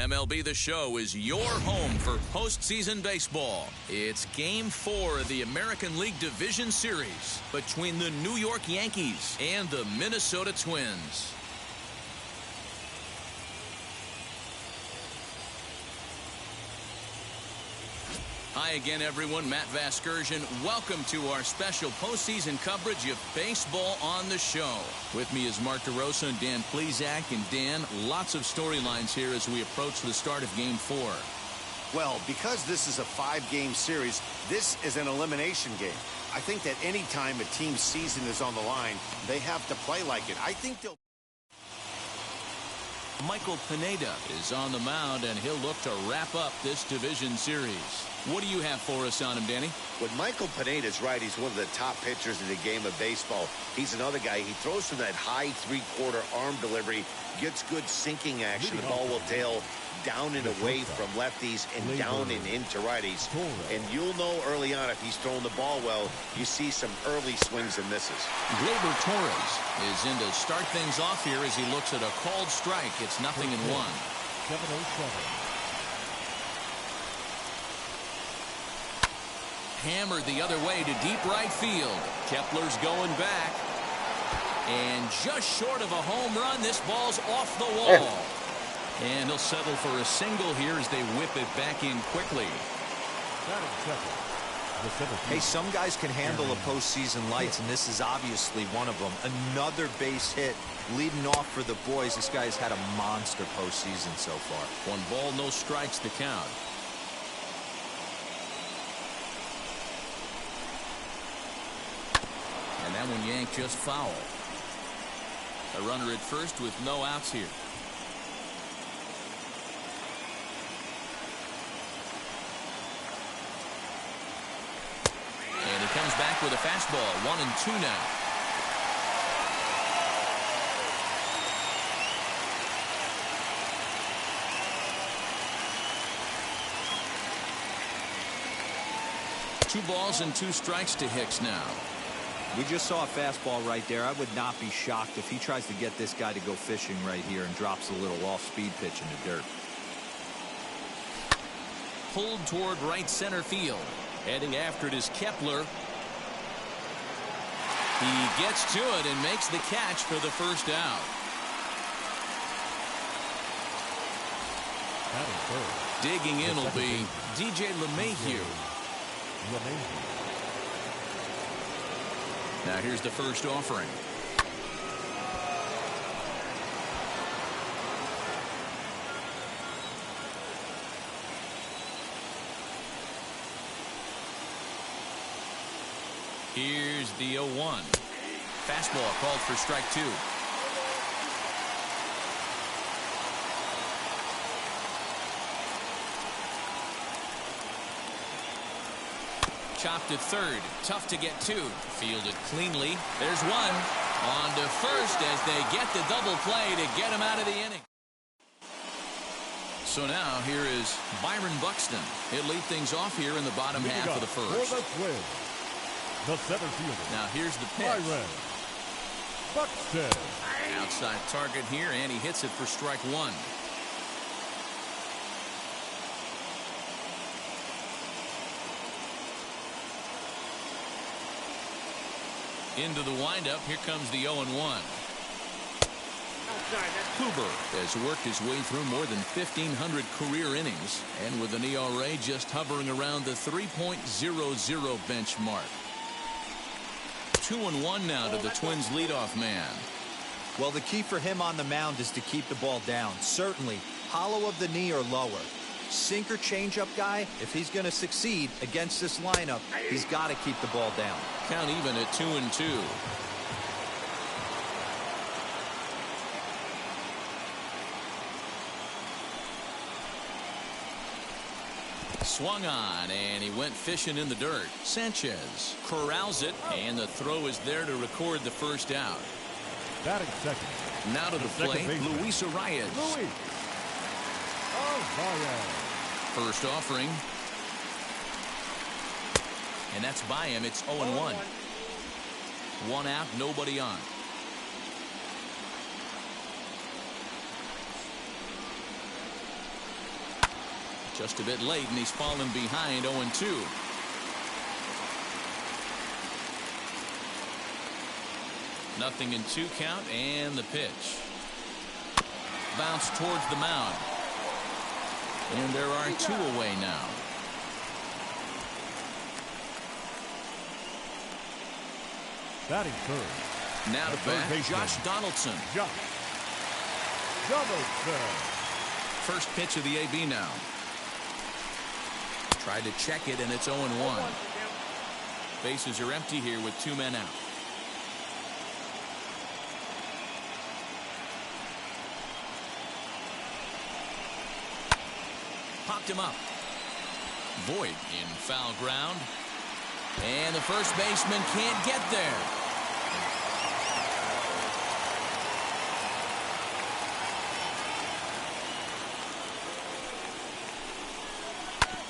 MLB The Show is your home for postseason baseball. It's Game 4 of the American League Division Series between the New York Yankees and the Minnesota Twins. Hi again, everyone. Matt Vasgersian. Welcome to our special postseason coverage of Baseball on the Show. With me is Mark DeRosa and Dan Plesac. And Dan, lots of storylines here as we approach the start of Game 4. Well, because this is a 5-game series, this is an elimination game. I think that any time a team's season is on the line, they have to play like it. I think they'll... Michael Pineda is on the mound, and he'll look to wrap up this division series. What do you have for us on him, Danny? When Michael Pineda's right, he's one of the top pitchers in the game of baseball. He's another guy. He throws from that high three-quarter arm delivery, gets good sinking action. The ball will tail down and away from lefties and down and into righties. And you'll know early on if he's throwing the ball well. You see some early swings and misses. Gleyber Torres is in to start things off here as he looks at a called strike. It's 0-1. 7-0-7. Hammered the other way to deep right field. Kepler's going back. And just short of a home run, this ball's off the wall. And he'll settle for a single here as they whip it back in quickly. Hey, some guys can handle the postseason lights, and this is obviously one of them. Another base hit leading off for the boys. This guy's had a monster postseason so far. 1 ball, no strikes to count. And that one yanked just foul. A runner at first with no outs here. And he comes back with a fastball. 1-2 now. Two balls and 2 strikes to Hicks now. We just saw a fastball right there. I would not be shocked if he tries to get this guy to go fishing right here and drops a little off-speed pitch in the dirt. Pulled toward right center field. Heading after it is Kepler. He gets to it and makes the catch for the first out. Digging in will be DJ LeMahieu. Now here's the first offering. Here's the 0-1. Fastball called for strike 2. Chopped at third. Tough to get to. Fielded cleanly. There's one. On to first as they get the double play to get him out of the inning. So now here is Byron Buxton. He'll lead things off here in the bottom half of the first. For the Twins, the center fielder. Now here's the pitch. Byron Buxton. Outside target here, and he hits it for strike 1. Into the windup. Here comes the 0-1. Huber has worked his way through more than 1,500 career innings, and with an ERA just hovering around the 3.00 benchmark. 2-1 now to the Twins leadoff man. Well, the key for him on the mound is to keep the ball down. Certainly, hollow of the knee or lower. Sinker changeup guy, if he's going to succeed against this lineup, he's got to keep the ball down. Count even at 2-2. Swung on, and he went fishing in the dirt. Sanchez corrals it, and the throw is there to record the first out. Batting second. Now to the plate, Luis Arias. First offering. And that's by him. It's 0-1. 1 out, nobody on. Just a bit late, and he's fallen behind 0-2. Nothing in 2 count, and the pitch. Bounce towards the mound. And there are 2 away now. Batting third. Now to bat, Josh Donaldson. First pitch of the AB now. Tried to check it, and it's 0-1. Bases are empty here with 2 men out. Popped him up. Void in foul ground. And the first baseman can't get there.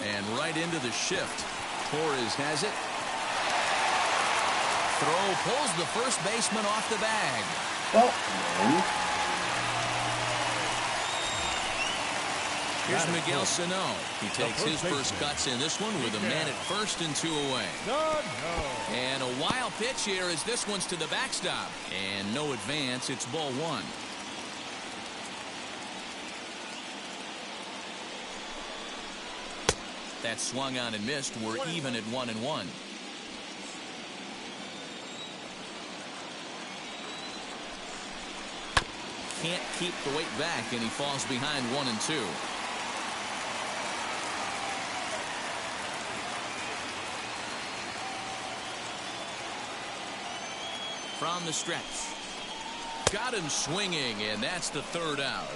And right into the shift. Torres has it. Throw pulls the first baseman off the bag. Here's Miguel Sano. He takes his first cuts in this one with a man at first and 2 away. And a wild pitch here as this one's to the backstop. And no advance. It's ball 1. That swung on and missed. We're even at 1-1. Can't keep the weight back, and he falls behind 1-2. From the stretch. Got him swinging, and that's the 3rd out.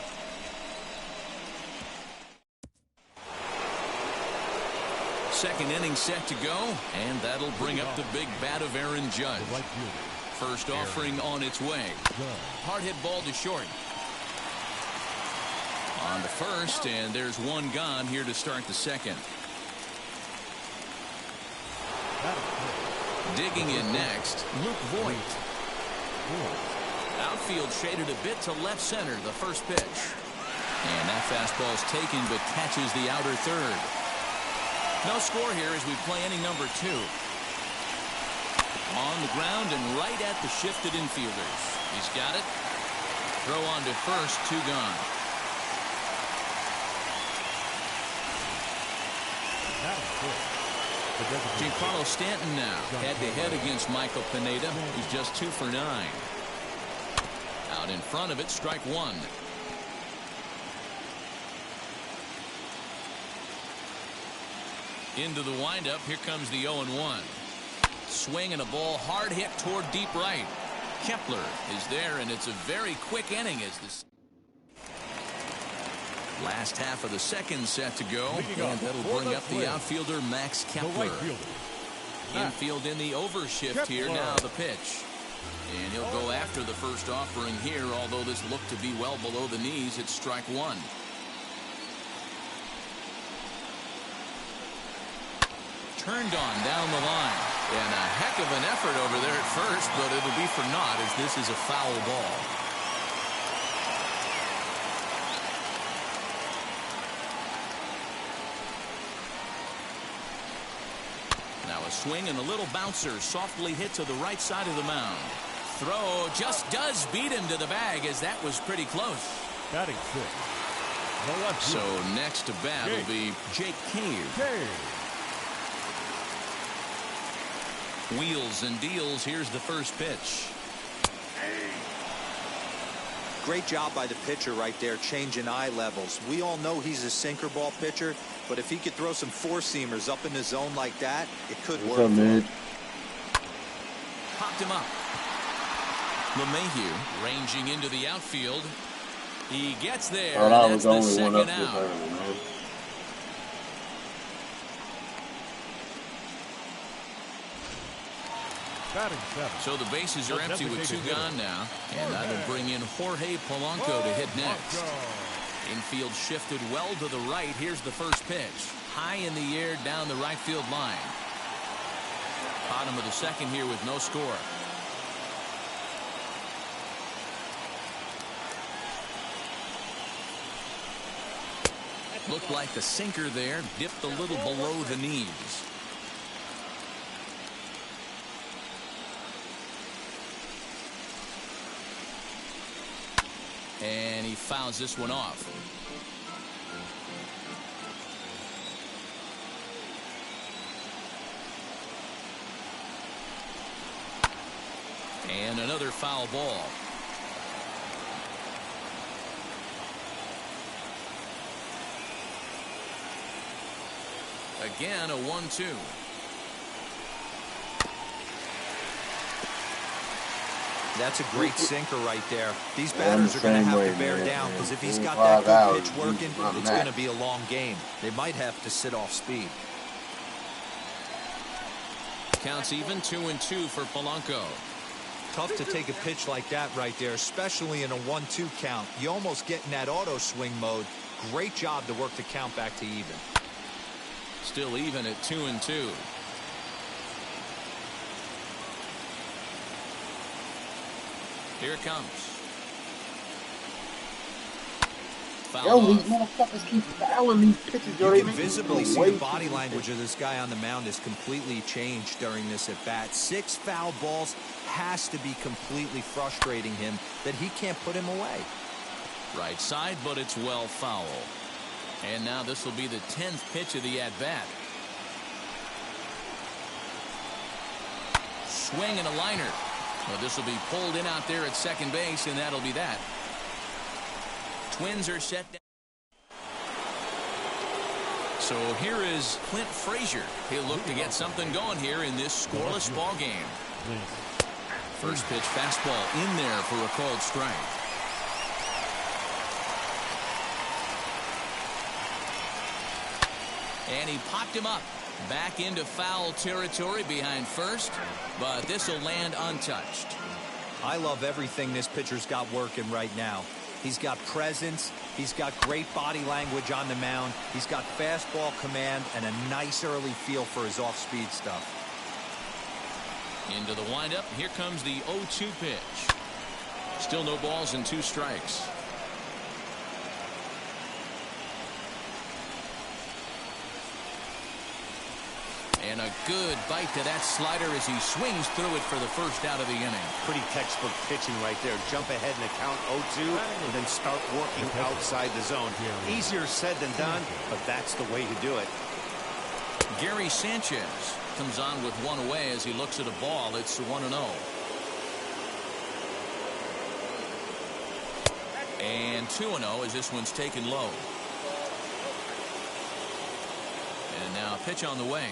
Second inning set to go, and that'll bring up the big bat of Aaron Judge. First offering on its way. Hard hit ball to short. On to first, and there's 1 gone here to start the second. Digging in next, Luke Voigt. Outfield shaded a bit to left center, the first pitch. And that fastball's taken, but catches the outer third. No score here as we play inning number 2. On the ground and right at the shifted infielders. He's got it. Throw on to first, 2 gone. Giancarlo Stanton now head-to-head against Michael Pineda. He's just 2 for 9. Out in front of it, strike 1. Into the windup. Here comes the 0-1. Swing and a ball hard hit toward deep right. Kepler is there, and it's a very quick inning as this last half of the second set to go, and that'll bring up the outfielder Max Kepler. Infield in the overshift here. Now the pitch, and he'll go after the first offering here, although this looked to be well below the knees. It's strike 1. Turned on down the line, and a heck of an effort over there at first, but it'll be for naught as this is a foul ball. Now a swing and a little bouncer softly hit to the right side of the mound. Throw just does beat him to the bag as that was pretty close. Batting 6. So next to bat will be Jake Cave. Wheels and deals. Here's the first pitch. Great job by the pitcher right there, changing eye levels. We all know he's a sinker ball pitcher, but if he could throw some 4-seamers up in the zone like that, it could work. Popped him up. LeMahieu ranging into the outfield. He gets there. That's the second out. So the bases are empty with 2 gone now, and that'll bring in Jorge Polanco to hit next. Infield shifted well to the right. Here's the first pitch. High in the air down the right field line. Bottom of the second here with no score. Looked like the sinker there dipped a little below the knees. And he fouls this one off. And another foul ball. Again, a 1-2. That's a great sinker right there. These batters are going to have to bear down, because if he's got that good pitch working, it's going to be a long game. They might have to sit off speed. Counts even, 2-2 for Polanco. Tough to take a pitch like that right there, especially in a 1-2 count. You almost get in that auto swing mode. Great job to work the count back to even. Still even at 2-2. Here it comes. Yo, these motherfuckers keep fouling these pitches. You can visibly see the body language of this guy on the mound is completely changed during this at bat. 6 foul balls has to be completely frustrating him that he can't put him away. Right side, but it's well foul. And now this will be the 10th pitch of the at-bat. Swing and a liner. Well, this will be pulled in out there at second base, and that'll be that. Twins are set down. So here is Clint Frazier. He'll look to get something going here in this scoreless ball game. First pitch fastball in there for a called strike. And he popped him up. Back into foul territory behind first, but this will land untouched. I love everything this pitcher's got working right now. He's got presence. He's got great body language on the mound. He's got fastball command and a nice early feel for his off-speed stuff. Into the windup. Here comes the 0-2 pitch. Still no balls and 2 strikes. And a good bite to that slider as he swings through it for the first out of the inning. Pretty textbook pitching right there. Jump ahead in the count 0-2 and then start working outside the zone. Easier said than done, but that's the way to do it. Gary Sanchez comes on with one away as he looks at a ball. It's 1-0. And 2-0 as this one's taken low. And now a pitch on the way.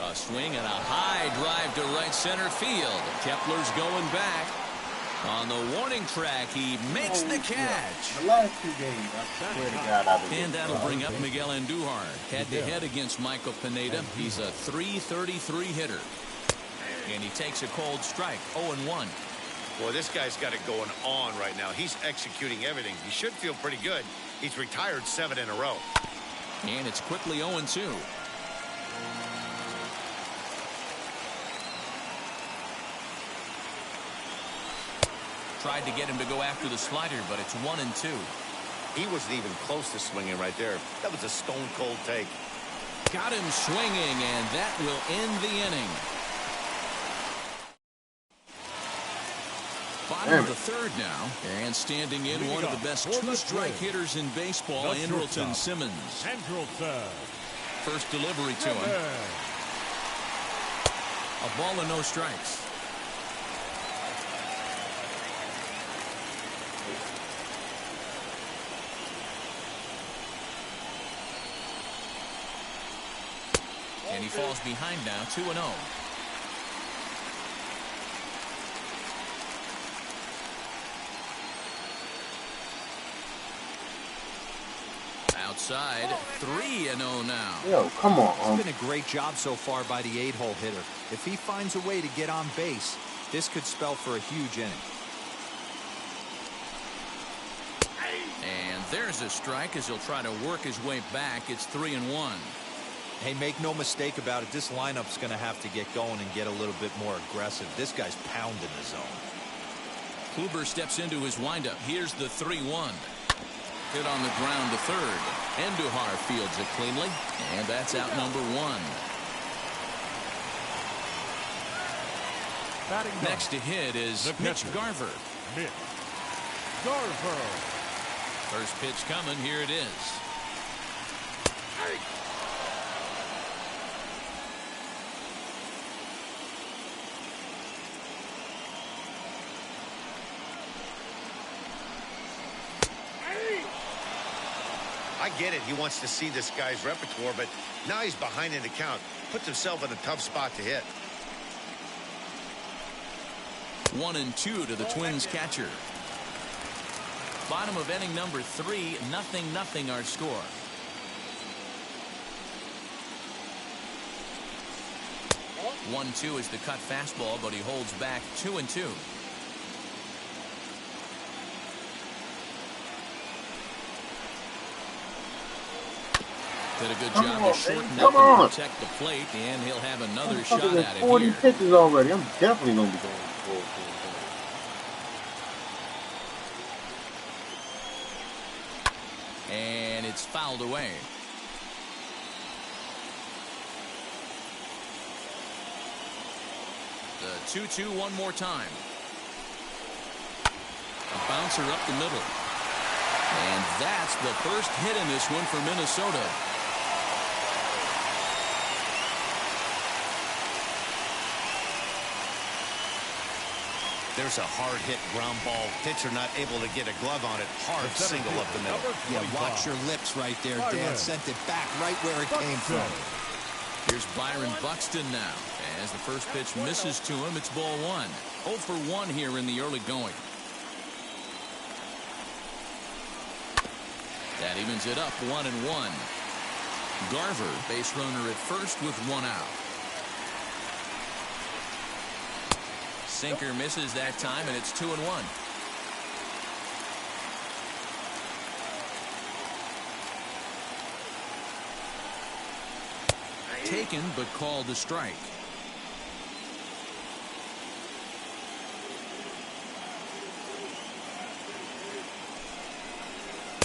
A swing and a high drive to right center field. Kepler's going back. On the warning track, he makes the catch. The last 2 games, I swear to God, I've been. And that'll bring up Miguel Andujar. Head-to-head against Michael Pineda. He's a .333 hitter. And he takes a cold strike, 0-1. Boy, this guy's got it going on right now. He's executing everything. He should feel pretty good. He's retired 7 in a row. And it's quickly 0-2. Tried to get him to go after the slider, but it's 1-2. He wasn't even close to swinging right there. That was a stone-cold take. Got him swinging, and that will end the inning. Bottom of the third now, and standing in one of the best 2-strike hitters in baseball, Andrelton Simmons. First delivery to him. A ball and no strikes. And he falls behind now, 2-0. Outside, 3-0 now. Yo, come on. It's been a great job so far by the 8-hole hitter. If he finds a way to get on base, this could spell for a huge inning. And there's a strike as he'll try to work his way back. It's 3-1. Hey, make no mistake about it. This lineup's going to have to get going and get a little bit more aggressive. This guy's pounding the zone. Kluber steps into his windup. Here's the 3-1. Hit on the ground to third. Andujar fields it cleanly, and that's out number 1. Next to hit is Mitch Garver. Mitch Garver. First pitch coming. Here it is. I get it. He wants to see this guy's repertoire, but now he's behind in the count. Puts himself in a tough spot to hit. 1-2 to the Twins catcher. Bottom of inning number 3, 0-0 our score. One, 2 is the cut fastball, but he holds back 2-2. Did a good job to shorten up and protect the plate, and he'll have another shot at it 40 here. pitches already. I'm definitely going to be going for it. And it's fouled away. The 2-2 one more time. A bouncer up the middle. And that's the first hit in this one for Minnesota. There's a hard hit ground ball. Pitcher not able to get a glove on it. Hard single up the middle. Yeah, watch your lips right there. Dan sent it back right where it came from. Here's Byron Buxton now. As the first pitch misses to him, it's ball 1. 0 for 1 here in the early going. That evens it up 1-1. Garver, base runner at first with 1 out. Sinker misses that time, and it's 2-1. Taken, but called a strike.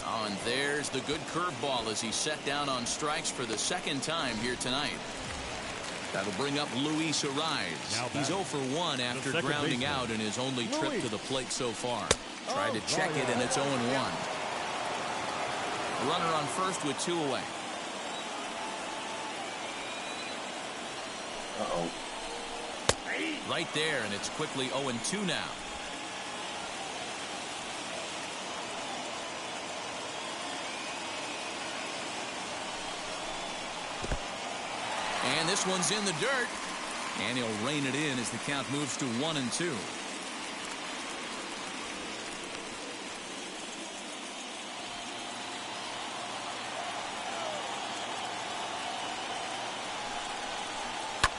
Oh, and there's the good curveball as he's set down on strikes for the second time here tonight. That'll bring up Luis Arise. He's 0 for 1 after grounding out in his only trip to the plate so far. Tried to check it, and it's 0-1. Runner on first with 2 away. Uh-oh. Right there, and it's quickly 0-2 now. And this one's in the dirt. And he'll rein it in as the count moves to 1-2.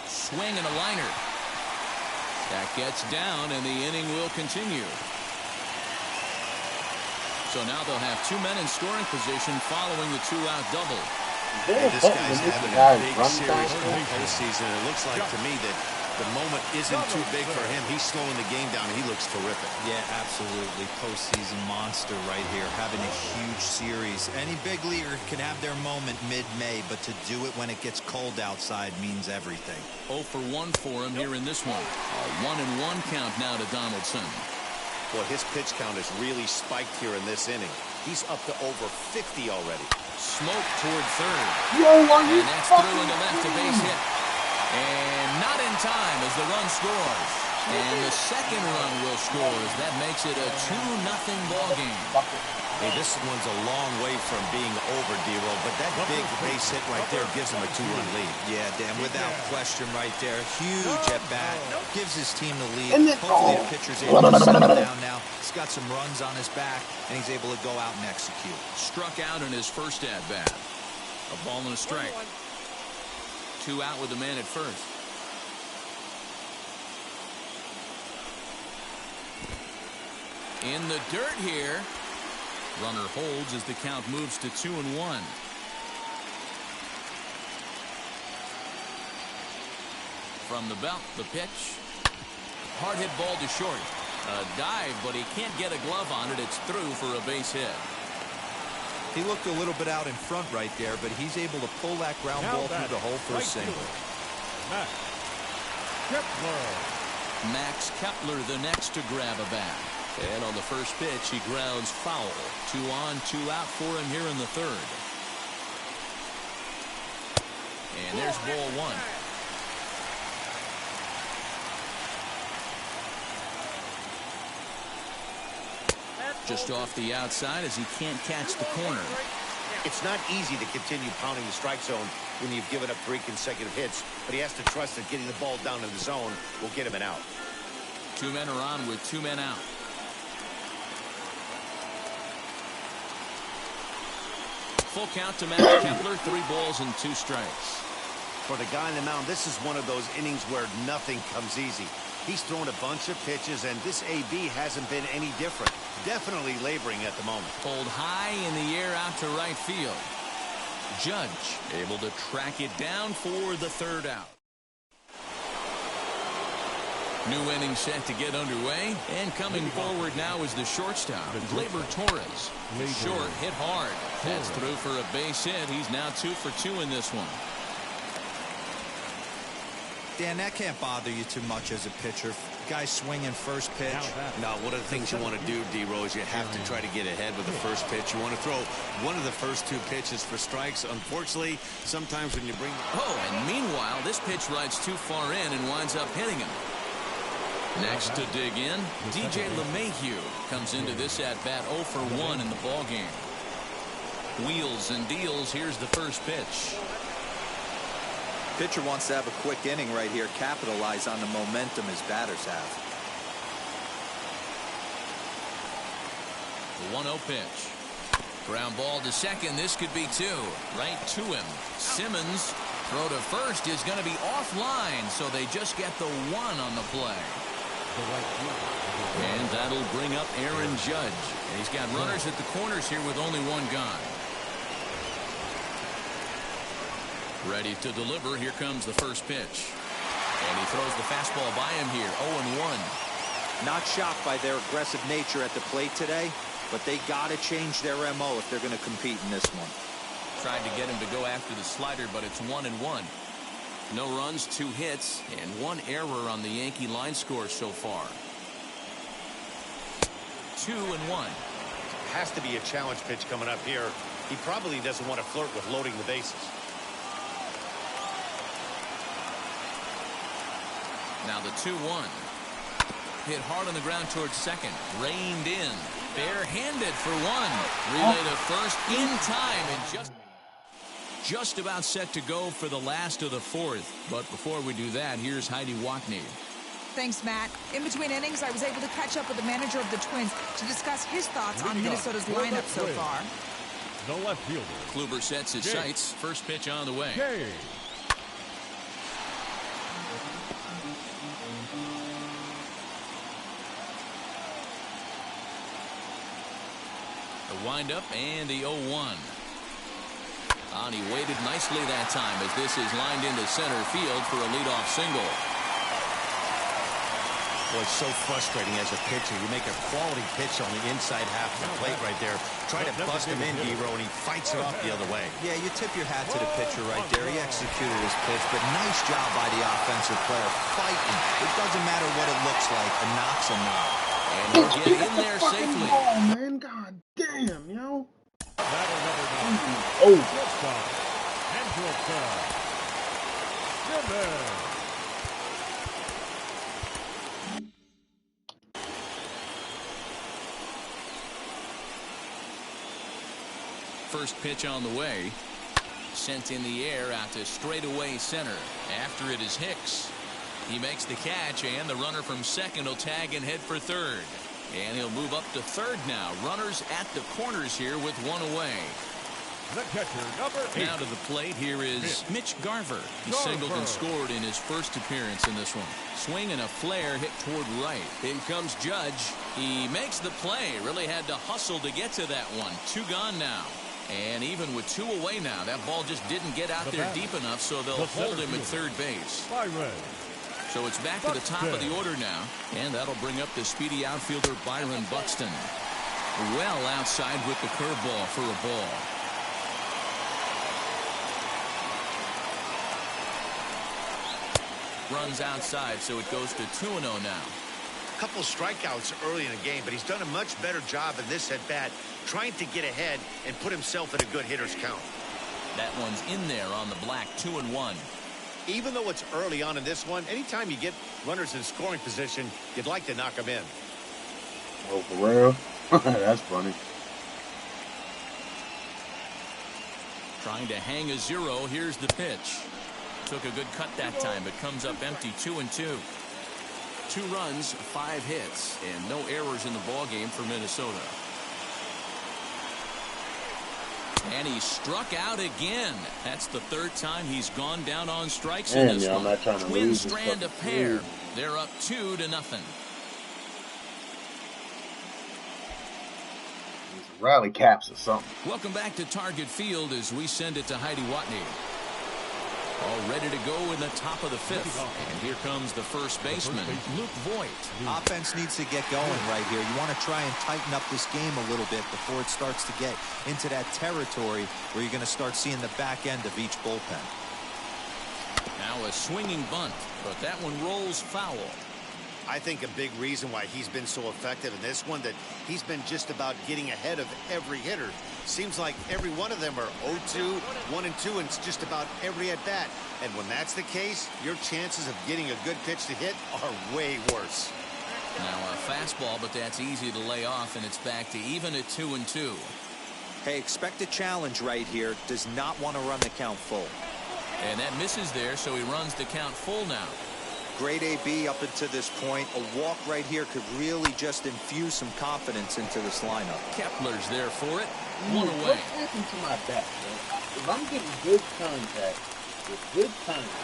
Swing and a liner. That gets down, and the inning will continue. So now they'll have 2 men in scoring position following the 2-out double. This guy's having a big series in the postseason. It looks like to me that the moment isn't too big for him. He's slowing the game down. He looks terrific. Yeah, absolutely. Postseason monster right here. Having a huge series. Any big leaguer can have their moment mid-May, but to do it when it gets cold outside means everything. 0 for 1 for him here in this one. A 1-1 count now to Donaldson. Boy, his pitch count has really spiked here in this inning. He's up to over 50 already. Smoke toward third. Yo, are you and that's through into left, a base hit. And not in time as the run scores. And the second run will score as that makes it a 2-0 ball game. Hey, this one's a long way from being over, D-Roll, but that big base hit right there gives him a 2-run lead. Yeah, Dan, without question right there. Huge at bat. Gives his team the lead. And then, Hopefully the pitcher's able to settle down now. He's got some runs on his back, and he's able to go out and execute. Struck out in his first at-bat. A ball and a strike. 2 out with the man at first. In the dirt here. Runner holds as the count moves to 2-1. From the belt, the pitch. Hard hit ball to short. A dive, but he can't get a glove on it. It's through for a base hit. He looked a little bit out in front right there, but he's able to pull that ground ball through the hole for a single. Max Kepler. Max Kepler the next to grab a bat. And on the first pitch, he grounds foul. 2 on, 2 out for him here in the third. And there's ball 1. Just off the outside as he can't catch the corner. It's not easy to continue pounding the strike zone when you've given up 3 consecutive hits, but he has to trust that getting the ball down in the zone will get him an out. 2 men are on with 2 men out. Full count to Max Kepler, 3 balls and 2 strikes. For the guy on the mound, this is one of those innings where nothing comes easy. He's thrown a bunch of pitches, and this AB hasn't been any different. Definitely laboring at the moment. Pulled high in the air out to right field. Judge able to track it down for the 3rd out. New inning set to get underway, and coming forward now is the shortstop, Gleyber Torres. Short, hit hard. That's through for a base hit. He's now 2 for 2 in this one. Dan, that can't bother you too much as a pitcher. Guy swinging first pitch. Now, one of the things you want to do, D-Rose, you have to try to get ahead with the first pitch. You want to throw one of the first 2 pitches for strikes. Unfortunately, sometimes when you bring... Oh, and meanwhile, this pitch rides too far in and winds up hitting him. Next to dig in, DJ LeMahieu comes into this at-bat 0 for 1 in the ballgame. Wheels and deals. Here's the first pitch. Pitcher wants to have a quick inning right here, capitalize on the momentum his batters have. The 1-0 pitch. Ground ball to second. This could be 2. Right to him. Simmons, throw to first is going to be offline, so they just get the 1 on the play. And that'll bring up Aaron Judge. And he's got runners at the corners here with only 1 gone. Ready to deliver. Here comes the first pitch. And he throws the fastball by him here. 0-1. Not shocked by their aggressive nature at the plate today, but they got to change their MO if they're going to compete in this one. Tried to get him to go after the slider, but it's 1-1. No runs, 2 hits, and 1 error on the Yankee line score so far. 2-1. Has to be a challenge pitch coming up here. He probably doesn't want to flirt with loading the bases. Now the 2-1. Hit hard on the ground towards second. Reined in. Barehanded for 1. Relay to first in time and just about set to go for the last of the 4th. But before we do that, here's Heidi Watney. Thanks, Matt. In between innings, I was able to catch up with the manager of the Twins to discuss his thoughts on Minnesota's lineup so far. The left fielder. Kluber sets his sights. First pitch on the way. The windup and the 0-1. And he waited nicely that time as this is lined into center field for a leadoff single. Boy, it's so frustrating as a pitcher. You make a quality pitch on the inside half of the plate right there. Try to bust him in, D-Row, and he fights it off the other way. Yeah, you tip your hat to the pitcher right there. He executed his pitch, but nice job by the offensive player fighting. It doesn't matter what it looks like. A knock's a knock. And he'll get in there safely. Oh, man. God damn, yo. Oh. First pitch on the way. Sent in the air out to straightaway center. After it is Hicks. He makes the catch, and the runner from second will tag and head for third. And he'll move up to third now. Runners at the corners here with 1 away. The catcher, number 8. Now to the plate, here is Mitch Garver. He singled and scored in his first appearance in this one. Swing and a flare hit toward right. In comes Judge. He makes the play. Really had to hustle to get to that one. 2 gone now. And even with 2 away now, that ball just didn't get out there deep enough, so they'll hold him at third base. So it's back to the top of the order now, and that'll bring up the speedy outfielder Byron Buxton. Well outside with the curveball for a ball. Runs outside, so it goes to 2-0 now. Couple strikeouts early in the game, but he's done a much better job in this at bat, trying to get ahead and put himself in a good hitter's count. That one's in there on the black. 2-1. Even though it's early on in this one, anytime you get runners in scoring position, you'd like to knock them in. Oh, for real? That's funny. Trying to hang a 0. Here's the pitch. Took a good cut that time, but comes up empty. 2-2. 2 runs, 5 hits, and no errors in the ball game for Minnesota. And he struck out again. That's the 3rd time he's gone down on strikes in this one. Twins strand a pair. They're up 2-0. Rally caps or something. Welcome back to Target Field as we send it to Heidi Watney. All ready to go in the top of the 5th. And here comes the first baseman, Luke Voigt. Offense needs to get going right here. You want to try and tighten up this game a little bit before it starts to get into that territory where you're going to start seeing the back end of each bullpen. Now a swinging bunt, but that one rolls foul. I think a big reason why he's been so effective in this one, that he's been just about getting ahead of every hitter. Seems like every one of them are 0-2, 1-2, and it's just about every at bat. And when that's the case, your chances of getting a good pitch to hit are way worse. Now a fastball, but that's easy to lay off, and it's back to even at 2-2. Hey, expect a challenge right here. Does not want to run the count full. And that misses there, so he runs the count full now. Great AB up until this point. A walk right here could really just infuse some confidence into this lineup. Kepler's there for it. 1 away. What's happened to my bat, bro? If I'm getting good contact with good timing,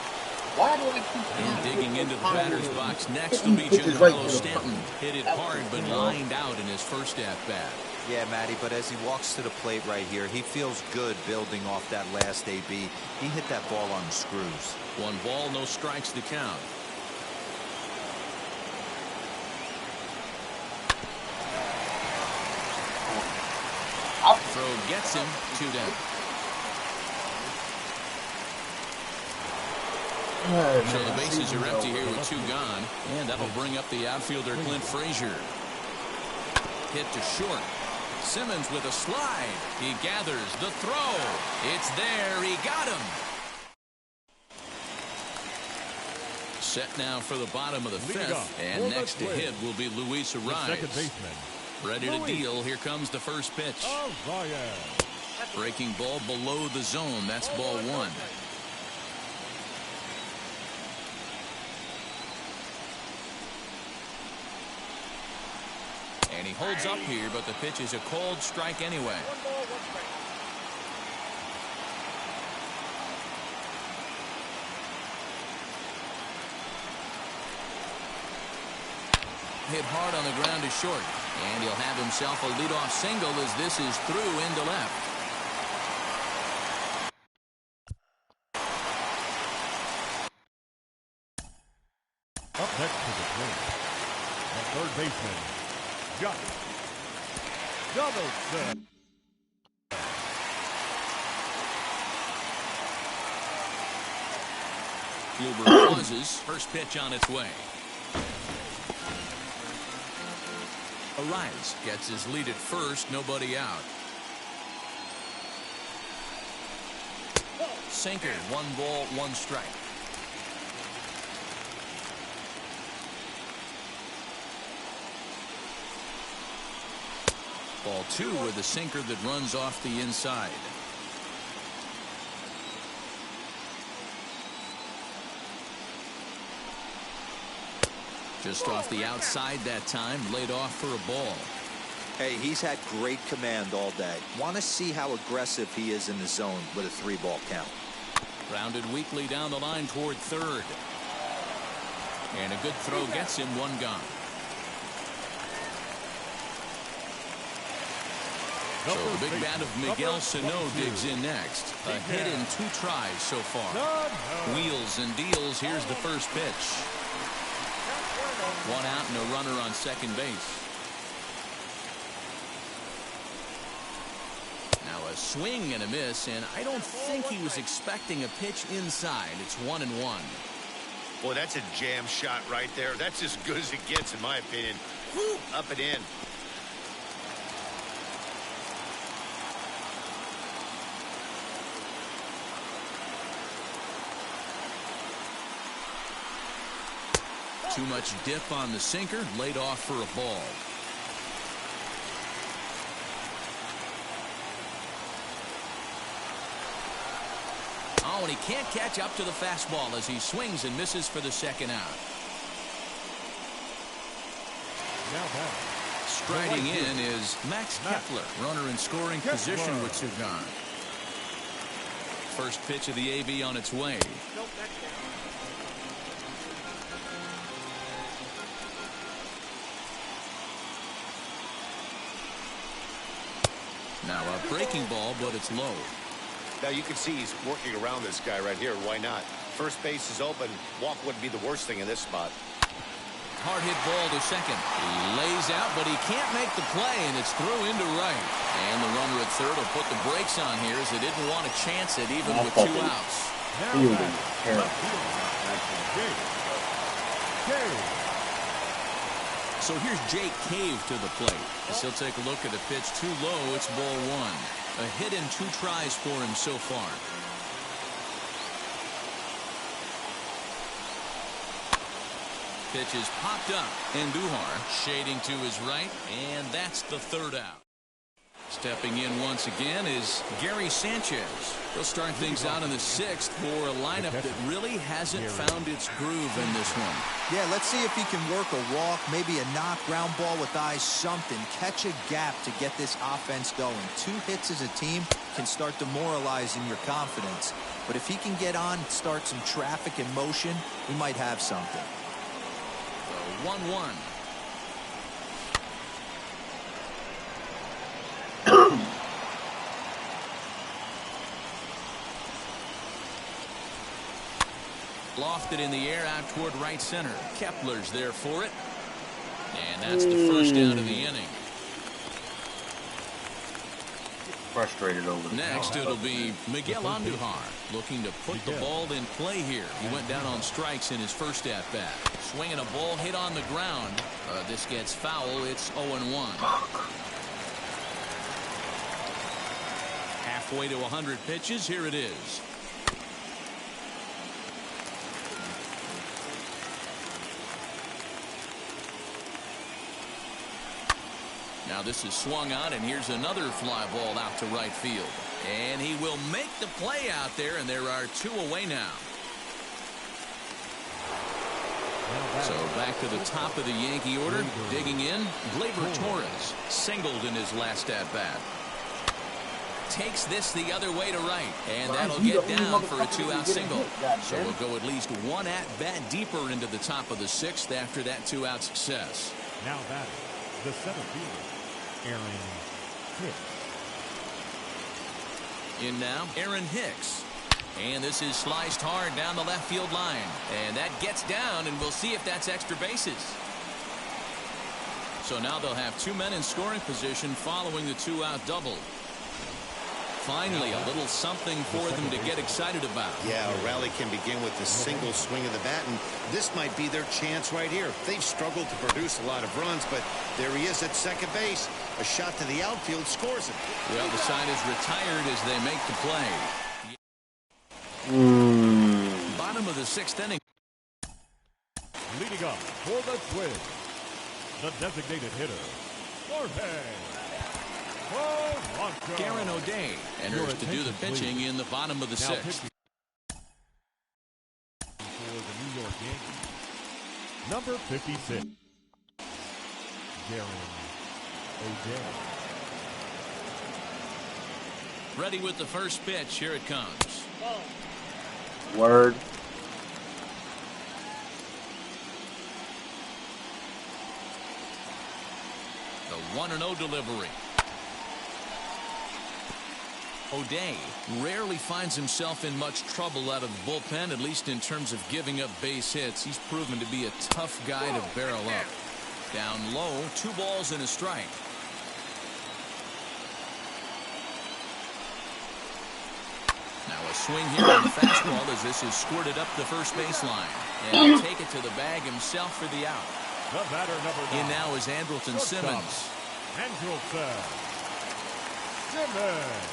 why do I keep and digging into the batter's box next will be Giancarlo Stanton. Hit it hard, but lined out in his first at-bat. Yeah, Matty, but as he walks to the plate right here, he feels good building off that last AB. He hit that ball on the screws. 1 ball, no strikes to count. Throw gets him. 2 down. So the bases are empty here with 2 gone, and that'll bring up the outfielder Clint Frazier. Hit to short. Simmons with a slide. He gathers the throw. It's there. He got him. Set now for the bottom of the 5th, and next to hit will be Luis Ariz. Ready to deal. Here comes the first pitch. Breaking ball below the zone. That's ball 1. And he holds up here, but the pitch is a cold strike anyway. Hit hard on the ground to short. And he'll have himself a leadoff single as this is through into left. Up next to the plate, the third baseman, Josh Donaldson. Kluber pauses. First pitch on its way. Ariz gets his lead at first, nobody out. Sinker, 1 ball, 1 strike. Ball 2 with a sinker that runs off the inside. Just off the outside that time, laid off for a ball. Hey, he's had great command all day. Want to see how aggressive he is in the zone with a 3-ball count. Rounded weakly down the line toward third. And a good throw gets him 1 gone. So the big bat of Miguel Sano digs in next. A hit in 2 tries so far. Wheels and deals. Here's the first pitch. 1 out and a runner on second base. Swing and a miss, and I don't think he was expecting a pitch inside. It's 1-1. Boy, that's a jam shot right there. That's as good as it gets, in my opinion. Woo, up and in. Too much dip on the sinker, laid off for a ball. Oh, and he can't catch up to the fastball as he swings and misses for the second out. Striding in is Max Kepler, runner in scoring position with two gone. First pitch of the AB on its way. Now a breaking ball, but it's low. Now you can see he's working around this guy right here. Why not? First base is open. Walk wouldn't be the worst thing in this spot. Hard hit ball to second. He lays out, but he can't make the play, and it's through into right. And the runner at third will put the brakes on here as they didn't want to chance it even with 2 outs. Fielding terrible. So here's Jake Cave to the plate. As he'll take a look at a pitch too low. It's ball 1. A hit in 2 tries for him so far. Pitch is popped up. And Duhar shading to his right. And that's the third out. Stepping in once again is Gary Sanchez. He'll start things out in the 6th for a lineup that really hasn't found its groove in this one. Yeah, let's see if he can work a walk, maybe a knock, ground ball with eyes, something. Catch a gap to get this offense going. 2 hits as a team can start demoralizing your confidence. But if he can get on, start some traffic in motion, we might have something. So 1-1. Lofted in the air out toward right center. Kepler's there for it. And that's the first out of the inning. Frustrated over it. Next, it'll be Miguel Andujar looking to put the ball in play here. He went down on strikes in his first at-bat. Swinging a ball hit on the ground. This gets foul. It's 0-1. Halfway to 100 pitches. Here it is. Now this is swung on, and here's another fly ball out to right field. And he will make the play out there, and there are 2 away now. So back to the top of the Yankee order. Digging in, Gleyber Torres. Singled in his last at-bat. Takes this the other way to right, and that'll get down for a 2-out single. So we'll go at least 1 at-bat deeper into the top of the 6th after that 2-out success. Now batting, the center fielder, Aaron Hicks. In now, Aaron Hicks. And this is sliced hard down the left field line. And that gets down, and we'll see if that's extra bases. So now they'll have 2 men in scoring position following the 2-out double. Finally, a little something for them to get excited about. Yeah, a rally can begin with a single swing of the bat, and this might be their chance right here. They've struggled to produce a lot of runs, but there he is at second base. A shot to the outfield scores it. Well, the side is retired as they make the play. Bottom of the 6th inning. Leading up for the Twins, the designated hitter, Jorge Garen O'Day enters to do the pitching in the bottom of the 6th. For the New York Yankees, number 56, Garen O'Day. Ready with the first pitch. Here it comes. Word. The 1-0 delivery. O'Day rarely finds himself in much trouble out of the bullpen, at least in terms of giving up base hits. He's proven to be a tough guy to barrel up. Down low, 2 balls and a strike. a swing here on the fastball as this is squirted up the first baseline. And he'll take it to the bag himself for the out. The batter, number 9. In now is Andrelton Simmons. Andrelton Simmons.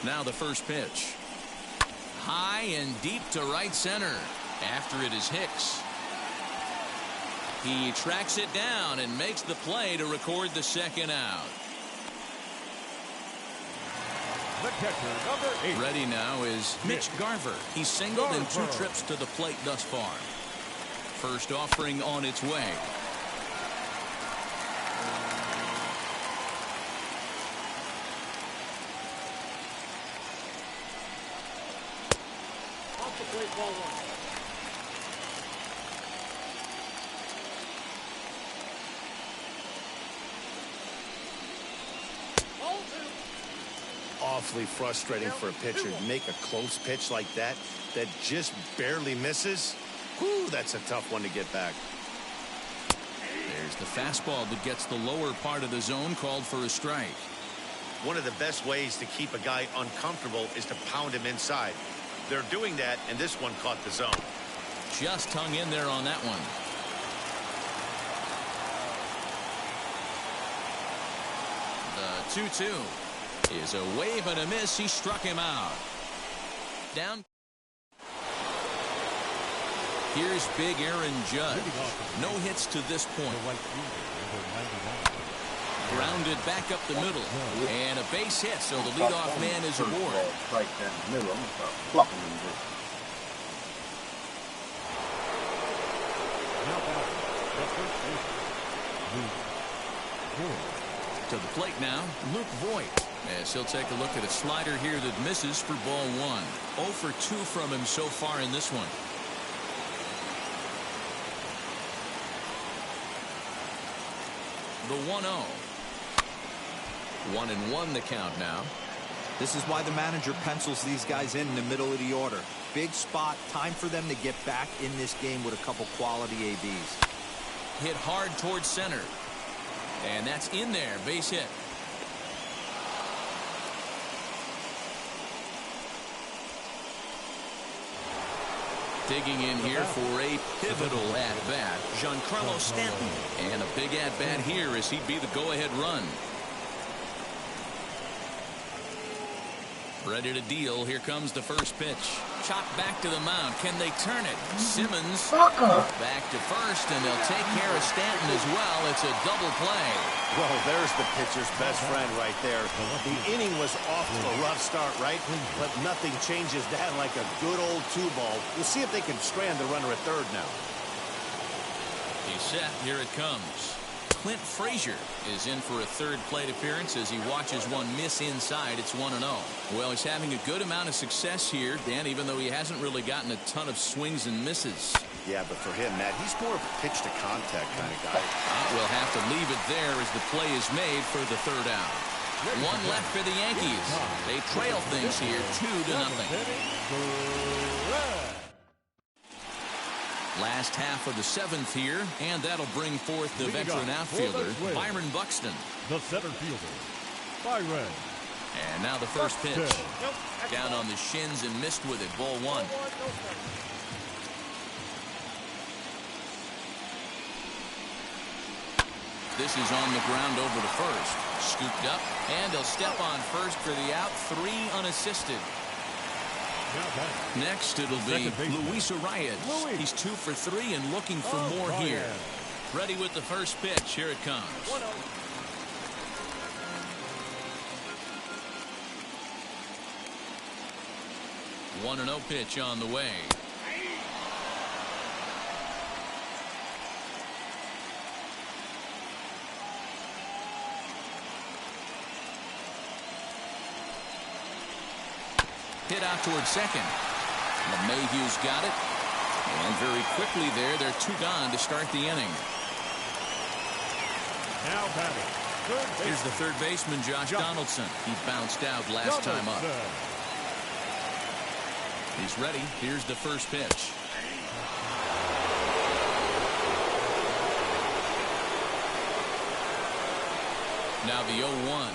Now the first pitch. High and deep to right center. After it is Hicks. He tracks it down and makes the play to record the second out. The catcher, number 8. Ready now is Mitch Garver. He's singled in 2 trips to the plate thus far. First offering on its way. Off the plate, ball 1. Awfully frustrating for a pitcher to make a close pitch like that just barely misses. Whew, that's a tough one to get back. There's the fastball that gets the lower part of the zone, called for a strike. One of the best ways to keep a guy uncomfortable is to pound him inside. They're doing that, and this one caught the zone. Just hung in there on that one. The 2-2 is a wave and a miss. He struck him out. Down. Here's big Aaron Judge. No hits to this point. Grounded back up the middle. And a base hit, so the leadoff man is aboard. Right down the middle. I'm going to start plucking them. To the plate now, Luke Voigt. As he'll take a look at a slider here that misses for ball 1. 0 for 2 from him so far in this one. The 1-0. 1-1 the count now. This is why the manager pencils these guys in the middle of the order. Big spot. Time for them to get back in this game with a couple quality ABs. Hit hard towards center. And that's in there. Base hit. Digging in here for a pivotal at-bat, Giancarlo Stanton. And a big at-bat here as he'd be the go-ahead run. Ready to deal. Here comes the first pitch. Chopped back to the mound. Can they turn it? Simmons back to first, and they'll take care of Stanton as well. It's a double play. Well, there's the pitcher's best friend right there. The inning was off to a rough start, right? But nothing changes that like a good old 2-ball. We'll see if they can strand the runner at third now. He's set. Here it comes. Clint Frazier is in for a third plate appearance as he watches one miss inside. It's 1-0. Well, he's having a good amount of success here, Dan, even though he hasn't really gotten a ton of swings and misses. Yeah, but for him, Matt, he's more of a pitch-to-contact kind of guy. We'll have to leave it there as the play is made for the third out. One left for the Yankees. They trail things here 2-0. Last half of the 7th here, and that'll bring forth the veteran outfielder, Byron Buxton. The center fielder, Byron. And now the first pitch. Down on the shins and missed with it. Ball 1. This is on the ground over to first. Scooped up, and he'll step on first for the out. 3 unassisted. Next, it'll be Luis Arias. He's 2 for 3 and looking for more here. Ready with the first pitch. Here it comes. 1-0 pitch on the way. Hit out towards second. LeMahieu's got it. And very quickly there, they're 2 gone to start the inning. Now batting. Here's the third baseman, Josh Donaldson. He bounced out last time up. He's ready. Here's the first pitch. Now the 0-1.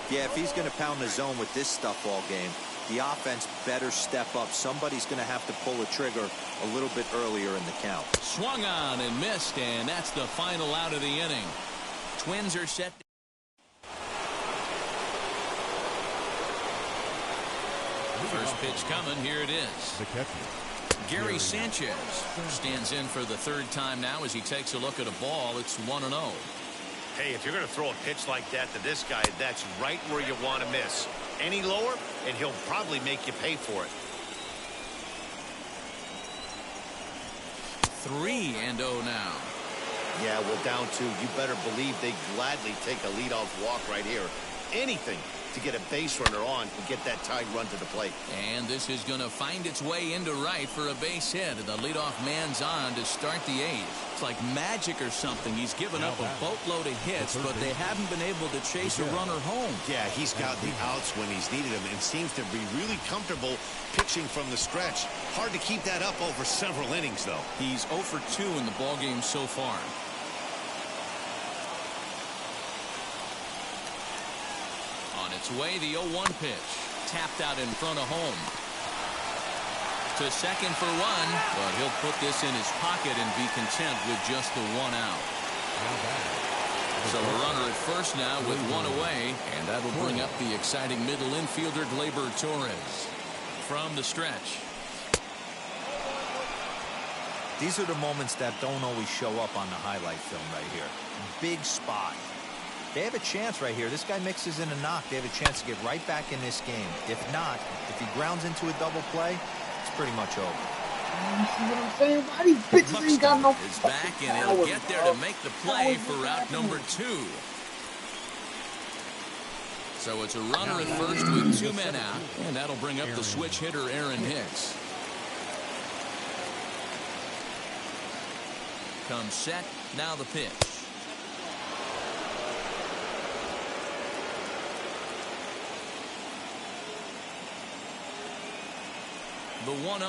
Yeah, if he's going to pound the zone with this stuff all game, the offense better step up. Somebody's going to have to pull the trigger a little bit earlier in the count. Swung on and missed, and that's the final out of the inning. Twins are set. First pitch coming. Here it is. The catcher, Gary Sanchez stands in for the third time now as he takes a look at a ball. It's 1-0. Hey, if you're going to throw a pitch like that to this guy, that's right where you want to miss. Any lower, and he'll probably make you pay for it. 3-0 now. Yeah, well, down 2. You better believe they gladly take a leadoff walk right here. Anything to get a base runner on and get that tied run to the plate. And this is going to find its way into right for a base hit. And the leadoff man's on to start the 8th. It's like magic or something. He's given up a boatload of hits, but they haven't been able to chase a runner home. Yeah, he's got the outs when he's needed them and seems to be really comfortable pitching from the stretch. Hard to keep that up over several innings, though. He's 0 for 2 in the ballgame so far. On its way, the 0-1 pitch. Tapped out in front of home. To second for 1, but he'll put this in his pocket and be content with just the 1 out. So a runner at first now with 1 away, and that'll bring up the exciting middle infielder Gleyber Torres. From the stretch. These are the moments that don't always show up on the highlight film right here. Big spot. They have a chance right here. This guy mixes in a knock. They have a chance to get right back in this game. If not, if he grounds into a double play, it's pretty much over. You see what I'm saying? Why these bitches ain't got no Is back, and he'll get there to make the play for route number 2. So it's a runner at first with 2 men out, and that'll bring up the switch hitter Aaron Hicks. Comes set, now the pitch. The 1-0.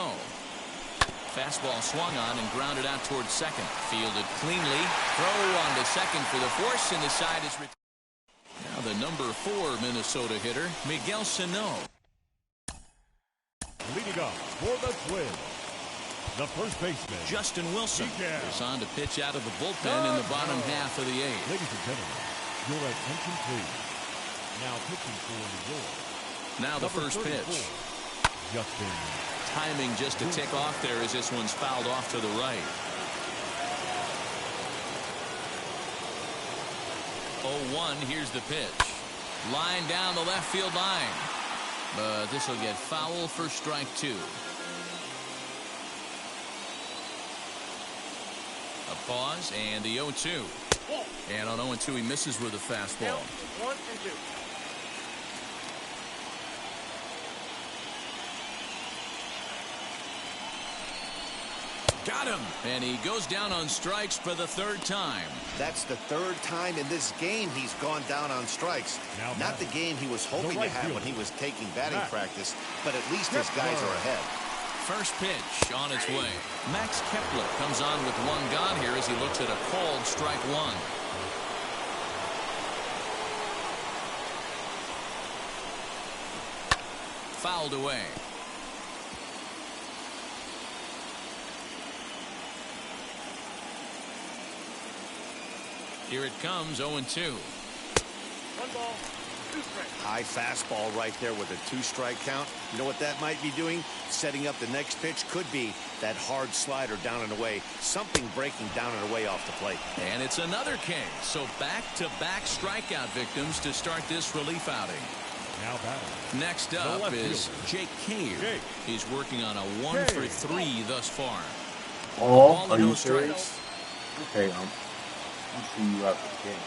Fastball swung on and grounded out towards second. Fielded cleanly. Throw on to second for the force, and the side is retired. Now the number 4 Minnesota hitter, Miguel Sano. leading off for the Twins, the first baseman, Justin Wilson is on to pitch out of the bullpen in the bottom half of the 8th. Ladies and gentlemen, your attention please. Now pitching for New York. Now the first pitch. Justin. Timing just to tick off there as this one's fouled off to the right. 0-1, here's the pitch. Line down the left field line. But this will get foul for strike 2. A pause and the 0-2. And on 0-2 he misses with a fastball. 1 and 2. Got him. And he goes down on strikes for the 3rd time. That's the 3rd time in this game he's gone down on strikes. Not the game he was hoping to have when he was taking batting practice, but at least his guys are ahead. First pitch on its way. Max Kepler comes on with 1 gone here as he looks at a called strike 1. Fouled away. Here it comes, 0-2. 1 ball, 2 strikes. High fastball right there with a 2-strike count. You know what that might be doing? Setting up the next pitch. Could be that hard slider down and away. Something breaking down and away off the plate. And it's another case. So back-to-back strikeout victims to start this relief outing. Now batting. Next up is Jake Cave. He's working on a 1 for 3 thus far. Oh, are no you strikes. serious? Okay, I'll see you after the game.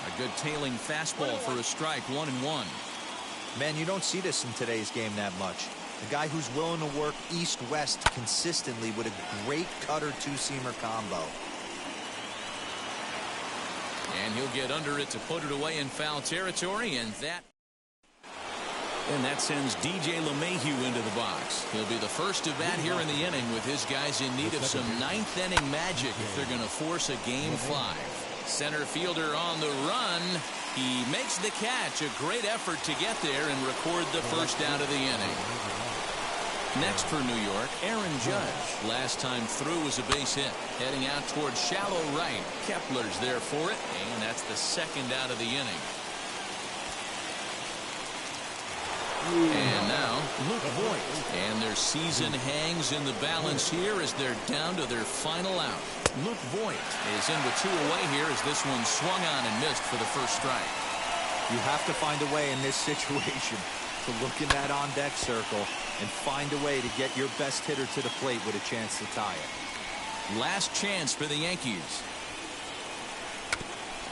A good tailing fastball for a strike, 1-1. Man, you don't see this in today's game that much. A guy who's willing to work east-west consistently with a great cutter two-seamer combo. And he'll get under it to put it away in foul territory, and that And that sends DJ LeMahieu into the box. He'll be the first to bat here in the inning with his guys in need of some ninth-inning magic if they're going to force a Game 5. Center fielder on the run. He makes the catch. A great effort to get there and record the first out of the inning. Next for New York, Aaron Judge. Last time through was a base hit. Heading out towards shallow right. Kepler's there for it, and that's the second out of the inning. And now, Luke Voigt. And their season hangs in the balance here as they're down to their final out. Luke Voigt is in with 2 away here as this one swung on and missed for the first strike. You have to find a way in this situation to look in that on-deck circle and find a way to get your best hitter to the plate with a chance to tie it. Last chance for the Yankees.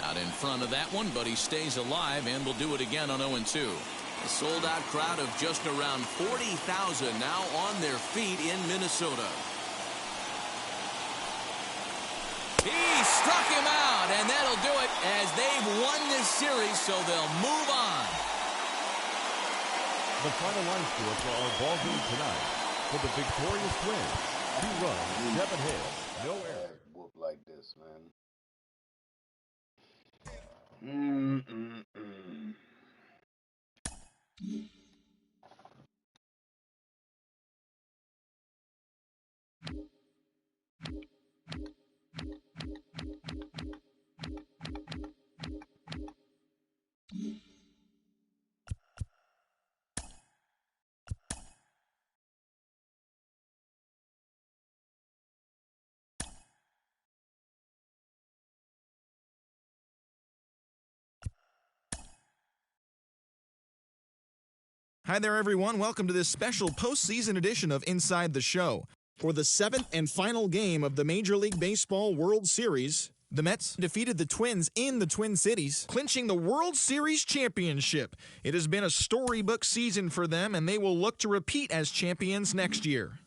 Out in front of that one, but he stays alive and will do it again on 0-2. A sold-out crowd of just around 40,000 now on their feet in Minnesota. He struck him out, and that'll do it as they've won this series, so they'll move on. The final line score for our ball game tonight. For the victorious Twins, 2 runs, 7 hits, no errors. Whoop like this, man. Hi there, everyone. Welcome to this special postseason edition of Inside the Show. For the 7th and final game of the Major League Baseball World Series, the Mets defeated the Twins in the Twin Cities, clinching the World Series championship. It has been a storybook season for them, and they will look to repeat as champions next year.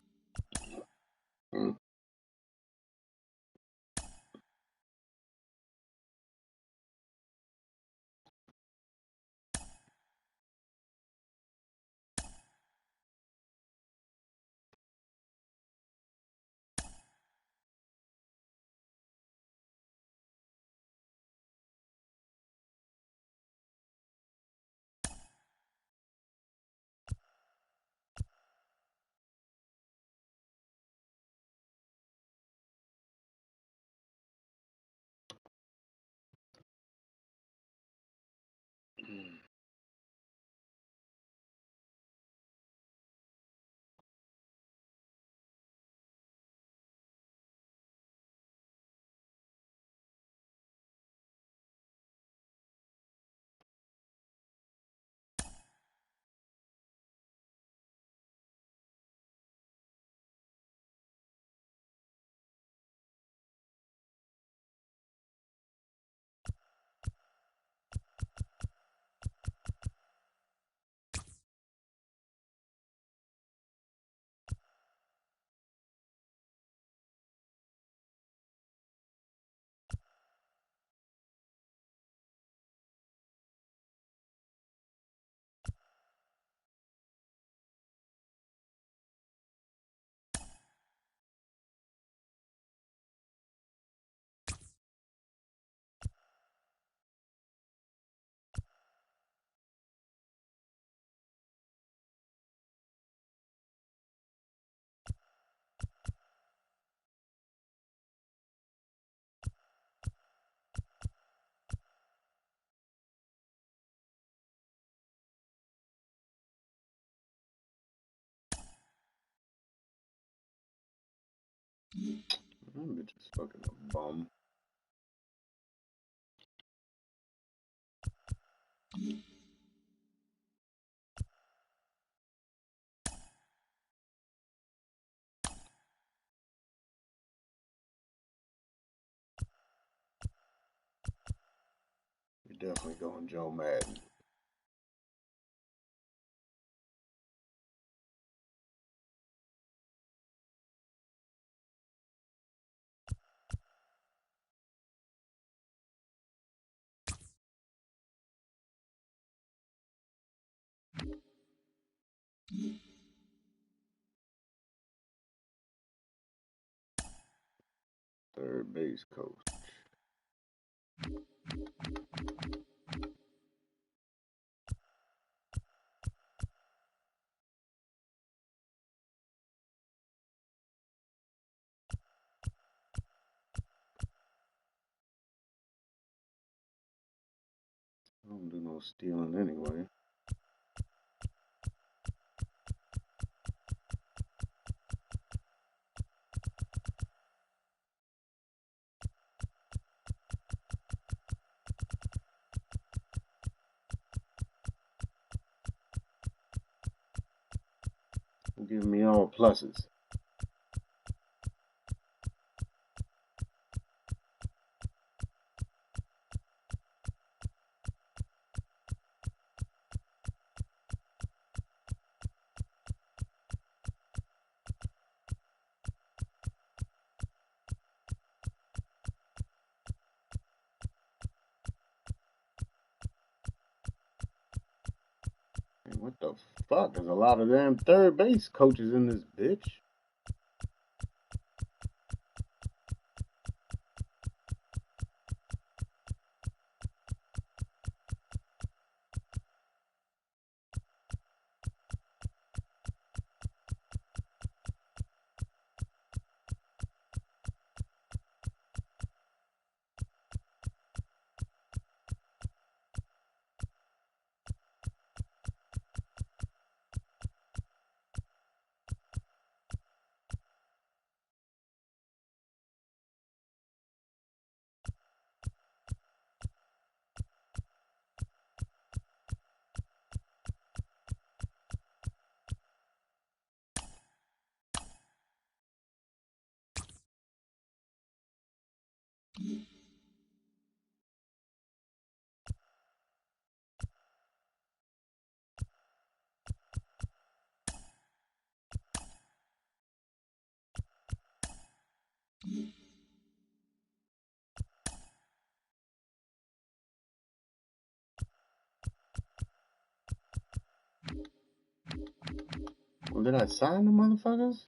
I'm just fucking a bum. You're definitely going Joe Madden. Third base coach. I don't do no stealing anyway. Giving me all pluses. Man, what the fuck? There's a lot of damn third base coaches in this bitch. Well, did I sign the motherfuckers?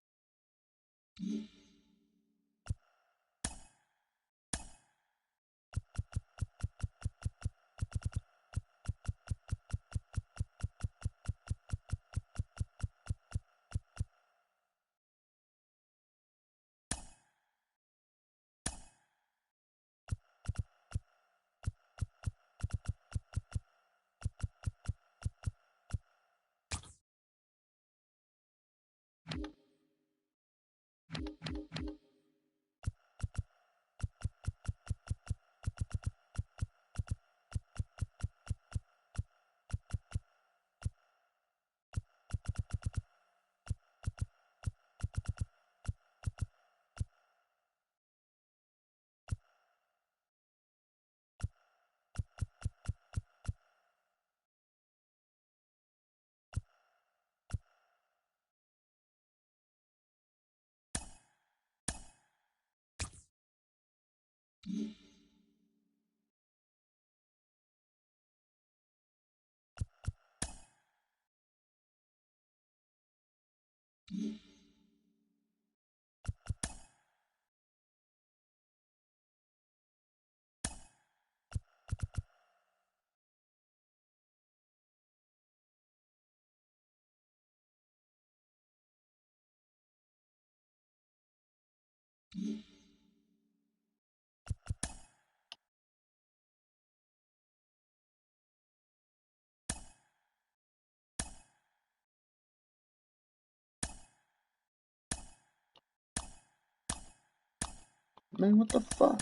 Man, what the fuck?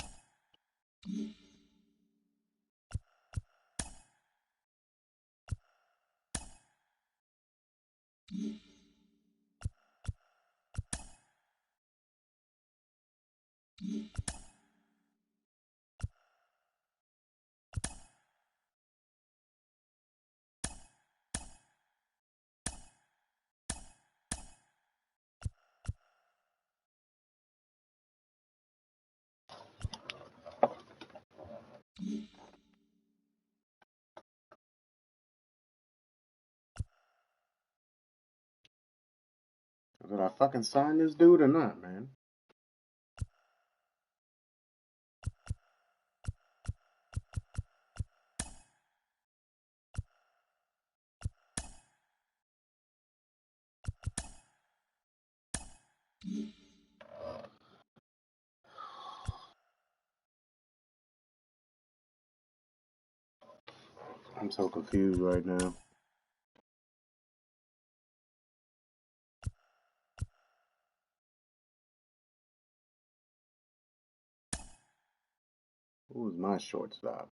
Did I fucking sign this dude or not, man? I'm so confused right now. Who was my shortstop?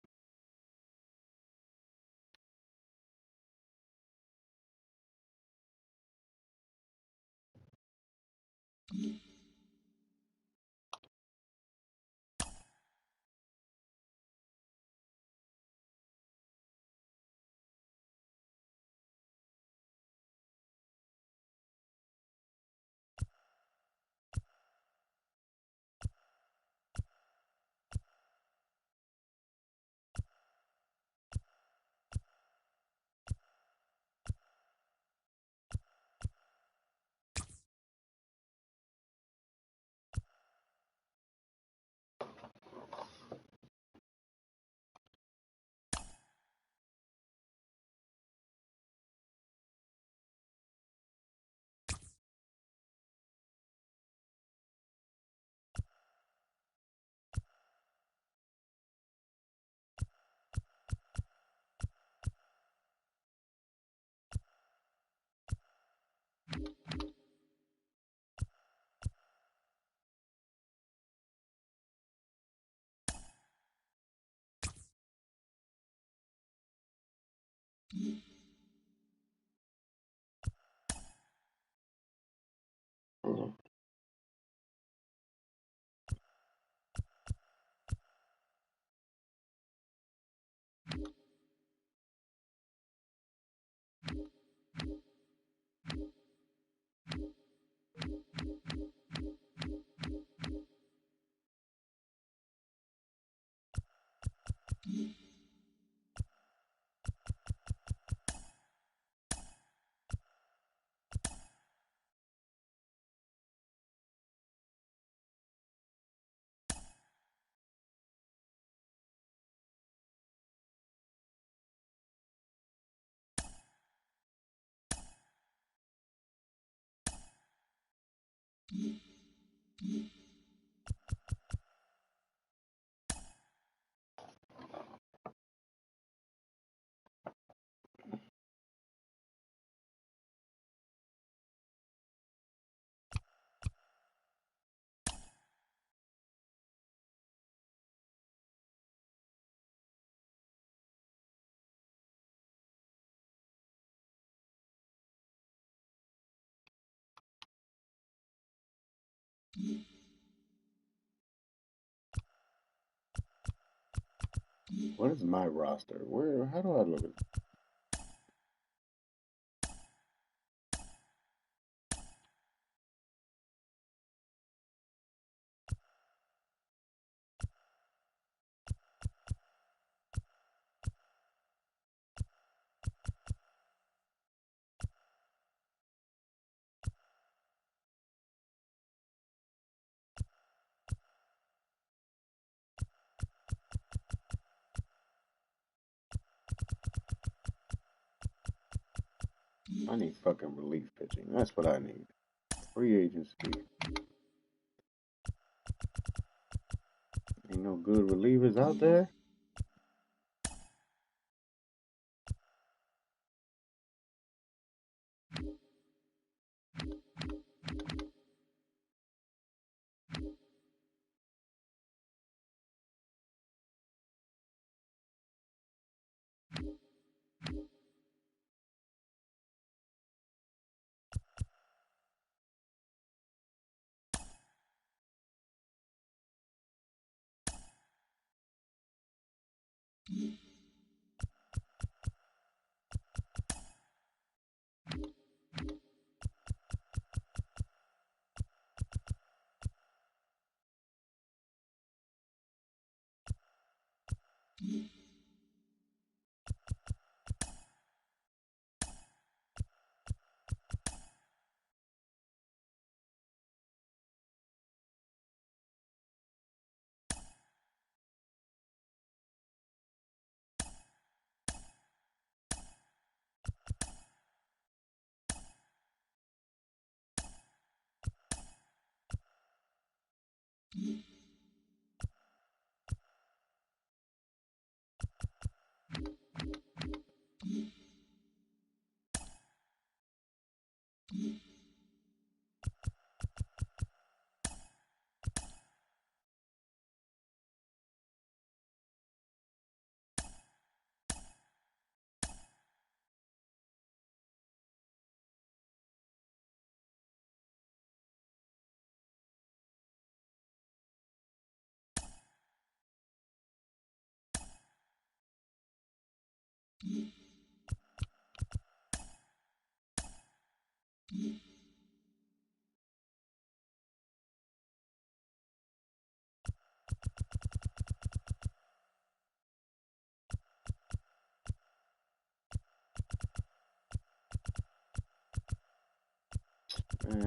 What is my roster? Where? How do I look at it? I need fucking relief pitching. That's what I need. Free agency. Ain't no good relievers out there. Man,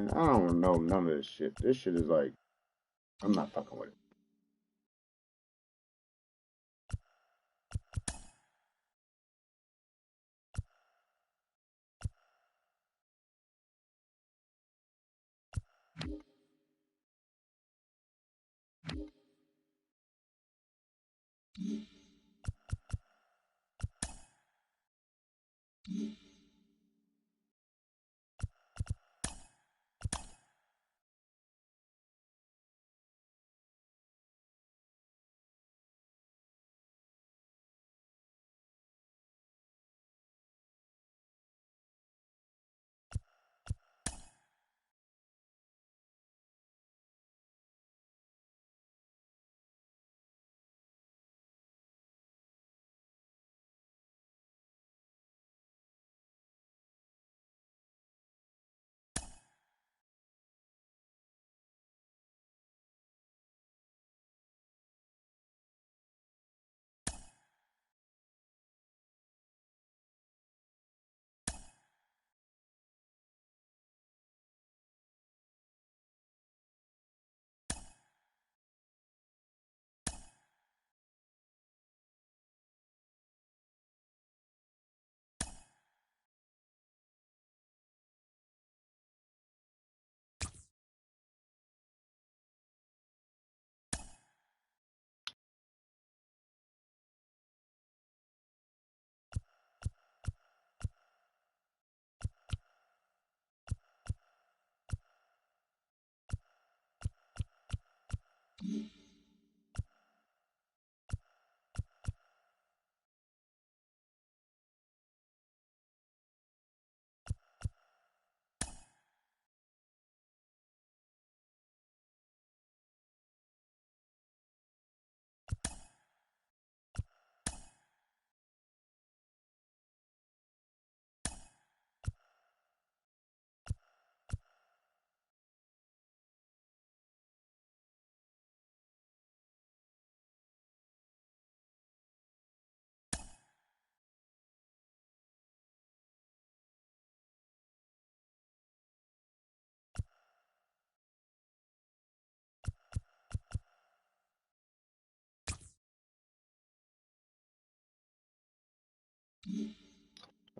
I don't know none of this shit. This shit is like, I'm not fucking with it.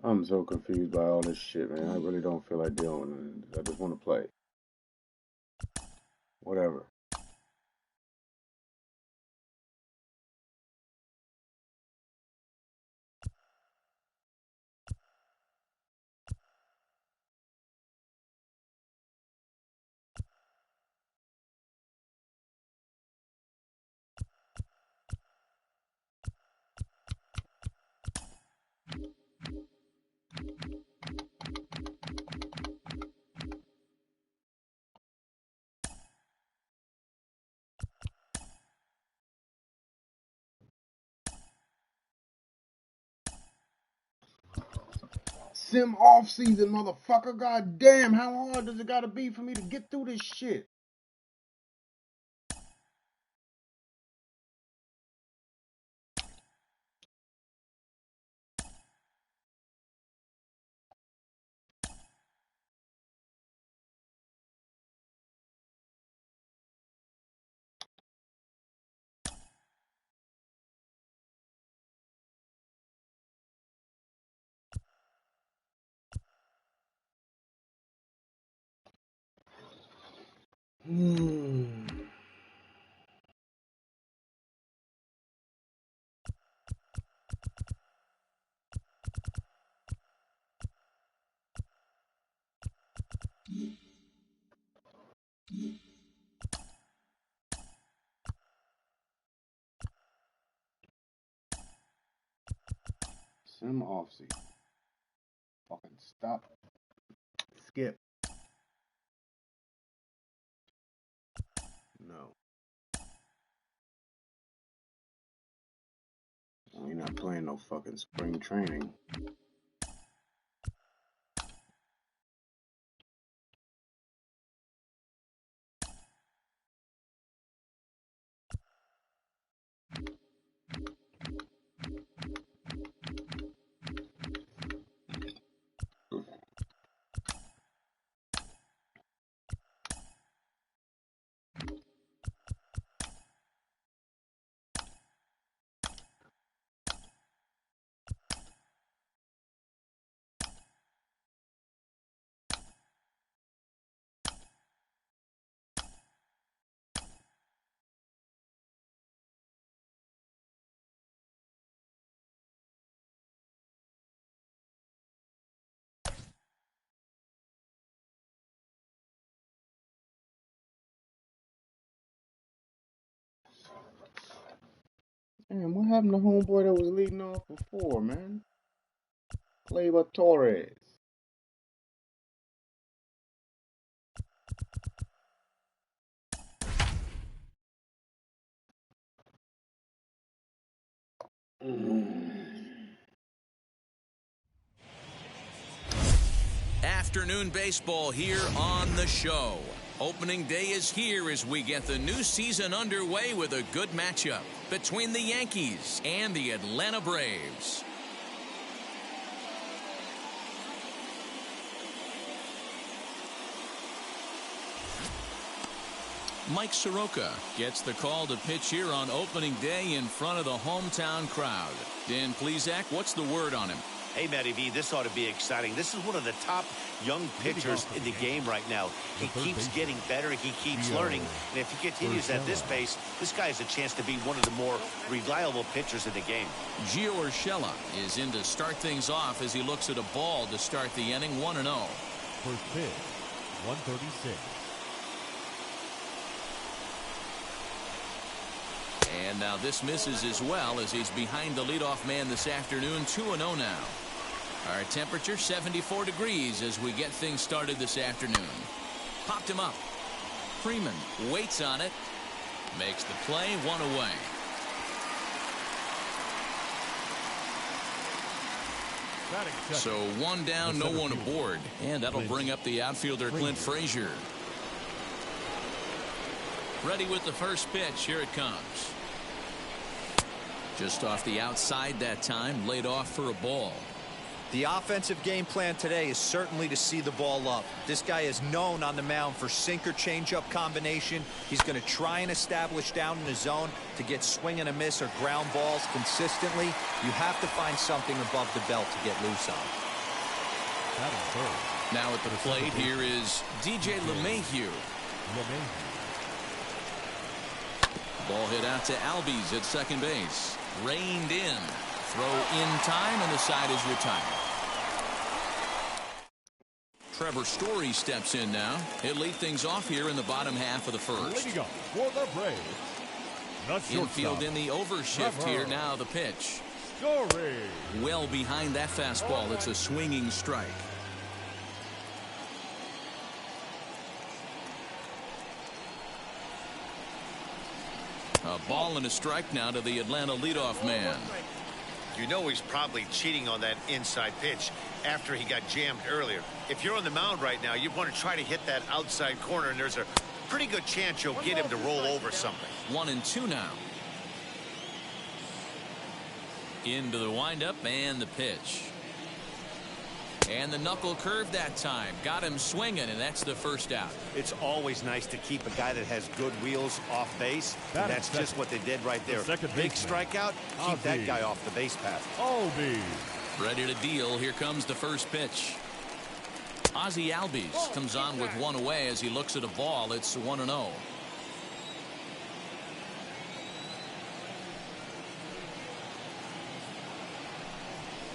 I'm so confused by all this shit, man. I really don't feel like dealing with it. I just want to play. Whatever. Sim off season, motherfucker. God damn, how hard does it gotta be for me to get through this shit? Sim off season. Fucking stop. Skip. No. We're not playing no fucking spring training. Damn, what happened to homeboy that was leading off before, man? Gleyber Torres. Afternoon baseball here on the show. Opening day is here as we get the new season underway with a good matchup between the Yankees and the Atlanta Braves. Mike Soroka gets the call to pitch here on opening day in front of the hometown crowd. Dan Plesac, what's the word on him? Hey, Matty V, this ought to be exciting. This is one of the top young pitchers in the game right now. He keeps getting better. He keeps learning. And if he continues at this pace, this guy has a chance to be one of the more reliable pitchers in the game. Gio Urshela is in to start things off as he looks at a ball to start the inning 1-0. First pitch, 136. And now this misses as well as he's behind the leadoff man this afternoon. 2-0 now. Our temperature 74 degrees as we get things started this afternoon. Popped him up. Freeman waits on it. Makes the play, 1 away. So 1 down, no one aboard. And that'll bring up the outfielder Clint Frazier. Ready with the first pitch. Here it comes. Just off the outside that time, laid off for a ball. The offensive game plan today is certainly to see the ball up. This guy is known on the mound for sinker changeup combination. He's going to try and establish down in the zone to get swing and a miss or ground balls consistently. You have to find something above the belt to get loose on. Now at the plate here is DJ LeMahieu. Ball hit out to Albies at second base. Reined in. Throw in time, and the side is retired. Trevor Story steps in now. He'll lead things off here in the bottom half of the first. Leading up for the Braves. Infield in the overshift here. Now the pitch. Story. Well behind that fastball. It's a swinging strike. A ball and a strike now to the Atlanta leadoff man. You know he's probably cheating on that inside pitch after he got jammed earlier. If you're on the mound right now, you want to try to hit that outside corner, and there's a pretty good chance you'll get him to roll over something. 1-2 now. Into the windup and the pitch. And the knuckle curve that time. Got him swinging, and that's the first out. It's always nice to keep a guy that has good wheels off base. And that's just what they did right there. Big strikeout, keep that guy off the base path. Ready to deal. Here comes the first pitch. Ozzie Albies comes on with 1 away as he looks at a ball. It's 1-0.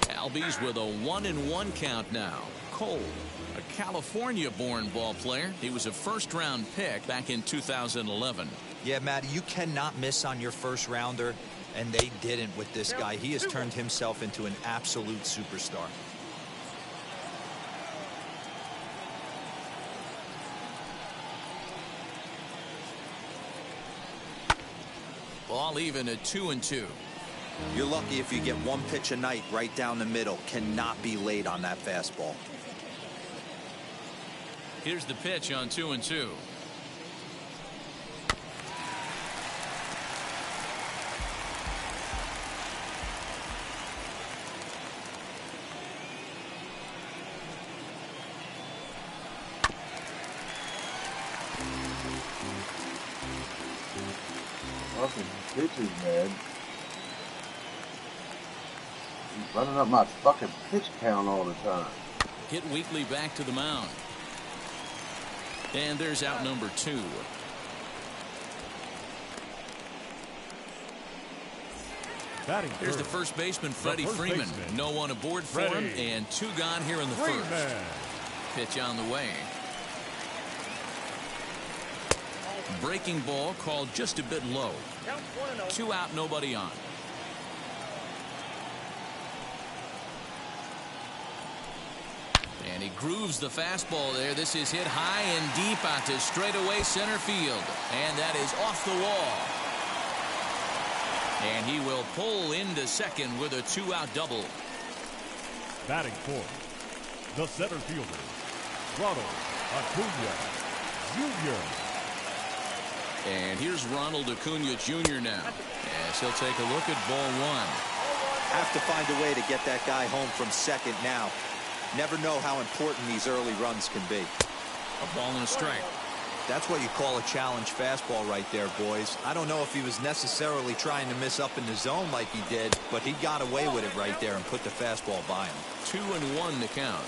Albies with a 1-1 count now. Cole, a California-born ball player. He was a first-round pick back in 2011. Yeah, Matty, you cannot miss on your first rounder, and they didn't with this guy. He has turned himself into an absolute superstar. Ball even at 2-2. You're lucky if you get one pitch a night right down the middle. Cannot be late on that fastball. Here's the pitch on 2-2. Fucking pitches, man. He's running up my fucking pitch count all the time. Hit weekly back to the mound. And there's out number 2. Here's the first baseman, Freddie Freeman. No one aboard for him, and 2 gone here in the first. Pitch on the way. Breaking ball called just a bit low. 2 out, nobody on. And he grooves the fastball there. This is hit high and deep out to straightaway center field. And that is off the wall. And he will pull into second with a 2-out double. Batting fourth, the center fielder, Ronald Acuna Jr. And here's Ronald Acuna Jr. now. As he'll take a look at ball 1. Have to find a way to get that guy home from second now. Never know how important these early runs can be. A ball and a strike. That's what you call a challenge fastball right there, boys. I don't know if he was necessarily trying to miss up in the zone like he did, but he got away with it right there and put the fastball by him. 2-1 to count.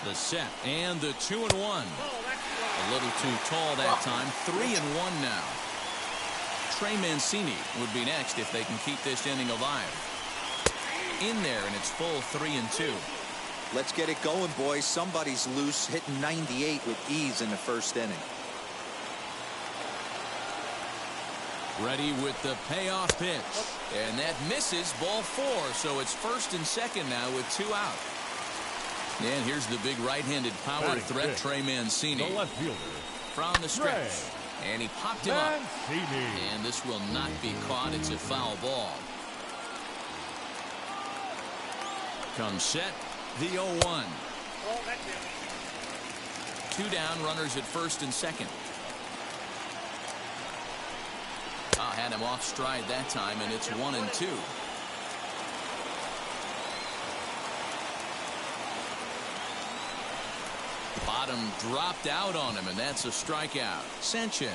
The set and the 2-1. A little too tall that time. 3-1 now. Trey Mancini would be next if they can keep this inning alive. In there, and it's full 3-2. Let's get it going, boys. Somebody's loose, hitting 98 with ease in the first inning. Ready with the payoff pitch. And that misses, ball 4. So it's first and second now with 2 out. And here's the big right-handed power threat, Trey Mancini. The left fielder from the stretch. And he popped him up. And this will not be caught. It's a foul ball. Comes set. The 0-1. 2 down, runners at first and second. Had him off stride that time, and it's 1-2. Bottom dropped out on him, and that's a strikeout. Sanchez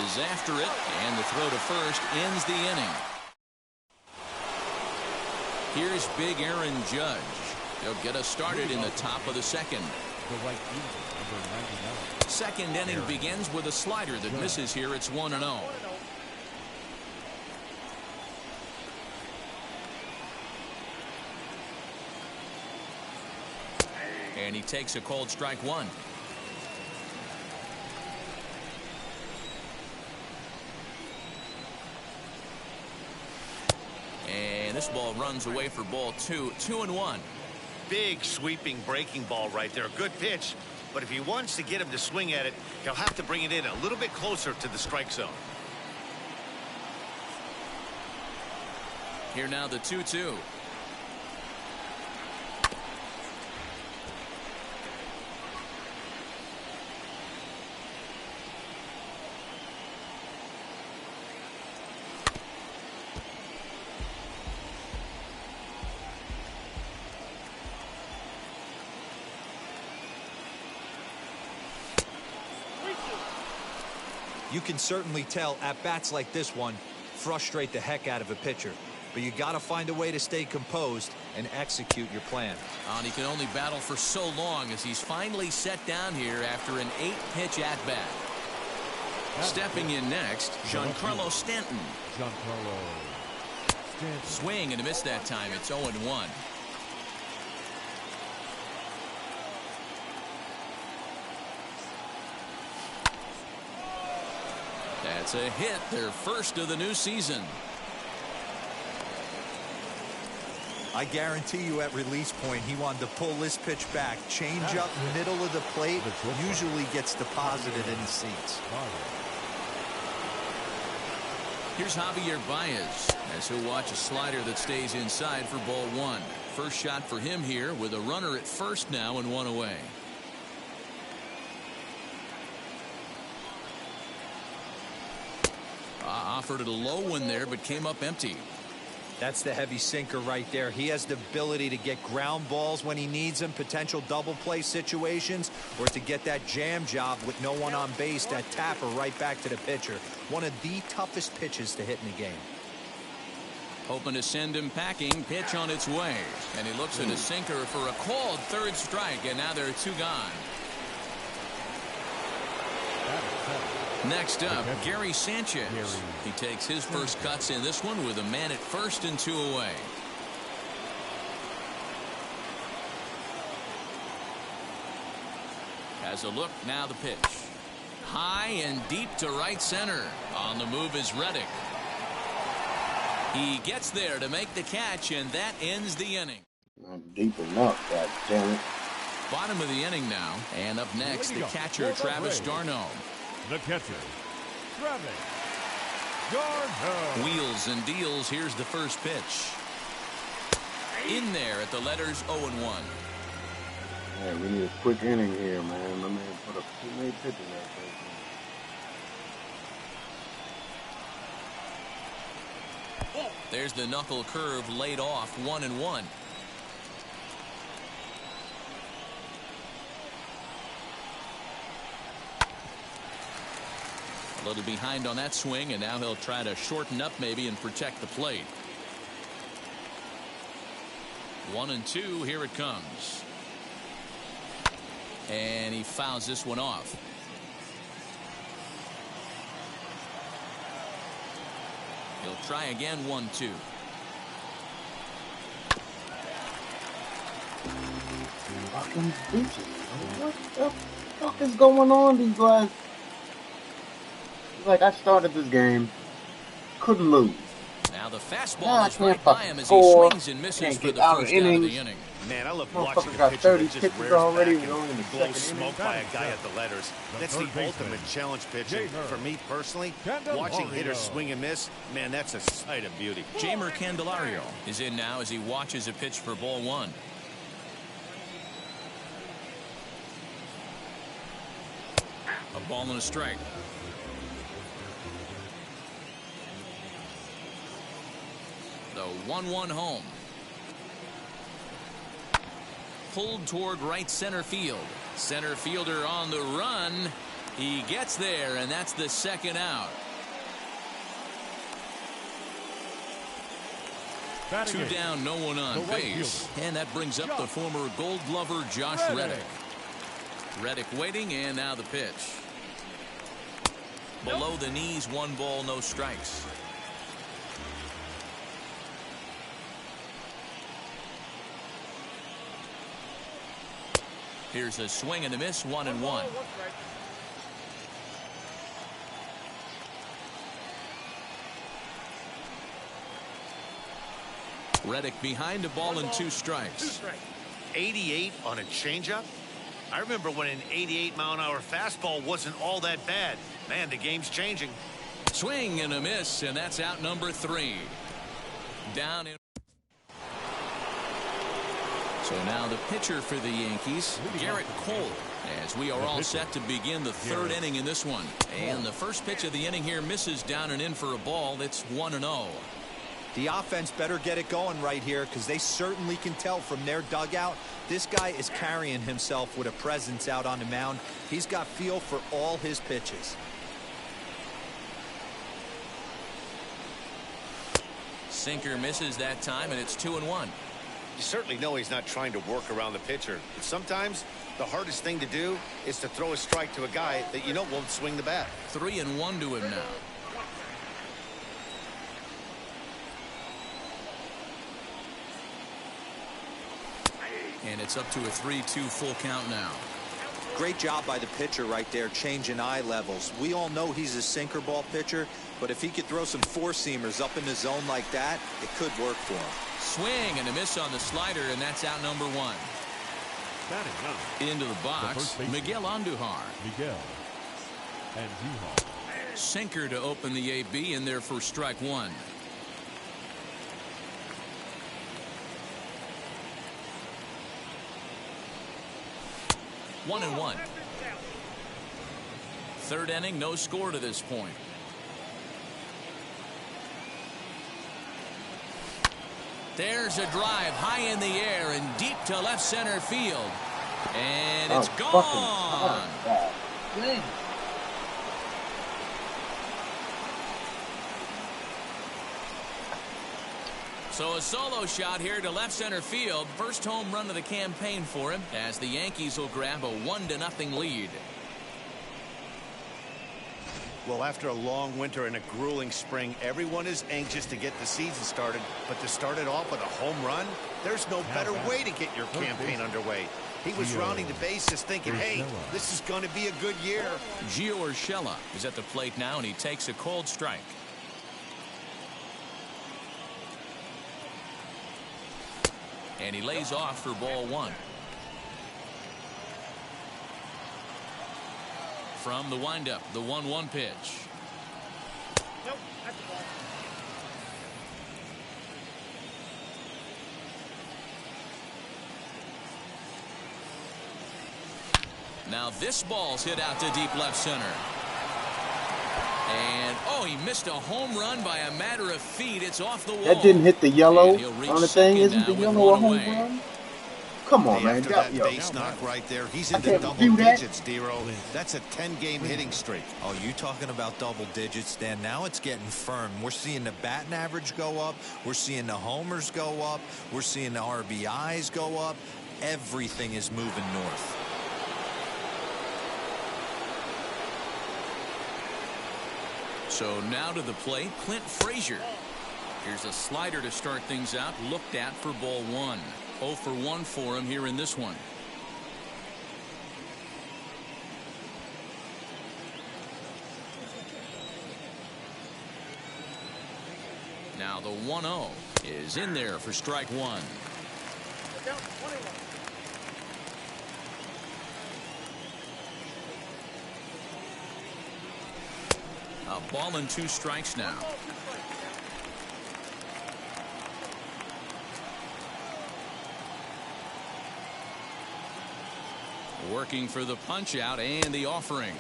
is after it, and the throw to first ends the inning. Here's big Aaron Judge. He'll get us started in the top of the second. Second inning begins with a slider that misses here. It's 1-0. And he takes a cold strike 1. And this ball runs away for ball 2. 2-1. Big sweeping breaking ball right there. Good pitch. But if he wants to get him to swing at it, he'll have to bring it in a little bit closer to the strike zone. Here now the 2-2. You can certainly tell at-bats like this one frustrate the heck out of a pitcher. But you got to find a way to stay composed and execute your plan. And he can only battle for so long as he's finally set down here after an 8-pitch at-bat. Stepping in next, Giancarlo Stanton. Swing and a miss that time. It's 0-1. That's a hit, their first of the new season. I guarantee you at release point he wanted to pull this pitch back. Change up middle of the plate usually gets deposited in the seats. Here's Javier Baez as he'll watch a slider that stays inside for ball one. First shot for him here with a runner at first now and one away. Offered it a low one there, but came up empty. That's the heavy sinker right there. He has the ability to get ground balls when he needs them, potential double play situations, or to get that jam job with no one on base, that tapper right back to the pitcher. One of the toughest pitches to hit in the game. Hoping to send him packing. Pitch on its way. And he looks at a sinker for a called third strike, and now there are two gone. Next up, Gary Sanchez. He takes his first cuts in this one with a man at first and two away. Has a look, now the pitch. High and deep to right center. On the move is Reddick. He gets there to make the catch, and that ends the inning. Not deep enough, god damn it. Bottom of the inning now. And up next, the catcher, Travis d'Arnaud. The catcher, Travis d'Arnaud. Wheels and deals. Here's the first pitch. In there at the letters 0-1. Hey, we need a quick inning here, man. My man put up too many pitches out there. There's the knuckle curve laid off, 1-1. A little behind on that swing, and now he'll try to shorten up maybe and protect the plate. 1-2. Here it comes. And he fouls this one off. He'll try again. 1-2. Fucking bitches. What the fuck is going on, these guys? It's like I started this game, couldn't lose. Now the fastball is right by him as he score. swings and misses for Get the out of first out of the innings. inning. Man, I love Motherfucker watching got the pitcher 30 that just pitches rears already. back We're only in the and blows second smoke inning. by a guy at the letters. That's the ultimate challenge pitch. And for me personally, watching hitters swing and miss, man, that's a sight of beauty. Jamer Candelario is in now as he watches a pitch for ball one. A ball and a strike. The 1-1 home. Pulled toward right center field. Center fielder on the run. He gets there, and that's the second out. Two down, no one on base. And that brings up the former Gold Glover Josh Reddick. Reddick waiting, and now the pitch. Below the knees, 1 ball, no strikes. Here's a swing and a miss, 1-1. Reddick behind a ball and 2 strikes. 88 on a changeup? I remember when an 88-mile-an-hour fastball wasn't all that bad. Man, the game's changing. Swing and a miss, and that's out number 3. Down in. So now the pitcher for the Yankees, Garrett Cole, as we are all set to begin the 3rd inning in this one. And the first pitch of the inning here misses down and in for a ball. That's 1-0. The offense better get it going right here, because they certainly can tell from their dugout this guy is carrying himself with a presence out on the mound. He's got feel for all his pitches. Sinker misses that time, and it's 2-1. You certainly know he's not trying to work around the pitcher. But sometimes the hardest thing to do is to throw a strike to a guy that you know won't swing the bat. 3-1 to him now. And it's up to a 3-2 full count now. Great job by the pitcher right there, changing eye levels. We all know he's a sinker ball pitcher, but if he could throw some 4-seamers up in the zone like that, it could work for him. Swing and a miss on the slider, and that's out number 1. Into the box, Miguel Andujar. Miguel Andujar. Sinker to open the AB in there for strike one. One and one. Third inning, no score to this point. There's a drive high in the air and deep to left center field. And it's gone. So a solo shot here to left center field. First home run of the campaign for him as the Yankees will grab a 1-0 lead. Well, after a long winter and a grueling spring, everyone is anxious to get the season started. But to start it off with a home run, there's no better way to get your campaign underway. He was rounding the bases thinking, hey, this is going to be a good year. Gio Urshela is at the plate now, and he takes a cold strike. And he lays off for ball one. From the windup, the 1-1 pitch. Nope, that's the ball. Now this ball's hit out to deep left center. And, oh, he missed a home run by a matter of feet. It's off the wall. That didn't hit the yellow on the thing. Isn't the yellow a home run? Come on, man. After that base knock right there, he's in the double digits, D-Roll. That's a 10-game hitting streak. Oh, you talking about double digits, Dan? Now it's getting firm. We're seeing the batting average go up. We're seeing the homers go up. We're seeing the RBIs go up. Everything is moving north. So now to the plate, Clint Frazier. Here's a slider to start things out, looked at for ball one. 0 for 1 for him here in this one. Now the 1-0 is in there for strike one. A ball and 2 strikes now. Working for the punch out and the offering.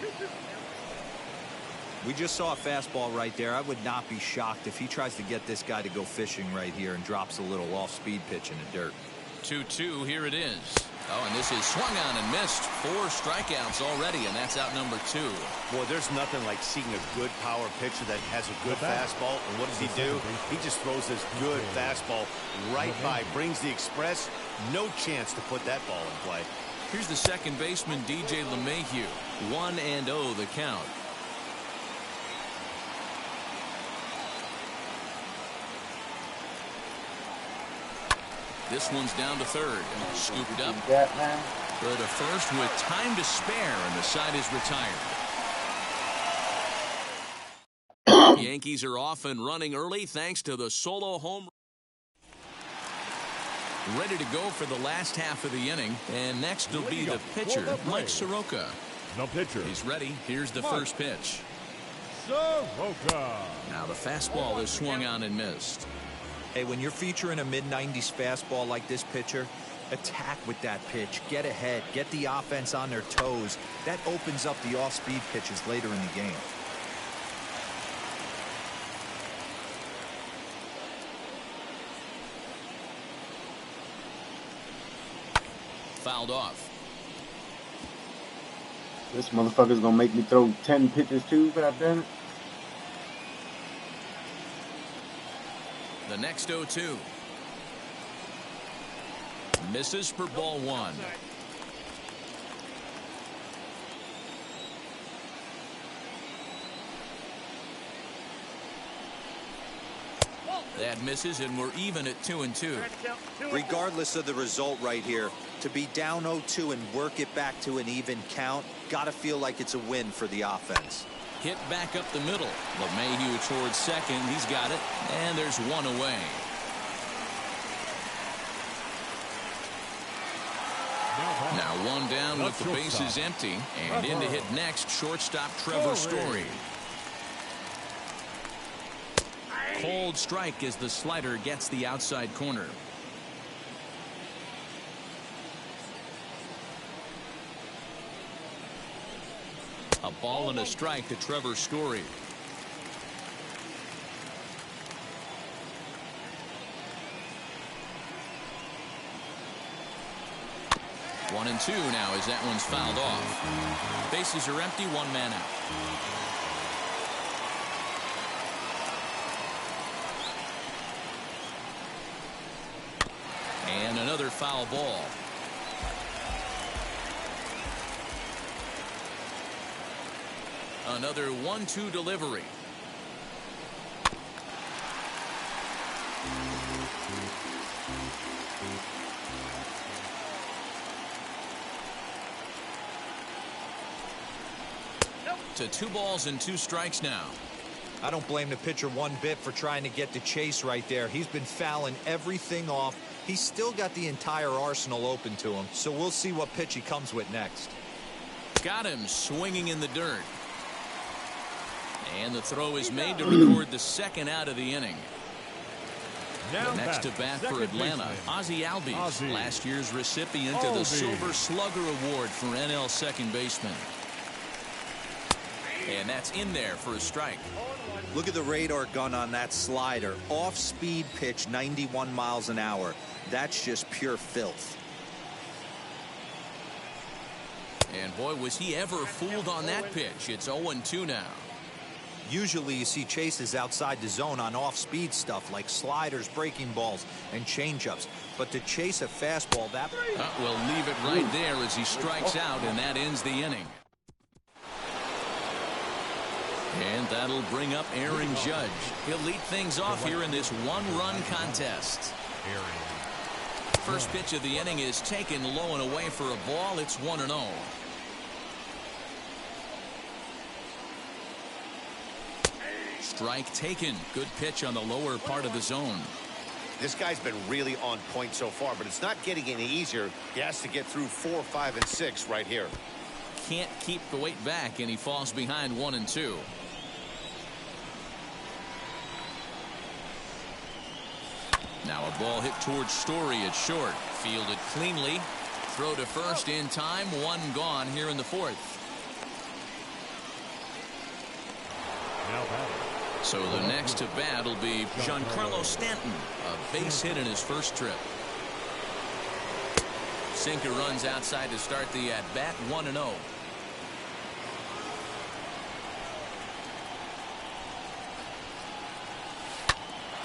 We just saw a fastball right there. I would not be shocked if he tries to get this guy to go fishing right here and drops a little off-speed pitch in the dirt. 2-2, here it is. Oh, and this is swung on and missed. 4 strikeouts already, and that's out number 2. Boy, there's nothing like seeing a good power pitcher that has a good fastball. And what does he do? He just throws this good fastball right by, brings the express. No chance to put that ball in play. Here's the second baseman, DJ LeMahieu. 1-0 the count. This one's down to third. Scooped up. Throw to first with time to spare, and the side is retired. The Yankees are off and running early thanks to the solo home. Ready to go for the last half of the inning. And next will be the pitcher, Mike Soroka. The pitcher. He's ready. Here's the first pitch. Soroka. Now the fastball is swung on and missed. Hey, when you're featuring a mid-90s fastball like this pitcher, attack with that pitch. Get ahead. Get the offense on their toes. That opens up the off-speed pitches later in the game. Fouled off. This motherfucker's gonna make me throw 10 pitches too, god damn it. The next 0-2. Misses for ball one. That misses, and we're even at 2-2. Regardless of the result right here, to be down 0-2 and work it back to an even count, gotta feel like it's a win for the offense. Hit back up the middle. LeMahieu towards second. He's got it. And there's one away. Now one down with the bases empty. And in to hit next, shortstop Trevor Story. called strike as the slider gets the outside corner. A ball and a strike to Trevor Story. One and two now as that one's fouled off. Bases are empty, one man out. And another foul ball. Another 1-2 delivery. To 2 balls and 2 strikes now. I don't blame the pitcher one bit for trying to get the chase right there. He's been fouling everything off. He's still got the entire arsenal open to him, so we'll see what pitch he comes with next. Got him swinging in the dirt. And the throw is made to record the second out of the inning. Now next to bat for Atlanta, Ozzie Albies, last year's recipient of the Silver Slugger Award for NL second baseman. And that's in there for a strike. Look at the radar gun on that slider. Off-speed pitch, 91 miles an hour. That's just pure filth. And boy, was he ever fooled on that pitch. It's 0-2 now. Usually you see chases outside the zone on off-speed stuff like sliders, breaking balls, and changeups. But to chase a fastball, that... We'll leave it right there as he strikes out, and that ends the inning. And that'll bring up Aaron Judge. He'll lead things off here in this one-run contest. First pitch of the inning is taken low and away for a ball. It's 1-0. Strike taken. Good pitch on the lower part of the zone. This guy's been really on point so far, but it's not getting any easier. He has to get through 4, 5, and 6 right here. Can't keep the weight back, and he falls behind 1-2. Now a ball hit towards Story at short. Fielded cleanly. Throw to first in time. 1 gone here in the 4th. So the next to bat will be Giancarlo Stanton. A base hit in his first trip. Sinker runs outside to start the at-bat. 1-0.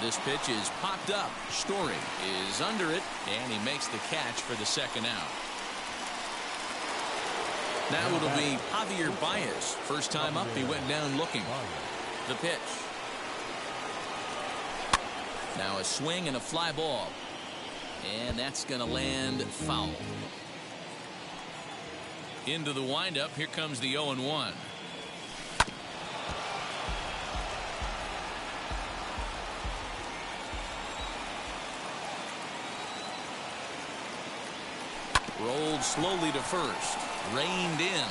This pitch is popped up. Story is under it, and he makes the catch for the second out. Now it'll be Javier Baez. First time up, he went down looking. The pitch. Now a swing and a fly ball. And that's going to land foul. Into the windup. Here comes the 0-1. Rolled slowly to first. Reined in.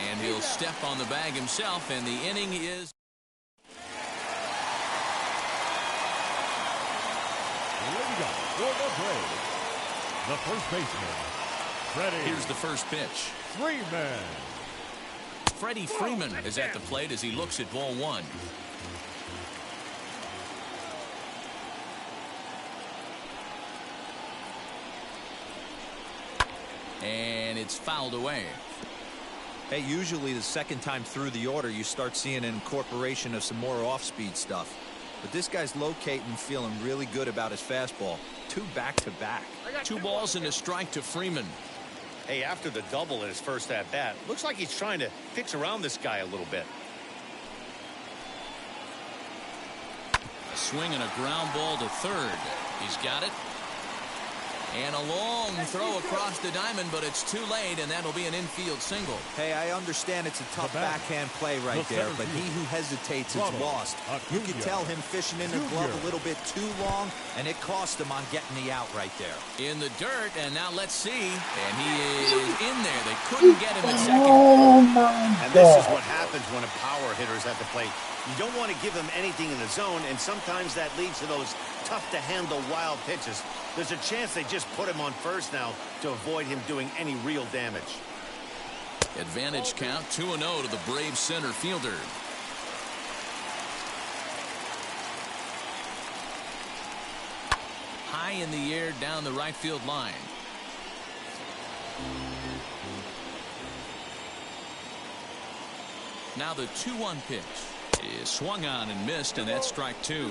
And he'll step on the bag himself, and the inning is... The first baseman, Freddie. Here's the first pitch. Freeman. Freddie Freeman is at the plate as he looks at ball 1. And it's fouled away. Hey, usually the second time through the order, you start seeing an incorporation of some more off-speed stuff. But this guy's locating, feeling really good about his fastball. 2 back-to-back. 2 balls and a strike to Freeman. Hey, after the double in his first at-bat, looks like he's trying to pitch around this guy a little bit. A swing and a ground ball to third. He's got it. And a long throw across the diamond, but it's too late, and that'll be an infield single. Hey, I understand it's a tough backhand play right there, but he who hesitates is lost. You can tell him fishing in the glove a little bit too long, and it cost him on getting the out right there. In the dirt, and now let's see. And he is in there. They couldn't get him at second. Oh, my God. And this is what happens when a power hitter is at the plate. You don't want to give him anything in the zone, and sometimes that leads to those tough-to-handle wild pitches. There's a chance they just put him on first now to avoid him doing any real damage. Advantage count 2-0 to the Braves center fielder. High in the air down the right field line. Now the 2-1 pitch is swung on and missed, and that's strike 2.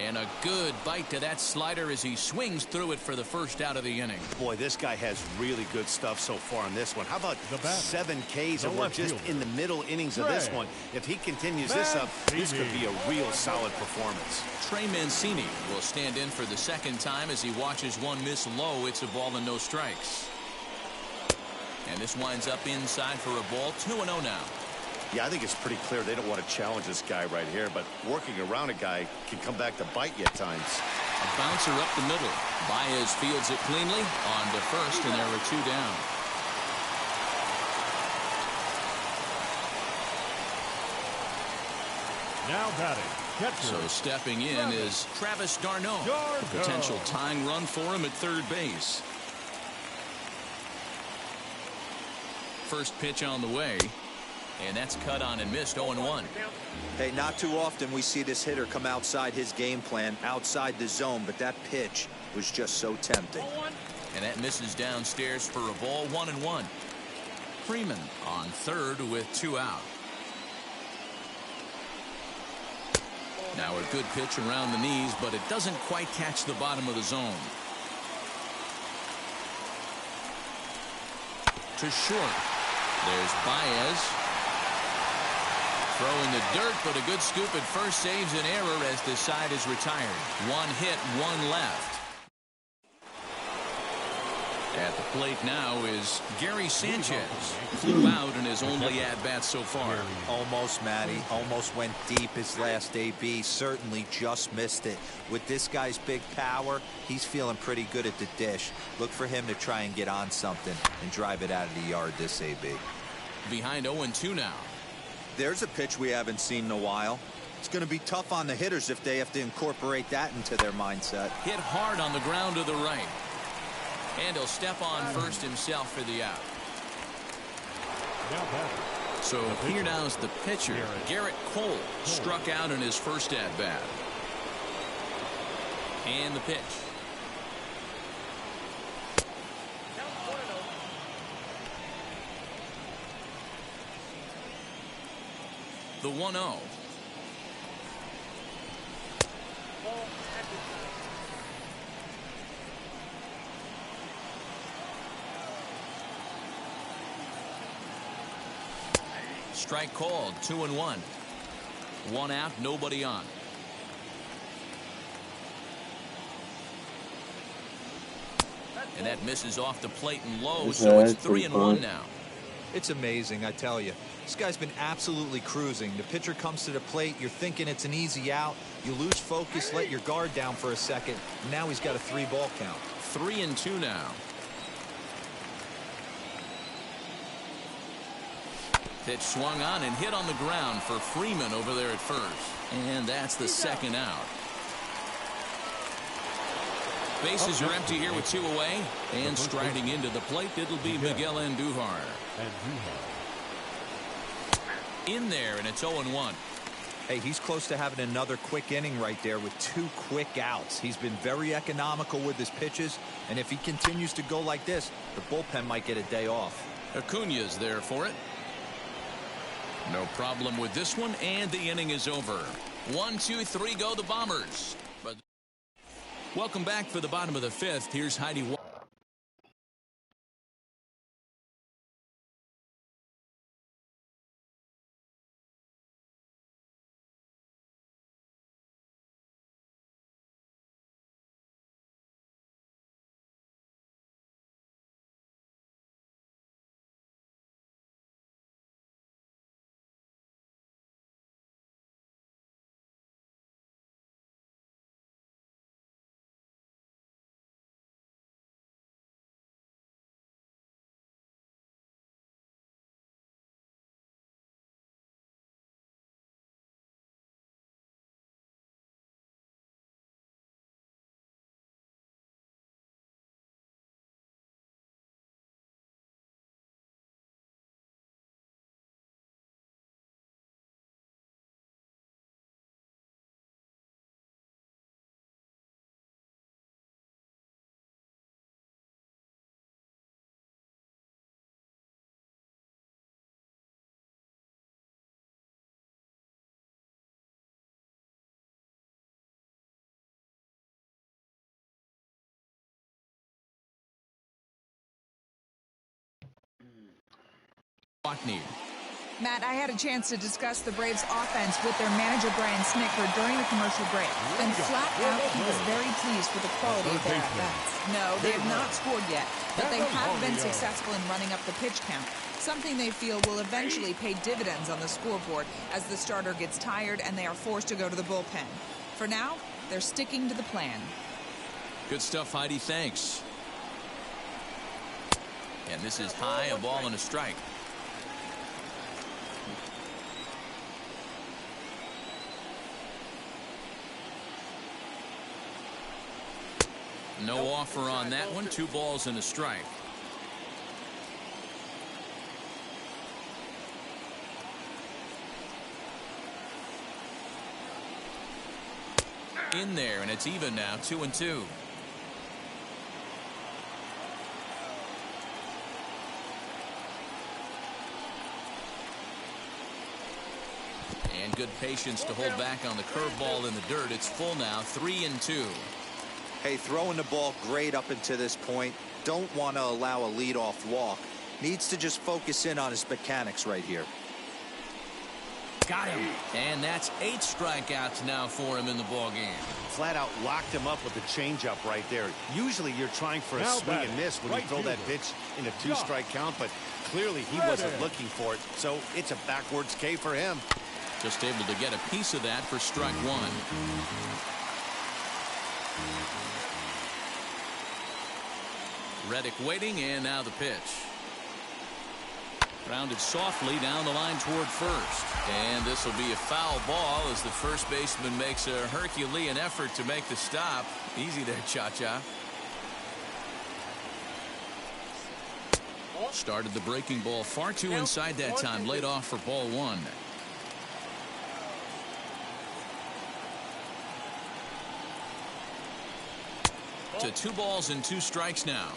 And a good bite to that slider as he swings through it for the first out of the inning. Boy, this guy has really good stuff so far in this one. How about 7 Ks, and we're just in the middle innings of this one. If he continues this up, this could be a real solid performance. Trey Mancini will stand in for the second time as he watches one miss low. It's a ball and no strikes. And this winds up inside for a ball. 2-0 now. Yeah, I think it's pretty clear they don't want to challenge this guy right here, but working around a guy can come back to bite you at times. A bouncer up the middle. Baez fields it cleanly on to first, and there are 2 down. Now batting. Catcher. So stepping in is Travis d'Arnaud. A potential tying run for him at third base. First pitch on the way. And that's cut on and missed. 0-1. Hey, not too often we see this hitter come outside his game plan, outside the zone, but that pitch was just so tempting. And that misses downstairs for a ball. 1-1. Freeman on third with 2 out. Now a good pitch around the knees, but it doesn't quite catch the bottom of the zone. To short. There's Baez. Throw in the dirt, but a good scoop at first saves an error as the side is retired. 1 hit, 1 left. At the plate now is Gary Sanchez. Flew out in his only at-bat so far. Almost, Matty. Almost went deep his last AB. Certainly just missed it. With this guy's big power, he's feeling pretty good at the dish. Look for him to try and get on something and drive it out of the yard this AB. Behind 0-2 now. There's a pitch we haven't seen in a while. It's going to be tough on the hitters if they have to incorporate that into their mindset. Hit hard on the ground to the right. And he'll step on first himself for the out. So here now's the pitcher. Garrett Cole struck out in his first at-bat. And the pitch. The 1-0. Strike called. 2-1. 1 out, nobody on. And that misses off the plate and low, so it's 3-1 now. It's amazing, I tell you. This guy's been absolutely cruising. The pitcher comes to the plate, you're thinking it's an easy out. You lose focus, let your guard down for a second. Now he's got a 3-ball count. 3-2 now. Pitch swung on and hit on the ground for Freeman over there at first. And that's the second out. Bases are empty here with 2 away. And striding into the plate, it'll be Miguel Andujar. In there, and it's 0-1. Hey, he's close to having another quick inning right there with 2 quick outs. He's been very economical with his pitches, and if he continues to go like this, the bullpen might get a day off. Acuña's there for it. No problem with this one, and the inning is over. 1, 2, 3 go the Bombers. But welcome back for the bottom of the 5th. Here's Heidi. Botany. Matt, I had a chance to discuss the Braves' offense with their manager, Brian Snicker, during the commercial break. And flat out, he was very pleased with the quality of their at-bats. No, they have not scored yet, but they have been successful in running up the pitch count, something they feel will eventually pay dividends on the scoreboard as the starter gets tired and they are forced to go to the bullpen. For now, they're sticking to the plan. Good stuff, Heidi. Thanks. And this is high, a ball and a strike. No offer on that one. 2 balls and a strike. In there, and it's even now, 2-2. And good patience to hold back on the curveball in the dirt. It's full now, 3-2. Hey, throwing the ball great up until this point. Don't want to allow a leadoff walk. Needs to just focus in on his mechanics right here. Got him. And that's 8 strikeouts now for him in the ball game. Flat out locked him up with the changeup right there. Usually you're trying for a swing and miss when you throw that pitch in a 2-strike count, but clearly he wasn't looking for it, so it's a backwards K for him. Just able to get a piece of that for strike 1. Reddick waiting, and now the pitch. Grounded softly down the line toward first. And this will be a foul ball as the first baseman makes a Herculean effort to make the stop. Easy there, Cha-Cha. Started the breaking ball far too inside that time. Laid off for ball 1. To 2 balls and 2 strikes now.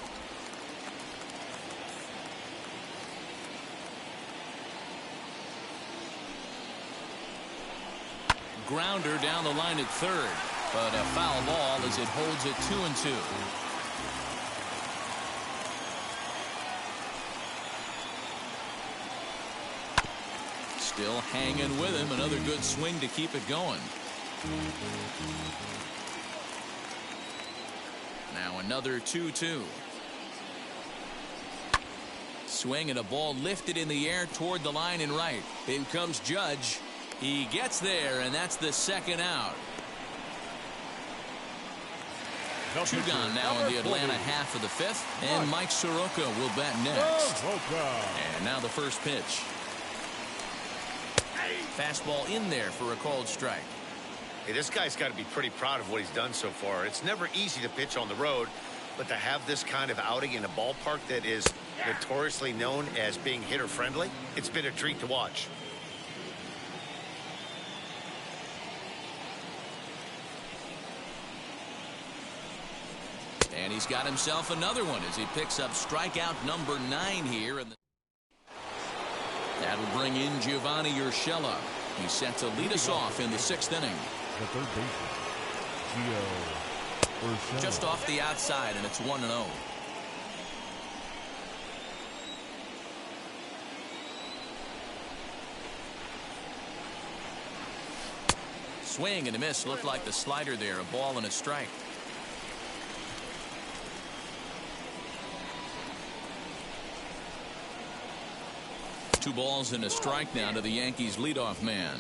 Grounder down the line at third, but a foul ball as it holds it 2-2. Still hanging with him. Another good swing to keep it going. Now another 2-2. Swing and a ball lifted in the air toward the line and right. In comes Judge. He gets there, and that's the second out. 2 gone now in the Atlanta half of the 5th, and Mike Soroka will bat next. And now the first pitch. Fastball in there for a called strike. Hey, this guy's got to be pretty proud of what he's done so far. It's never easy to pitch on the road, but to have this kind of outing in a ballpark that is notoriously known as being hitter-friendly, it's been a treat to watch. And he's got himself another one as he picks up strikeout number 9 here. That'll bring in Giovanni Urshela. He's set to lead us off in the 6th inning. The third baseman, Gio Urshela. Just off the outside, and it's 1-0. Swing and a miss. Looked like the slider there. A ball and a strike. Two balls and a strike now to the Yankees leadoff man.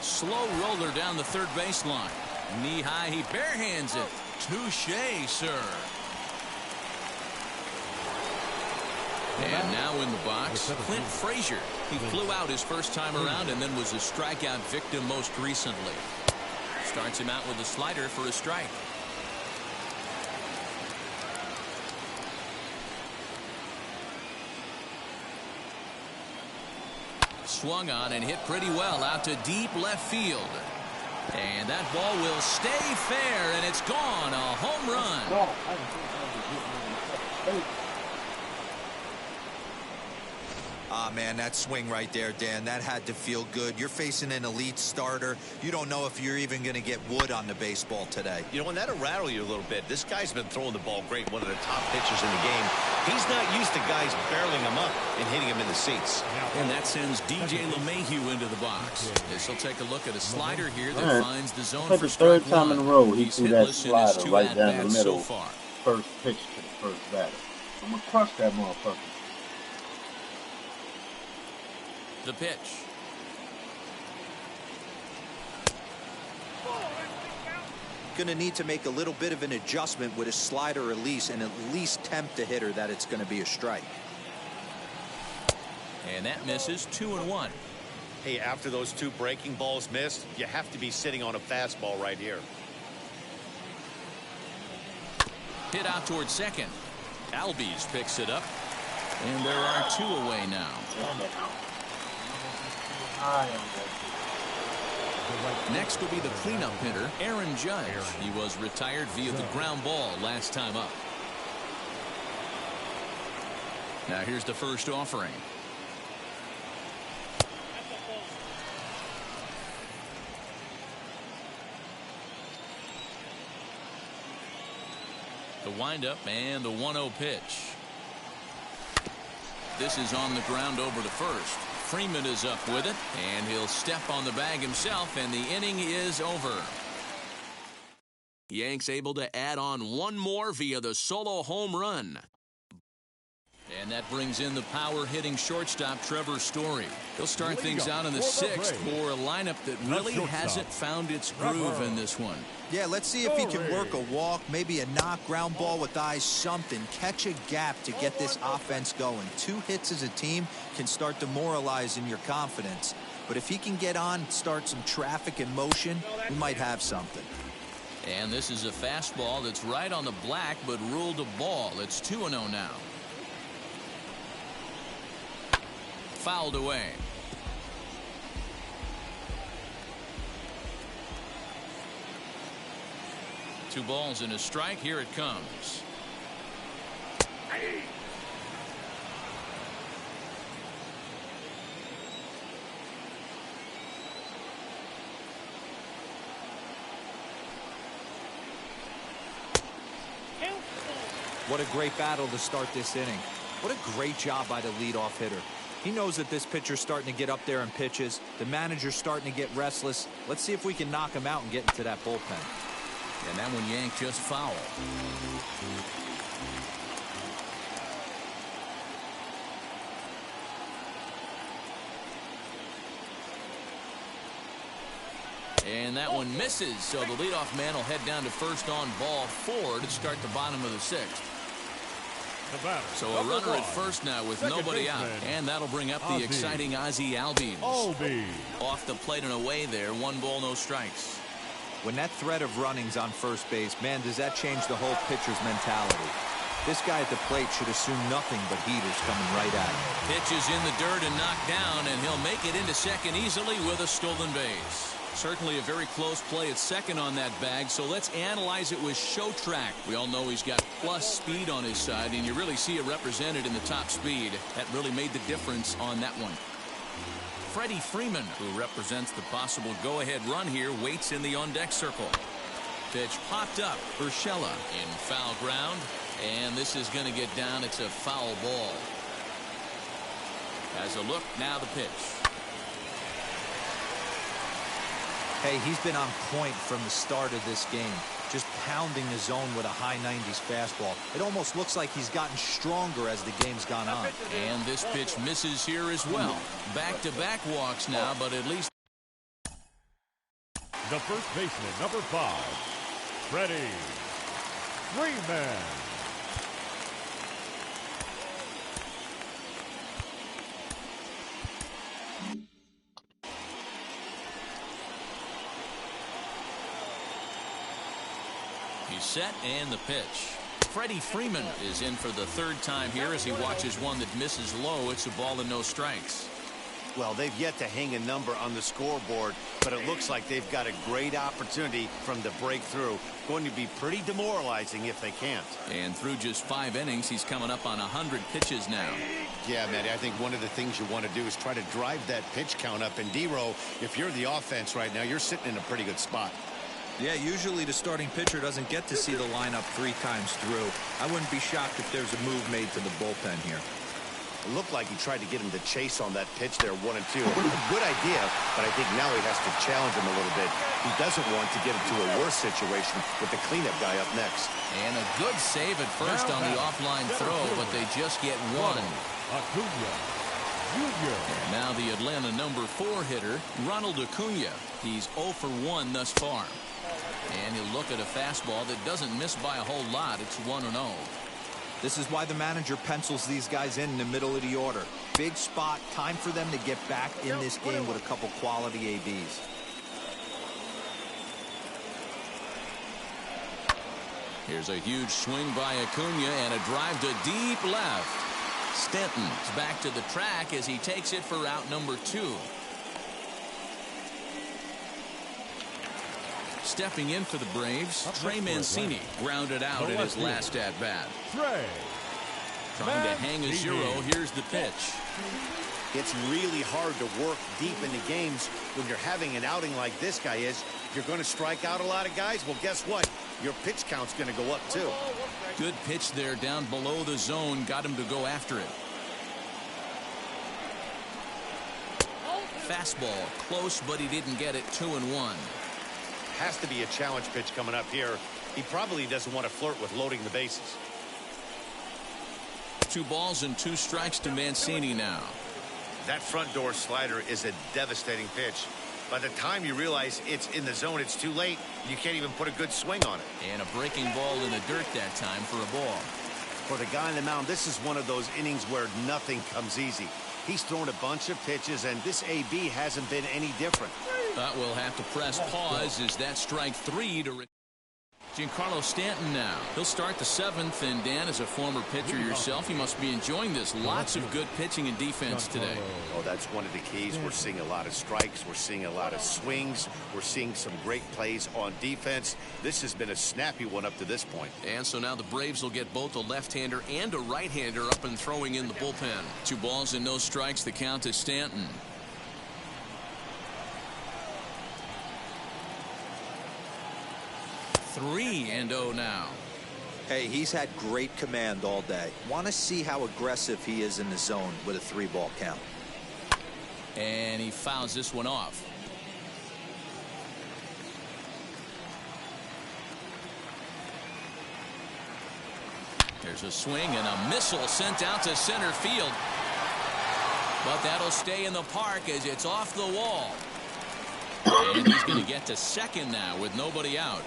Slow roller down the third baseline. Knee high, he barehands it. Touche, sir. And now in the box, Clint Frazier. He flew out his first time around and then was a strikeout victim most recently. Starts him out with a slider for a strike. Swung on and hit pretty well out to deep left field. And that ball will stay fair, and it's gone. A home run. Ah, man, that swing right there, Dan, that had to feel good. You're facing an elite starter. You don't know if you're even going to get wood on the baseball today. You know, and that'll rattle you a little bit. This guy's been throwing the ball great, one of the top pitchers in the game. He's not used to guys barreling him up and hitting him in the seats. And that sends DJ LeMahieu into the box. As he'll take a look at a slider here that finds the zone for the strike third time one. in a row he He's threw that hitless in his slider 2 right down the at-bats middle. so far. First pitch to the first batter. I'm going to crush that motherfucker. The pitch. Going to need to make a little bit of an adjustment with his slider release and at least tempt the hitter that it's going to be a strike. And that misses 2-1. Hey, after those 2 breaking balls missed, you have to be sitting on a fastball right here. Hit out towards second. ALDS picks it up. And there are 2 away now. Next will be the cleanup hitter, Aaron Judge. He was retired via the ground ball last time up. Now here's the first offering. The windup and the 1-0 pitch. This is on the ground over to first. Freeman is up with it, and he'll step on the bag himself, and the inning is over. Yanks able to add on 1 more via the solo home run. And that brings in the power-hitting shortstop, Trevor Story. He'll start things out in the 6th for a lineup that really hasn't found its groove in this one. Yeah, let's see if he can work a walk, maybe a knock, ground ball with eyes, something. Catch a gap to get this offense going. 2 hits as a team can start demoralizing your confidence. But if he can get on, start some traffic in motion, we might have something. And this is a fastball that's right on the black, but ruled a ball. It's 2-0 now. Fouled away. Two balls and a strike. Here it comes. What a great battle to start this inning. What a great job by the leadoff hitter. He knows that this pitcher's starting to get up there in pitches. The manager's starting to get restless. Let's see if we can knock him out and get into that bullpen. And that one yanked just foul. And that one misses, so the leadoff man will head down to first on ball 4 to start the bottom of the 6th. So a runner at first now with nobody out. And that'll bring up the exciting Ozzie Albies. Off the plate and away there. 1 ball, no strikes. When that threat of running's on first base, man, does that change the whole pitcher's mentality. This guy at the plate should assume nothing but heaters coming right at him. Pitch is in the dirt and knocked down, and he'll make it into second easily with a stolen base. Certainly a very close play at second on that bag, so let's analyze it with show track. We all know he's got plus speed on his side, and you really see it represented in the top speed. That really made the difference on that one. Freddie Freeman, who represents the possible go-ahead run here, waits in the on-deck circle. Pitch popped up. Urshela in foul ground, and this is going to get down. It's a foul ball. Has a look, now the pitch. Hey, he's been on point from the start of this game. Just pounding the zone with a high 90s fastball. It almost looks like he's gotten stronger as the game's gone on. And this pitch misses here as well. Back-to-back walks now, but at least... The first baseman, number 5, Freddie Freeman. He's set, and the pitch. Freddie Freeman is in for the 3rd time here as he watches one that misses low. It's a ball and no strikes. Well, they've yet to hang a number on the scoreboard, but it looks like they've got a great opportunity from the breakthrough. Going to be pretty demoralizing if they can't. And through just 5 innings, he's coming up on 100 pitches now. Yeah, Matty, I think one of the things you want to do is try to drive that pitch count up. And D-Row, if you're the offense right now, you're sitting in a pretty good spot. Yeah, usually the starting pitcher doesn't get to see the lineup 3 times through. I wouldn't be shocked if there's a move made to the bullpen here. It looked like he tried to get him to chase on that pitch there, 1 and 2. Good idea, but I think now he has to challenge him a little bit. He doesn't want to get into a worse situation with the cleanup guy up next. And a good save at first on the offline throw, but they just get 1. And now the Atlanta number 4 hitter, Ronald Acuna. He's 0 for 1 thus far. And he'll look at a fastball that doesn't miss by a whole lot. It's 1-0. This is why the manager pencils these guys in the middle of the order. Big spot, time for them to get back in this game with a couple quality ABs. Here's a huge swing by Acuna and a drive to deep left. Stanton's back to the track as he takes it for out number 2. Stepping in for the Braves, Trey Mancini grounded out in his last at-bat. Trying to hang a 0. Here's the pitch. It's really hard to work deep into games when you're having an outing like this guy is. If you're going to strike out a lot of guys, well, guess what? Your pitch count's going to go up, too. Good pitch there down below the zone. Got him to go after it. Fastball close, but he didn't get it. 2-1. Has to be a challenge pitch coming up here. He probably doesn't want to flirt with loading the bases. 2 balls and 2 strikes to Mancini now. That front door slider is a devastating pitch. By the time you realize it's in the zone, it's too late. You can't even put a good swing on it. And a breaking ball in the dirt that time for a ball. For the guy on the mound, this is one of those innings where nothing comes easy. He's thrown a bunch of pitches, and this AB hasn't been any different. But we'll have to press pause as that strike 3 to Giancarlo Stanton now. He'll start the 7th, and Dan, as a former pitcher yourself, you must be enjoying this. Lots of good pitching and defense today. Oh, that's one of the keys. We're seeing a lot of strikes. We're seeing a lot of swings. We're seeing some great plays on defense. This has been a snappy one up to this point. And so now the Braves will get both a left-hander and a right-hander up and throwing in the bullpen. 2 balls and no strikes. The count to Stanton. 3-0 now. Hey, he's had great command all day. Want to see how aggressive he is in the zone with a 3-ball count. And he fouls this one off. There's a swing and a missile sent out to center field. But that'll stay in the park as it's off the wall. And he's going to get to second now with nobody out.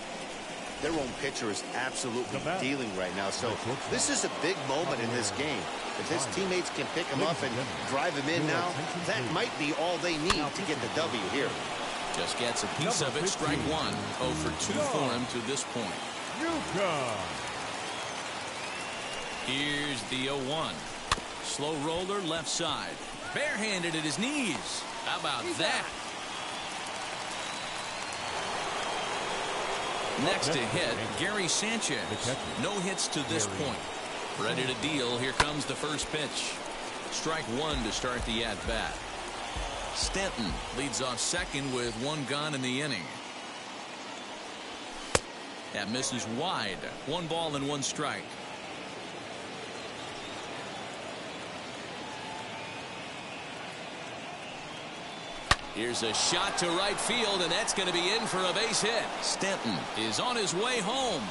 Their own pitcher is absolutely dealing right now. So this is a big moment in this game. If his teammates can pick him up and drive him in now, that might be all they need to get the W here. Just gets a piece of it. Strike 1. 0 for 2 for him to this point. Here's the 0-1. Slow roller left side. Barehanded at his knees. How about that? Next to hit, Gary Sanchez. No hits to this point. Ready to deal. Here comes the first pitch. Strike 1 to start the at-bat. Stanton leads off second with 1 gone in the inning. That misses wide. 1 ball and 1 strike. Here's a shot to right field, and that's going to be in for a base hit. Stanton is on his way home.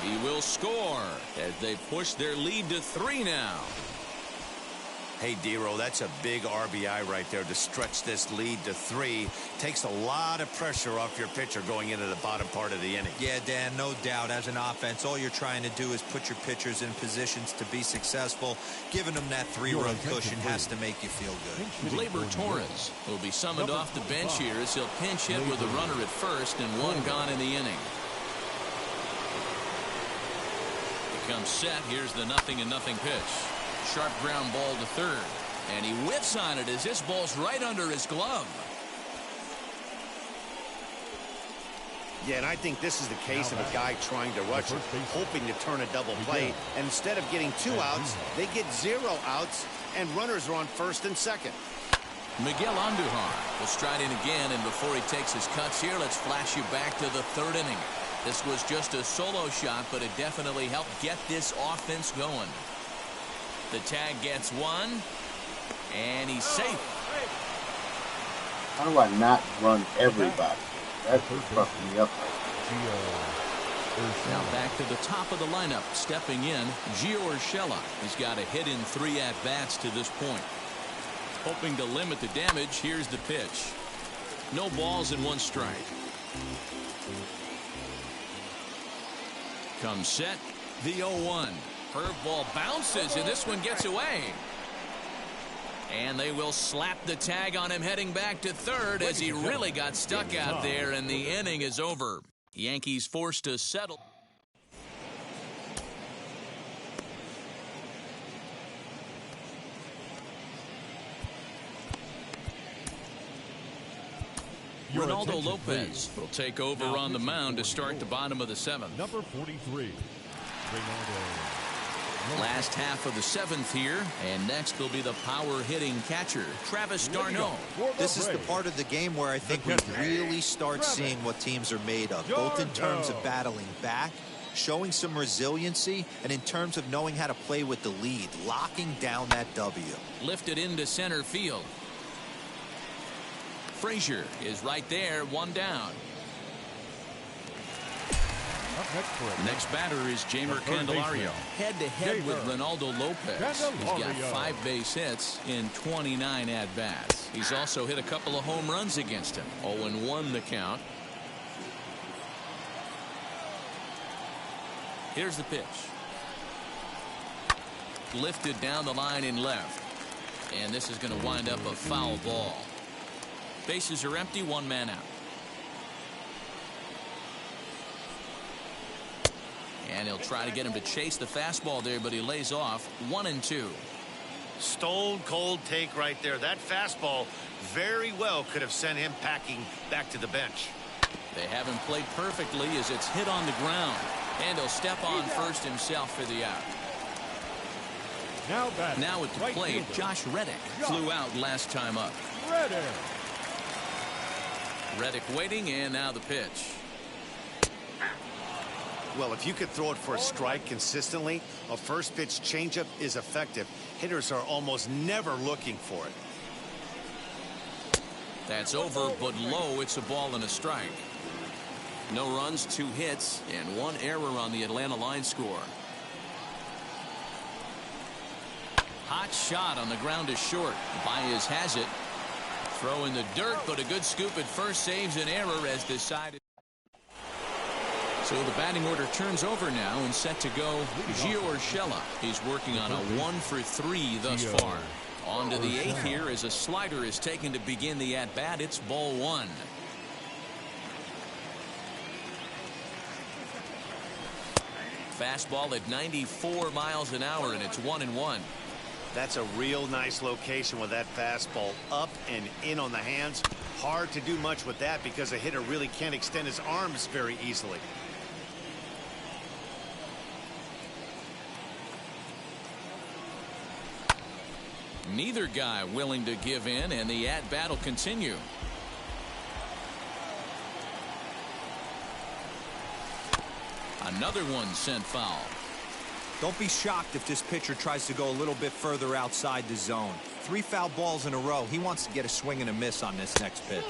He will score as they push their lead to 3 now. Hey, D-Row, that's a big RBI right there to stretch this lead to 3. Takes a lot of pressure off your pitcher going into the bottom part of the inning. Yeah, Dan, no doubt. As an offense, all you're trying to do is put your pitchers in positions to be successful. Giving them that 3-run cushion has to make you feel good. Gleyber Torres will be summoned off the bench here as he'll pinch hit with a runner at first and 1 gone in the inning. He comes set. Here's the 0-0 pitch. Sharp ground ball to third. And he whiffs on it as this ball's right under his glove. Yeah, and I think this is the case of a guy trying to rush it, hoping to turn a double play. And instead of getting 2 outs, they get 0 outs, and runners are on first and second. Miguel Andujar will stride in again, and before he takes his cuts here, let's flash you back to the 3rd inning. This was just a solo shot, but it definitely helped get this offense going. The tag gets 1, and he's safe. How do I not run everybody? That's what's fucking me up. Now back to the top of the lineup. Stepping in, Gio Urshela. He's got a hit in 3 at-bats to this point. Hoping to limit the damage, here's the pitch. No balls and 1 strike. Comes set, the 0-1. Curveball bounces, and this one gets away. And they will slap the tag on him heading back to 3rd as he really got stuck out there, and the inning is over. Yankees forced to settle. Ronaldo Lopez will take over on the mound to start the bottom of the 7th. Number 43, Ronaldo. Last half of the 7th here, and next will be the power-hitting catcher, Travis d'Arnaud. This is the part of the game where I think we really start seeing what teams are made of, both in terms of battling back, showing some resiliency, and in terms of knowing how to play with the lead, locking down that W. Lifted into center field. Frazier is right there, 1 down. Next batter is Jeimer Candelario. Head-to-head with Ronaldo Lopez. He's got 5 base hits in 29 at-bats. He's also hit a couple of home runs against him. 0-1 the count. Here's the pitch. Lifted down the line in left. And this is going to wind up a foul ball. Bases are empty, 1 man out. And he'll try to get him to chase the fastball there, but he lays off. 1-2. Stone cold take right there. That fastball very well could have sent him packing back to the bench. They have him played perfectly as it's hit on the ground. And he'll step on first himself for the out. Now at the plate, Josh Reddick flew out last time up. Reddick waiting, and now the pitch. Well, if you could throw it for a strike consistently, a first pitch changeup is effective. Hitters are almost never looking for it. That's over, but low. It's a ball and a strike. No runs, 2 hits, and 1 error on the Atlanta line score. Hot shot on the ground is short. Baez has it. Throw in the dirt, but a good scoop at first saves an error as decided. So the batting order turns over now and set to go Gio Urshela. He's working on a 1 for 3 thus far. On to the 8th here as a slider is taken to begin the at-bat. It's ball 1. Fastball at 94 miles an hour, and it's 1-1. That's a real nice location with that fastball up and in on the hands. Hard to do much with that because a hitter really can't extend his arms very easily. Neither guy willing to give in, and the at-bat will continue. Another one sent foul. Don't be shocked if this pitcher tries to go a little bit further outside the zone. 3 foul balls in a row. He wants to get a swing and a miss on this next pitch.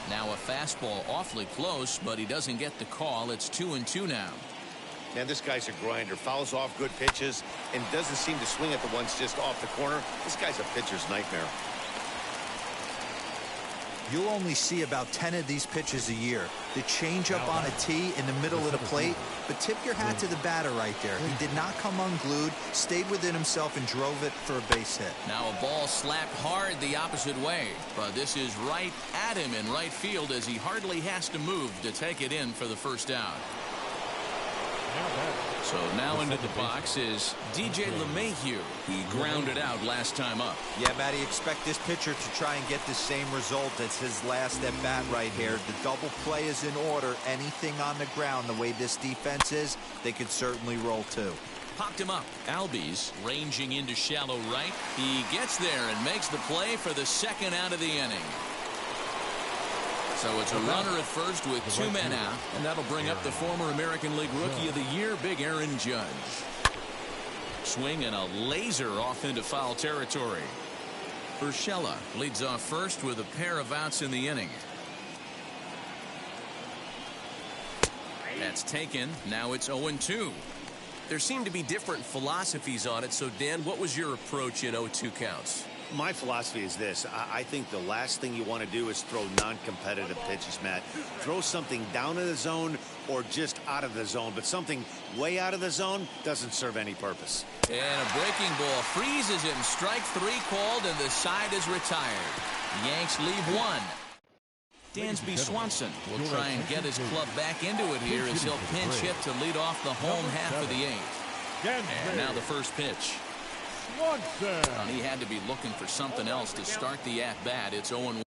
Now a fastball awfully close, but he doesn't get the call. It's 2-2 now. Man, this guy's a grinder. Fouls off good pitches and doesn't seem to swing at the ones just off the corner. This guy's a pitcher's nightmare. You'll only see about 10 of these pitches a year. The changeup on a tee in the middle of the plate. But tip your hat to the batter right there. He did not come unglued, stayed within himself, and drove it for a base hit. Now a ball slapped hard the opposite way. But this is right at him in right field as he hardly has to move to take it in for the first out. So now into the box is DJ LeMahieu. He grounded out last time up. Yeah, Matty, expect this pitcher to try and get the same result as his last at bat right here. The double play is in order. Anything on the ground, the way this defense is, they could certainly roll too. Popped him up. ALDS ranging into shallow right. He gets there and makes the play for the second out of the inning. So it's a runner at first with 2 men out, and that'll bring up the former American League Rookie of the Year, Big Aaron Judge. Swing and a laser off into foul territory. Urshela leads off first with a pair of outs in the inning. That's taken. Now it's 0-2. There seem to be different philosophies on it. So, Dan, what was your approach in 0-2 counts? My philosophy is this. I think the last thing you want to do is throw non-competitive pitches, Matt. Throw something down in the zone or just out of the zone, but something way out of the zone doesn't serve any purpose. And a breaking ball freezes him. Strike 3 called, and the side is retired. The Yanks leave 1. Dansby Swanson will try and get his club back into it here as he'll pinch hit to lead off the home half of the 8th. And now the first pitch. And he had to be looking for something else to start the at-bat. It's 0-1.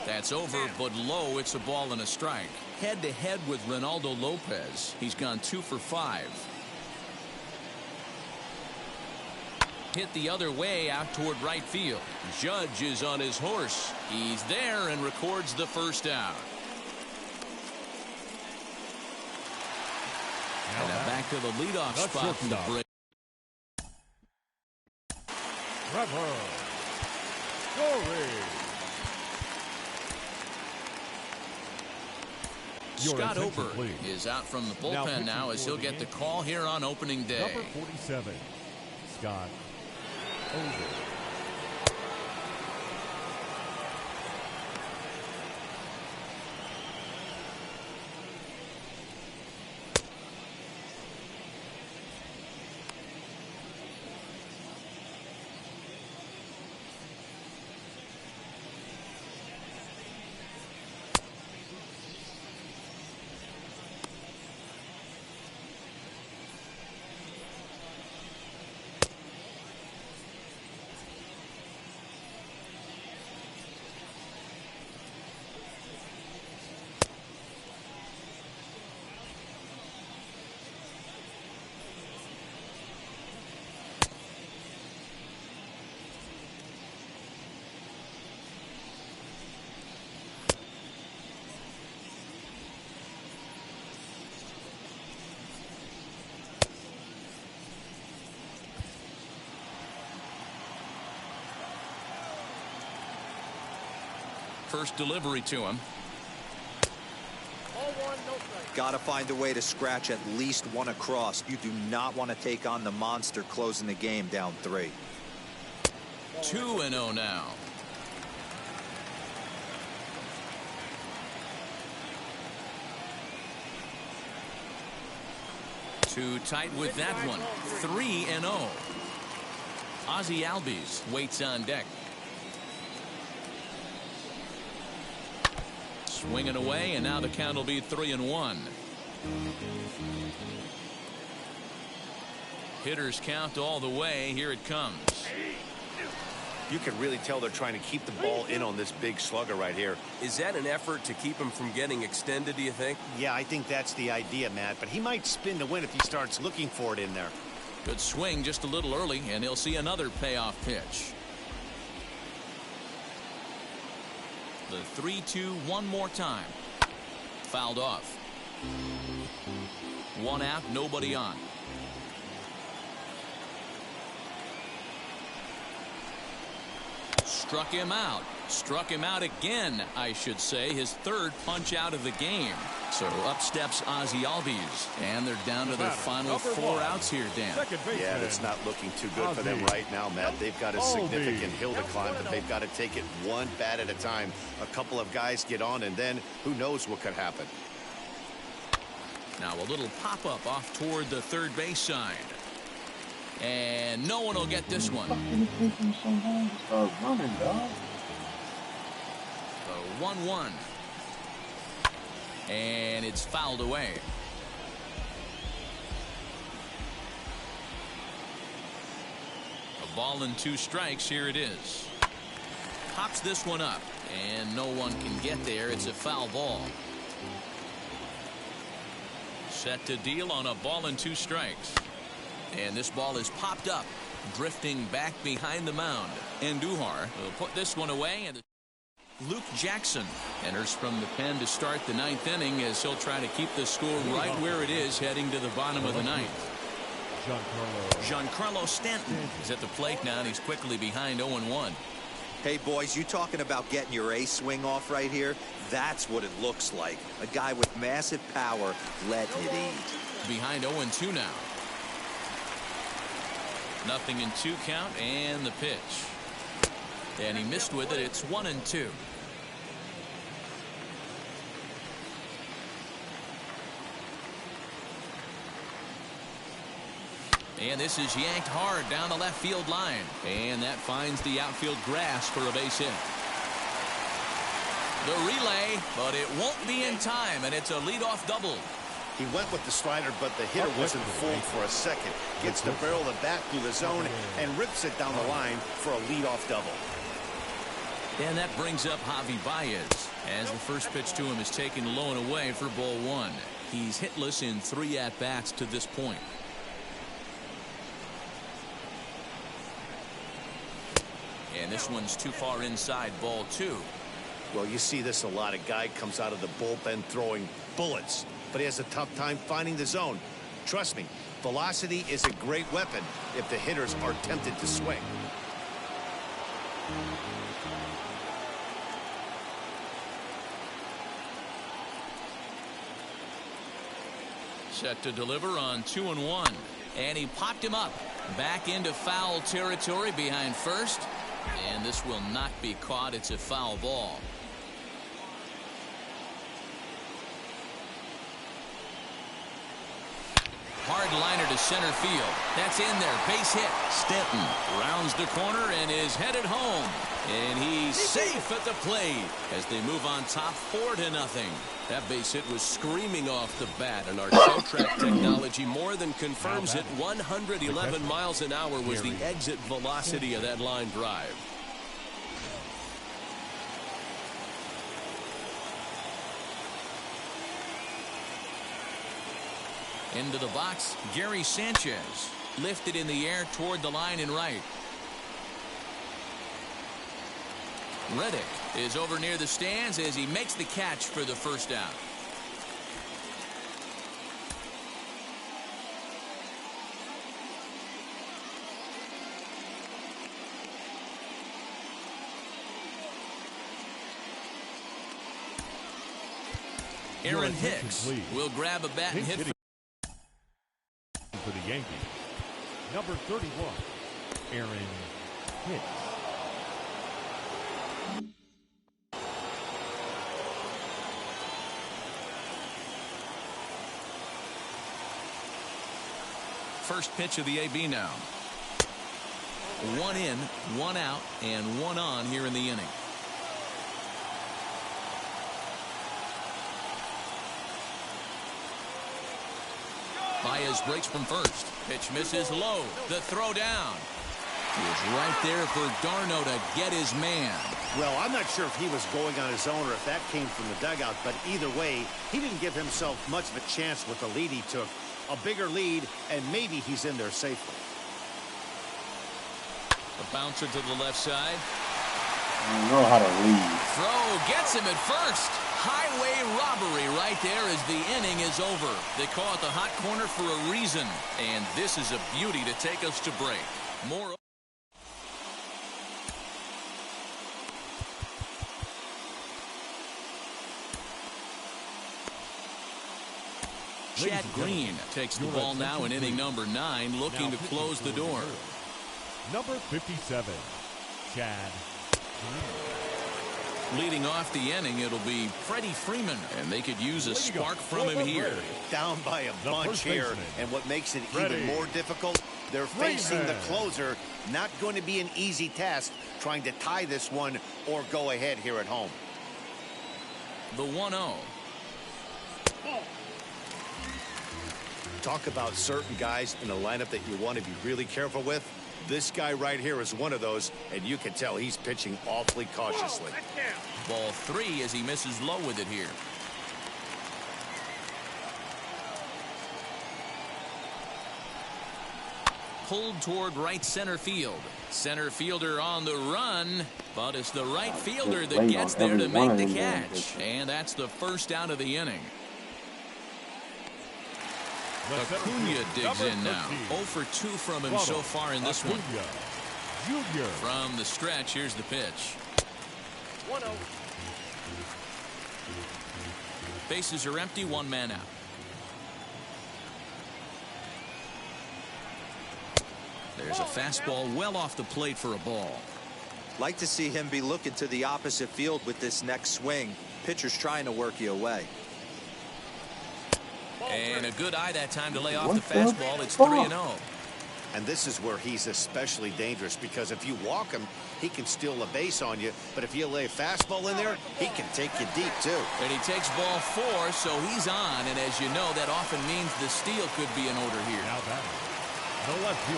That's over, but low. It's a ball and a strike. Head-to-head with Ronaldo Lopez. He's gone 2 for 5. Hit the other way out toward right field. Judge is on his horse. He's there and records the first out. And now back to the leadoff spot from the break. Scott Ober is out from the bullpen now as he'll get the call here on opening day. Number 47, Scott Ober. First delivery to him. Got to find a way to scratch at least one across. You do not want to take on the monster closing the game down 3. 2-0 now. Too tight with that one. 3-0. Ozzie Albies waits on deck. Swinging away, and now the count will be 3-1. Hitters count all the way. Here it comes. You can really tell they're trying to keep the ball in on this big slugger right here. Is that an effort to keep him from getting extended, do you think? Yeah, I think that's the idea, Matt, but he might spin to win if he starts looking for it in there. Good swing just a little early, and he'll see another payoff pitch. The 3-2 one more time. Fouled off. 1 out, nobody on. Struck him out. Struck him out again, I should say, his third punch out of the game. So up steps Ozzie Albies, and they're down to their final 4 outs here, Dan. Yeah, that's not looking too good for them right now, Matt. They've got a significant hill to climb, but they've got to take it one bat at a time. A couple of guys get on, and then who knows what could happen. Now a little pop-up off toward the third base side. And no one will get this one. So running, dog. 1-1. And it's fouled away. A ball and 2 strikes. Here it is. Pops this one up, and no one can get there. It's a foul ball. Set to deal on a ball and 2 strikes. And this ball is popped up, drifting back behind the mound. Andujar will put this one away, and Luke Jackson enters from the pen to start the 9th inning as he'll try to keep the score right where it is heading to the bottom of the 9th. Giancarlo Stanton is at the plate now, and he's quickly behind 0-1. Hey, boys, you talking about getting your A swing off right here? That's what it looks like. A guy with massive power letting it eat. Behind 0-2 now. Nothing in 2 count, and the pitch. And he missed with it. It's 1-2. And this is yanked hard down the left field line. And that finds the outfield grass for a base hit. The relay, but it won't be in time, and it's a leadoff double. He went with the slider, but the hitter wasn't fooled for a second. Gets the barrel of the bat through the zone and rips it down the line for a leadoff double. And that brings up Javi Baez as the first pitch to him is taken low and away for ball 1. He's hitless in 3 at-bats to this point. And this one's too far inside, ball 2. Well, you see this a lot. A guy comes out of the bullpen throwing bullets, but he has a tough time finding the zone. Trust me, velocity is a great weapon if the hitters are tempted to swing. Set to deliver on 2-1. And he popped him up back into foul territory behind first. And this will not be caught. It's a foul ball. Hard liner to center field. That's in there. Base hit. Stanton rounds the corner and is headed home. And he's safe at the plate as they move on top 4-0. That base hit was screaming off the bat, and our show track technology more than confirms it. 111 miles an hour was the exit velocity of that line drive. Into the box, Gary Sanchez. Lifted in the air toward the line and right. Reddick is over near the stands as he makes the catch for the first out. Aaron Hicks will grab a bat and hit for the Yankees. Number 31, Aaron Hicks. First pitch of the AB now. 1 in, 1 out, and 1 on here in the inning. Baez breaks from first. Pitch misses low. The throw down. He was right there for Darno to get his man. Well, I'm not sure if he was going on his own or if that came from the dugout, but either way, he didn't give himself much of a chance with the lead he took. A bigger lead, and maybe he's in there safely. A bouncer to the left side. I don't know how to lead. Throw gets him at first. Highway robbery right there as the inning is over. They call it the hot corner for a reason, and this is a beauty to take us to break. More. Chad Green takes the ball now in inning number 9, looking to close the door. Number 57, Chad. Leading off the inning, it'll be Freddie Freeman, and they could use a spark from him here. Down by a bunch here, and what makes it even more difficult, they're facing the closer. Not going to be an easy task trying to tie this one or go ahead here at home. The 1-0. Talk about certain guys in the lineup that you want to be really careful with. This guy right here is one of those, and you can tell he's pitching awfully cautiously. Ball 3 as he misses low with it here. Pulled toward right center field. Center fielder on the run, but it's the right fielder that gets there to make the catch. And that's the first out of the inning. Acuna digs in now. 0 for 2 from him so far in this one. From the stretch, here's the pitch. 1-0. Bases are empty, 1 man out. There's a fastball well off the plate for a ball. Like to see him be looking to the opposite field with this next swing. Pitcher's trying to work you away. And a good eye that time to lay off the fastball. It's 3-0. And this is where he's especially dangerous, because if you walk him, he can steal a base on you. But if you lay a fastball in there, he can take you deep, too. And he takes ball 4, so he's on. And as you know, that often means the steal could be in order here.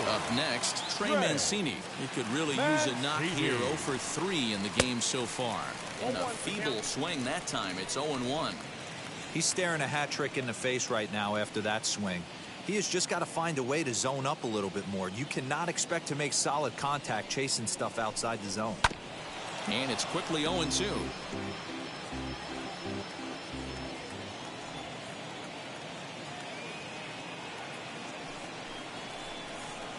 Up next, Trey Mancini. He could really use a knock here. 0 for 3 in the game so far. And a feeble swing that time. It's 0-1. He's staring a hat trick in the face right now after that swing. He has just got to find a way to zone up a little bit more. You cannot expect to make solid contact chasing stuff outside the zone. And it's quickly 0-2.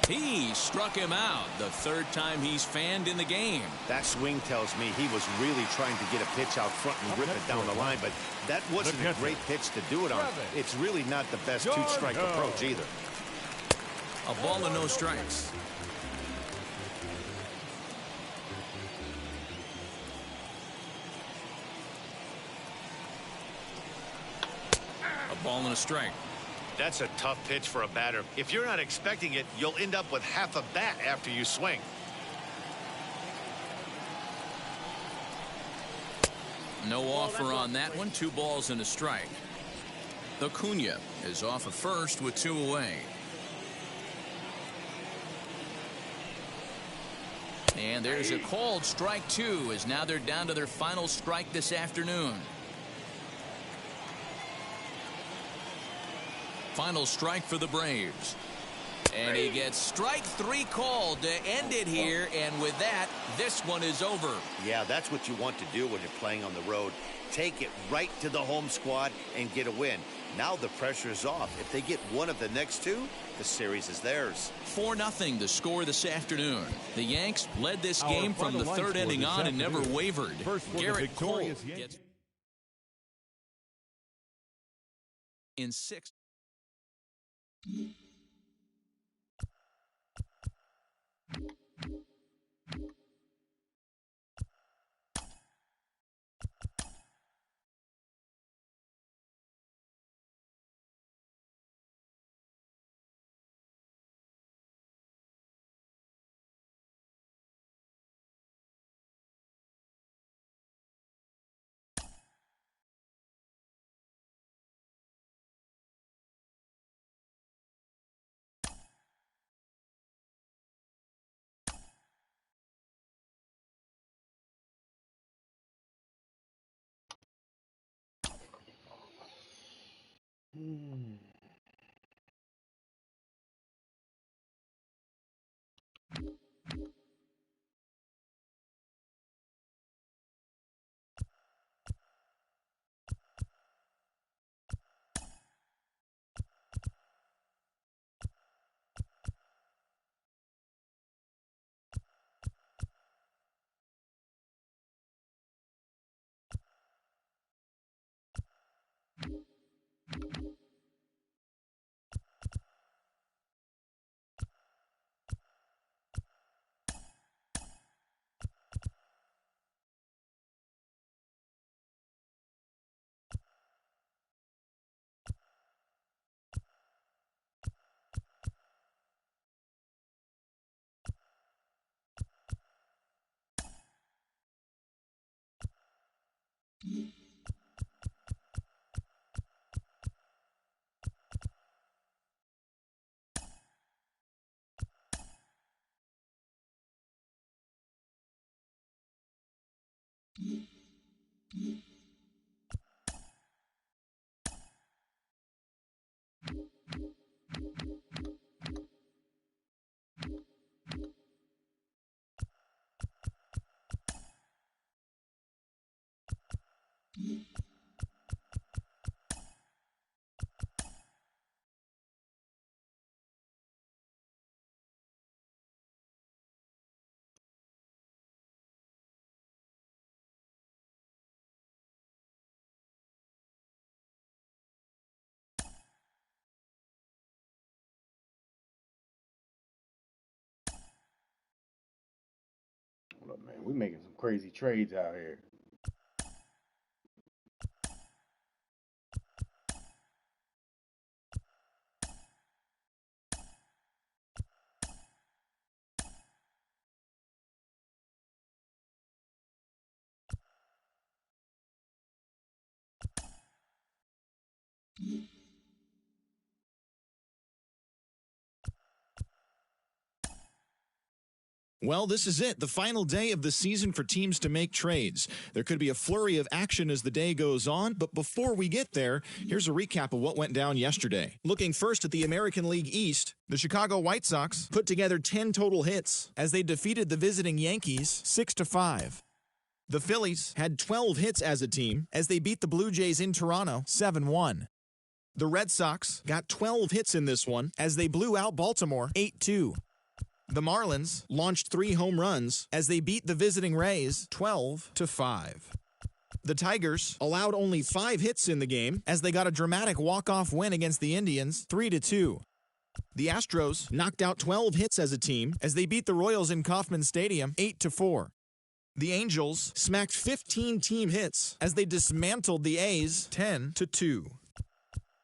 He struck him out. The 3rd time he's fanned in the game. That swing tells me he was really trying to get a pitch out front and rip it down the line, but that wasn't a great pitch to do it on. It's really not the best 2-strike approach either. A ball and no strikes. A ball and a strike. That's a tough pitch for a batter. If you're not expecting it, you'll end up with half a bat after you swing. No offer on that one. 2 balls and a strike. Acuna is off at first with 2 away. And there's a called strike 2, as now they're down to their final strike this afternoon. Final strike for the Braves. And he gets strike 3 called to end it here. And with that, this one is over. Yeah, that's what you want to do when you're playing on the road. Take it right to the home squad and get a win. Now the pressure is off. If they get one of the next 2, the series is theirs. 4-0 the score this afternoon. The Yanks led this game from the 3rd inning on and never wavered. Garrett Cole gets in 6th. Hold up, man. We making some crazy trades out here. Well, this is it, the final day of the season for teams to make trades. There could be a flurry of action as the day goes on, but before we get there, here's a recap of what went down yesterday. Looking first at the American League East, the Chicago White Sox put together 10 total hits as they defeated the visiting Yankees 6-5. The Phillies had 12 hits as a team as they beat the Blue Jays in Toronto 7-1. The Red Sox got 12 hits in this one as they blew out Baltimore 8-2. The Marlins launched 3 home runs as they beat the visiting Rays 12-5. The Tigers allowed only 5 hits in the game as they got a dramatic walk-off win against the Indians 3-2. The Astros knocked out 12 hits as a team as they beat the Royals in Kauffman Stadium 8-4. The Angels smacked 15 team hits as they dismantled the A's 10-2.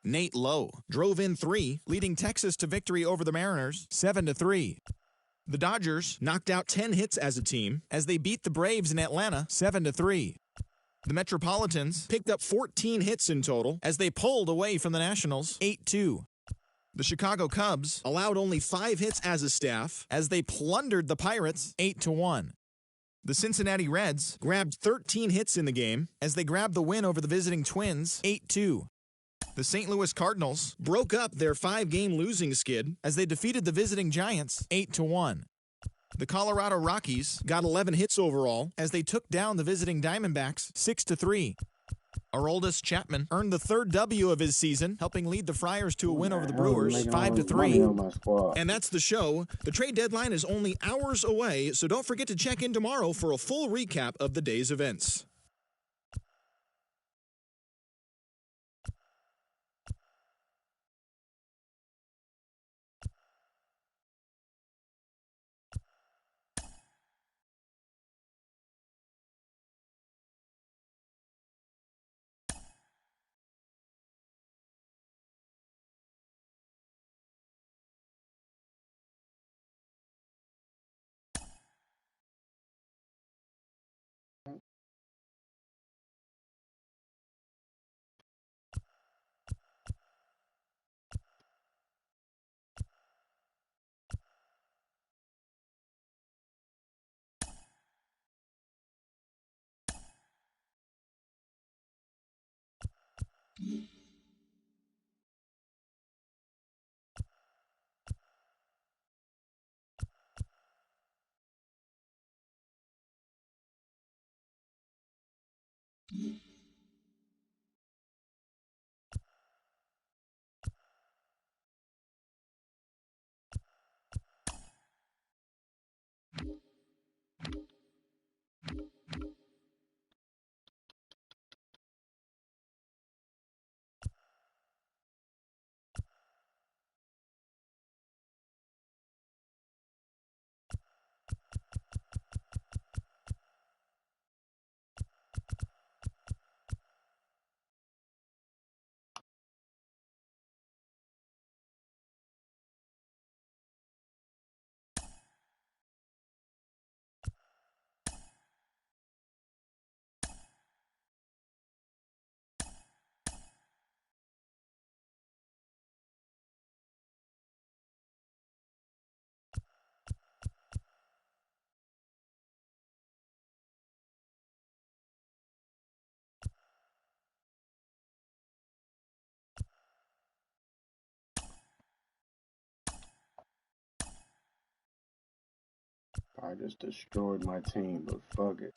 Nate Lowe drove in 3, leading Texas to victory over the Mariners 7-3. The Dodgers knocked out 10 hits as a team as they beat the Braves in Atlanta 7-3. The Metropolitans picked up 14 hits in total as they pulled away from the Nationals 8-2. The Chicago Cubs allowed only 5 hits as a staff as they plundered the Pirates 8-1. The Cincinnati Reds grabbed 13 hits in the game as they grabbed the win over the visiting Twins 8-2. The St. Louis Cardinals broke up their 5-game losing skid as they defeated the visiting Giants 8-1. The Colorado Rockies got 11 hits overall as they took down the visiting Diamondbacks 6-3. Aroldis Chapman earned the 3rd W of his season, helping lead the Friars to a win over the Brewers 5-3. And that's the show. The trade deadline is only hours away, so don't forget to check in tomorrow for a full recap of the day's events. I just destroyed my team, but fuck it.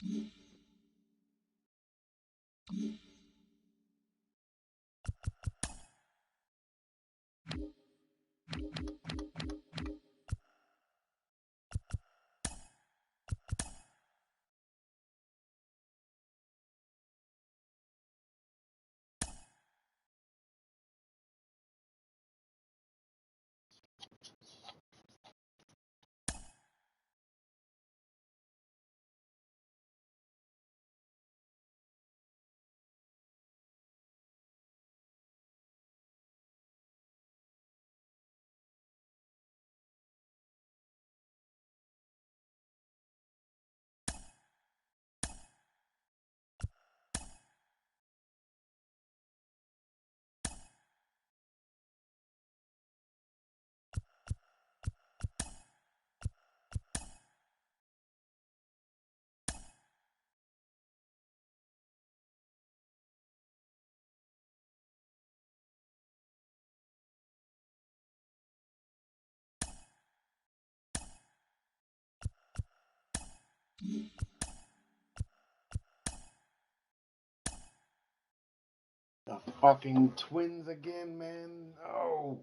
The fucking Twins again, man. Oh.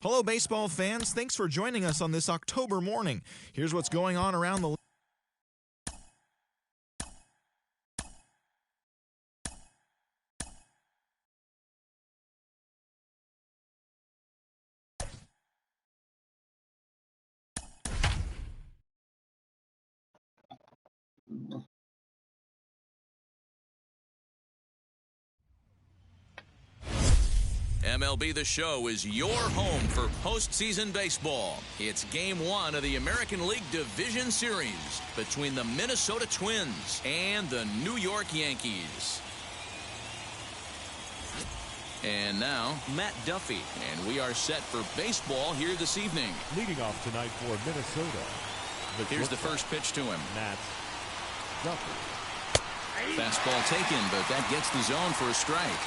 Hello, baseball fans. Thanks for joining us on this October morning. Here's what's going on around the MLB The Show is your home for postseason baseball. It's Game 1 of the American League Division Series between the Minnesota Twins and the New York Yankees. And now, Matt Duffy, and we are set for baseball here this evening. Leading off tonight for Minnesota. Here's the first pitch to him. Matt Duffy. Fastball taken, but that gets the zone for a strike.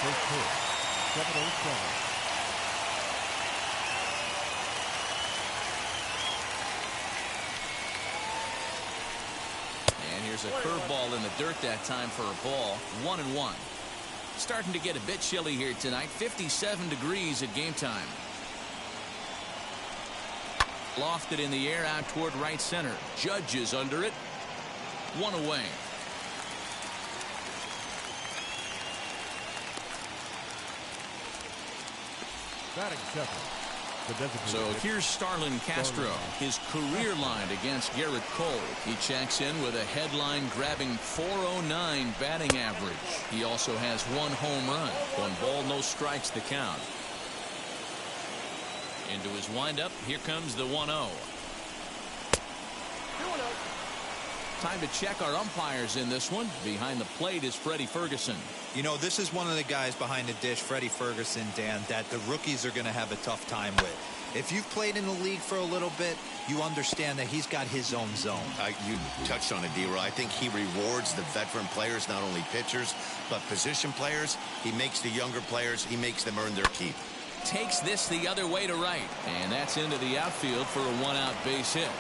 First pitch, 7:07. And here's a curveball in the dirt that time for a ball. 1-1. Starting to get a bit chilly here tonight. 57 degrees at game time. Lofted in the air out toward right center. Judge is under it. One away. Batting second. So here's Starlin Castro, his career line against Garrett Cole. He checks in with a headline-grabbing .409 batting average. He also has one home run. 1 ball, no strikes the count. Into his windup, here comes the 1-0. Time to check our umpires in this one. Behind the plate is Freddie Ferguson. You know, this is one of the guys behind the dish, Freddie Ferguson, Dan, that the rookies are going to have a tough time with. If you've played in the league for a little bit, you understand that he's got his own zone. You touched on it, D-Roy. I think he rewards the veteran players, not only pitchers, but position players. He makes the younger players, he makes them earn their keep. Takes this the other way to right. And that's into the outfield for a 1-out base hit.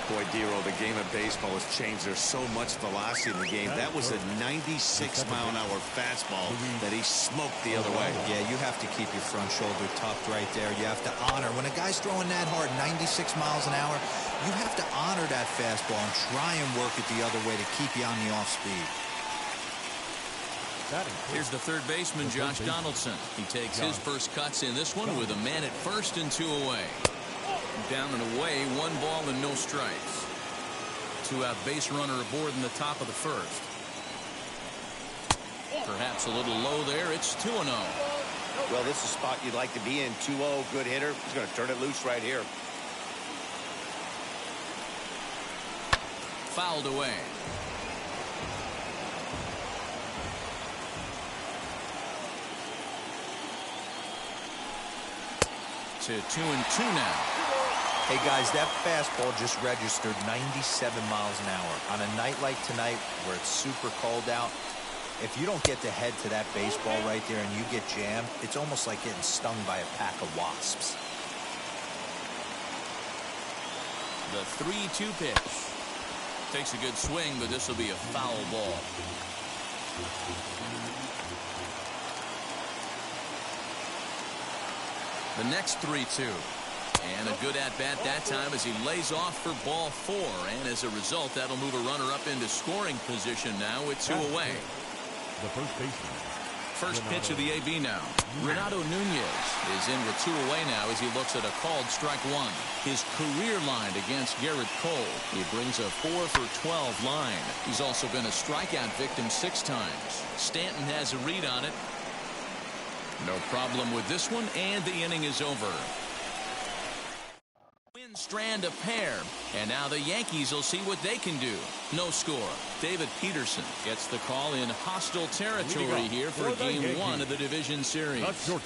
Boy, D-Roy, the game of baseball has changed. There's so much velocity in the game. That was a 96-mile-an-hour fastball that he smoked the other way. Yeah, you have to keep your front shoulder tucked right there. You have to honor. When a guy's throwing that hard, 96 miles an hour, you have to honor that fastball and try and work it the other way to keep you on the off speed. Here's the third baseman, Josh Donaldson. He takes his first cuts in this one with a man at first and 2 away. Down and away, 1 ball and no strikes. 2-out base runner aboard in the top of the first. Perhaps a little low there. It's 2-0. Well, this is a spot you'd like to be in. 2-0, good hitter. He's going to turn it loose right here. Fouled away. To 2-2 now. Hey, guys, that fastball just registered 97 miles an hour. On a night like tonight where it's super cold out, If you don't get to head to that baseball right there and you get jammed, it's almost like getting stung by a pack of wasps. The 3-2 pitch. Takes a good swing, but this will be a foul ball. The next 3-2. And a good at-bat that time as he lays off for ball 4. And as a result, that'll move a runner up into scoring position now with 2 away. The first baseman. First pitch of the AB now. Renato Nunez is in with 2 away now as he looks at a called strike 1. His career line against Garrett Cole. He brings a 4-for-12 line. He's also been a strikeout victim 6 times. Stanton has a read on it. No problem with this one, and the inning is over. Strand a pair, and now the Yankees will see what they can do. No score. David Peterson gets the call in hostile territory here for Game 1 of the Division Series.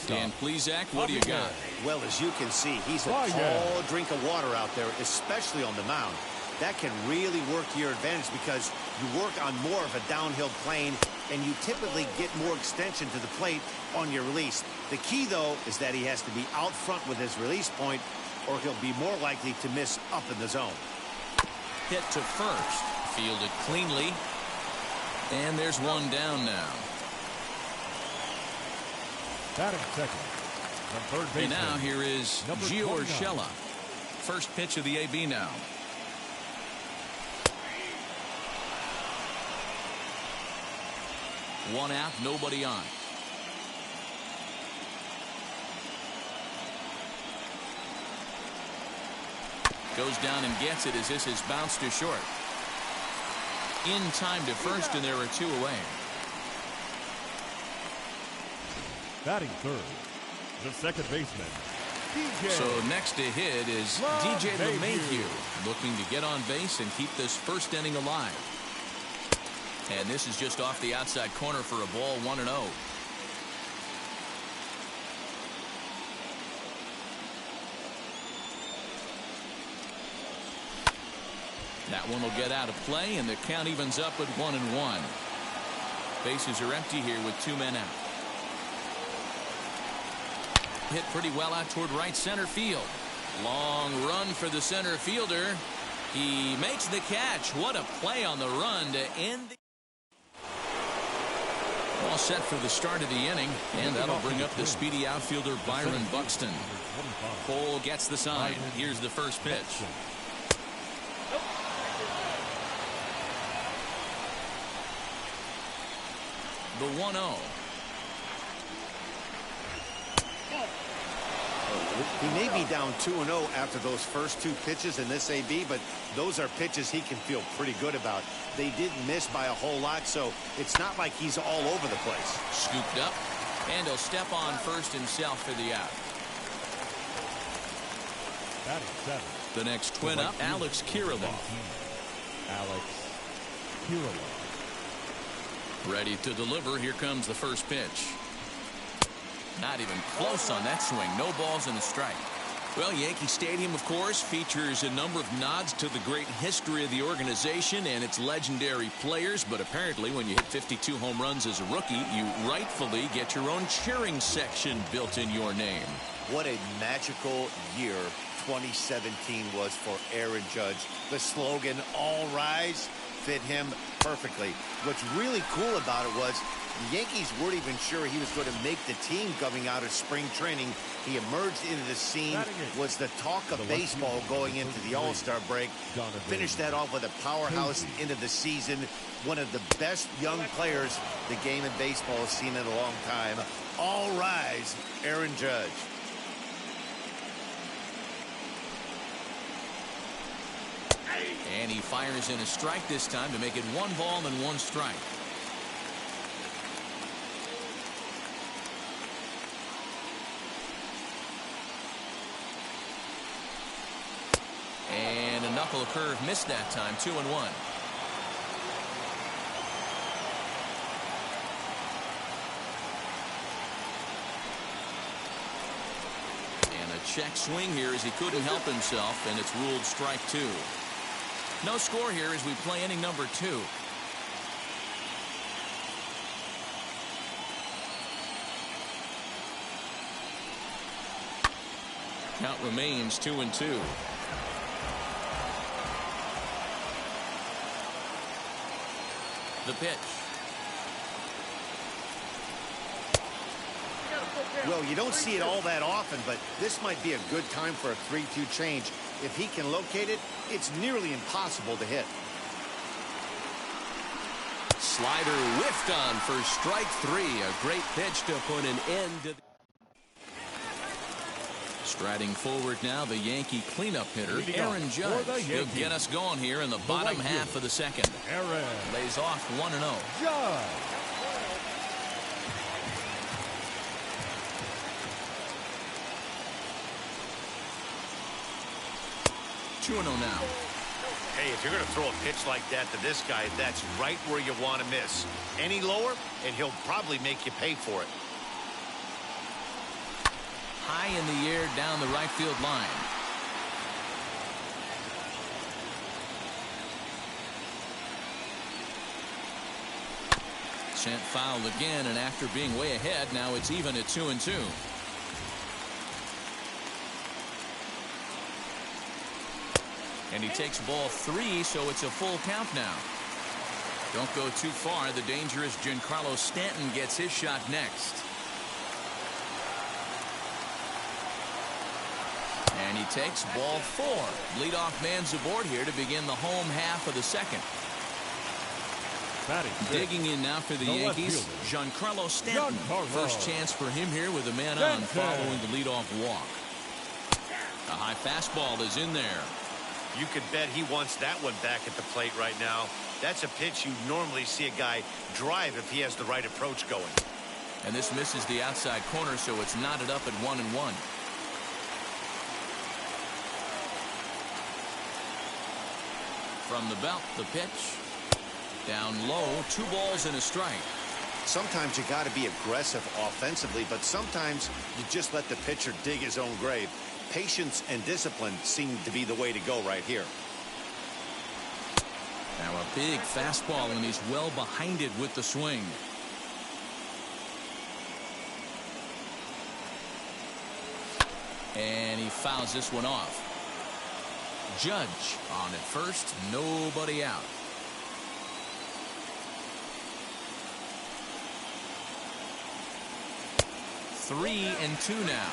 Dan Plesac, what do you got? Well, as you can see, he's a tall drink of water out there, especially on the mound. That can really work to your advantage because you work on more of a downhill plane, and you typically get more extension to the plate on your release. The key, though, is that he has to be out front with his release point, or he'll be more likely to miss up in the zone. Hit to first. Fielded cleanly. And there's one down now. Batting second. The third baseman. And now here is Gio Urshela. First pitch of the AB now. One out, nobody on. Goes down and gets it as this is bounced to short. In time to first, and there are 2 away. Batting third, the second baseman. DJ. So next to hit is DJ LeMahieu, looking to get on base and keep this first inning alive. And this is just off the outside corner for a ball, 1-0. That one will get out of play, and the count evens up at 1-1. Bases are empty here with 2 men out. Hit pretty well out toward right center field. Long run for the center fielder. He makes the catch. What a play on the run to end the... All set for the start of the inning, and that'll bring up the speedy outfielder Byron Buxton. Cole gets the sign. Here's the first pitch. The 1-0. He may be down 2-0 after those first 2 pitches in this AB, but those are pitches he can feel pretty good about. They didn't miss by a whole lot, so it's not like he's all over the place. Scooped up, and he'll step on first himself for the out. Batting seventh. The next twin up, Alex Kirilloff. Alex Kirilloff. Ready to deliver. Here comes the first pitch. Not even close on that swing. No balls and a strike. Well, Yankee Stadium, of course, features a number of nods to the great history of the organization and its legendary players. But apparently, when you hit 52 home runs as a rookie, you rightfully get your own cheering section built in your name. What a magical year 2017 was for Aaron Judge. The slogan, "All Rise," fit him perfectly. What's really cool about it was the Yankees weren't even sure he was going to make the team coming out of spring training. He emerged into the scene, was the talk of baseball going into the All-Star break. Finished that off with a powerhouse into the season. One of the best young players the game of baseball has seen in a long time. All rise, Aaron Judge. And he fires in a strike this time to make it 1 ball and 1 strike. And a knuckle curve missed that time, 2-1. And a check swing here as he couldn't help himself, and it's ruled strike 2. No score here as we play inning number 2. Count remains 2-2. The pitch. Well, you don't see it all that often, but this might be a good time for a 3-2 change. If he can locate it, it's nearly impossible to hit. Slider whiffed on for strike 3. A great pitch to put an end to. Striding forward now, the Yankee cleanup hitter, Aaron Judge. He'll get us going here in the bottom half of the second. Aaron Lays off 1-0. Judge. 2-0 now. Hey, if you're going to throw a pitch like that to this guy, that's right where you want to miss. Any lower, and he'll probably make you pay for it. High in the air down the right field line. Sent foul again, and after being way ahead, now it's even at 2-2. And he takes ball 3, so it's a full count now. Don't go too far. The dangerous Giancarlo Stanton gets his shot next. And he takes ball 4. Leadoff man's aboard here to begin the home half of the second. Digging in now for the Yankees, Giancarlo Stanton. First chance for him here with a man on following the leadoff walk. A high fastball is in there. You could bet he wants that one back at the plate right now. That's a pitch you normally see a guy drive if he has the right approach going. And this misses the outside corner, so it's knotted up at 1-1. From the belt, the pitch. Down low, 2 balls and a strike. Sometimes you got to be aggressive offensively, but sometimes you just let the pitcher dig his own grave. Patience and discipline seem to be the way to go right here. Now a big fastball, and he's well behind it with the swing. And he fouls this one off. Judge on at first, nobody out. Three and 2 now.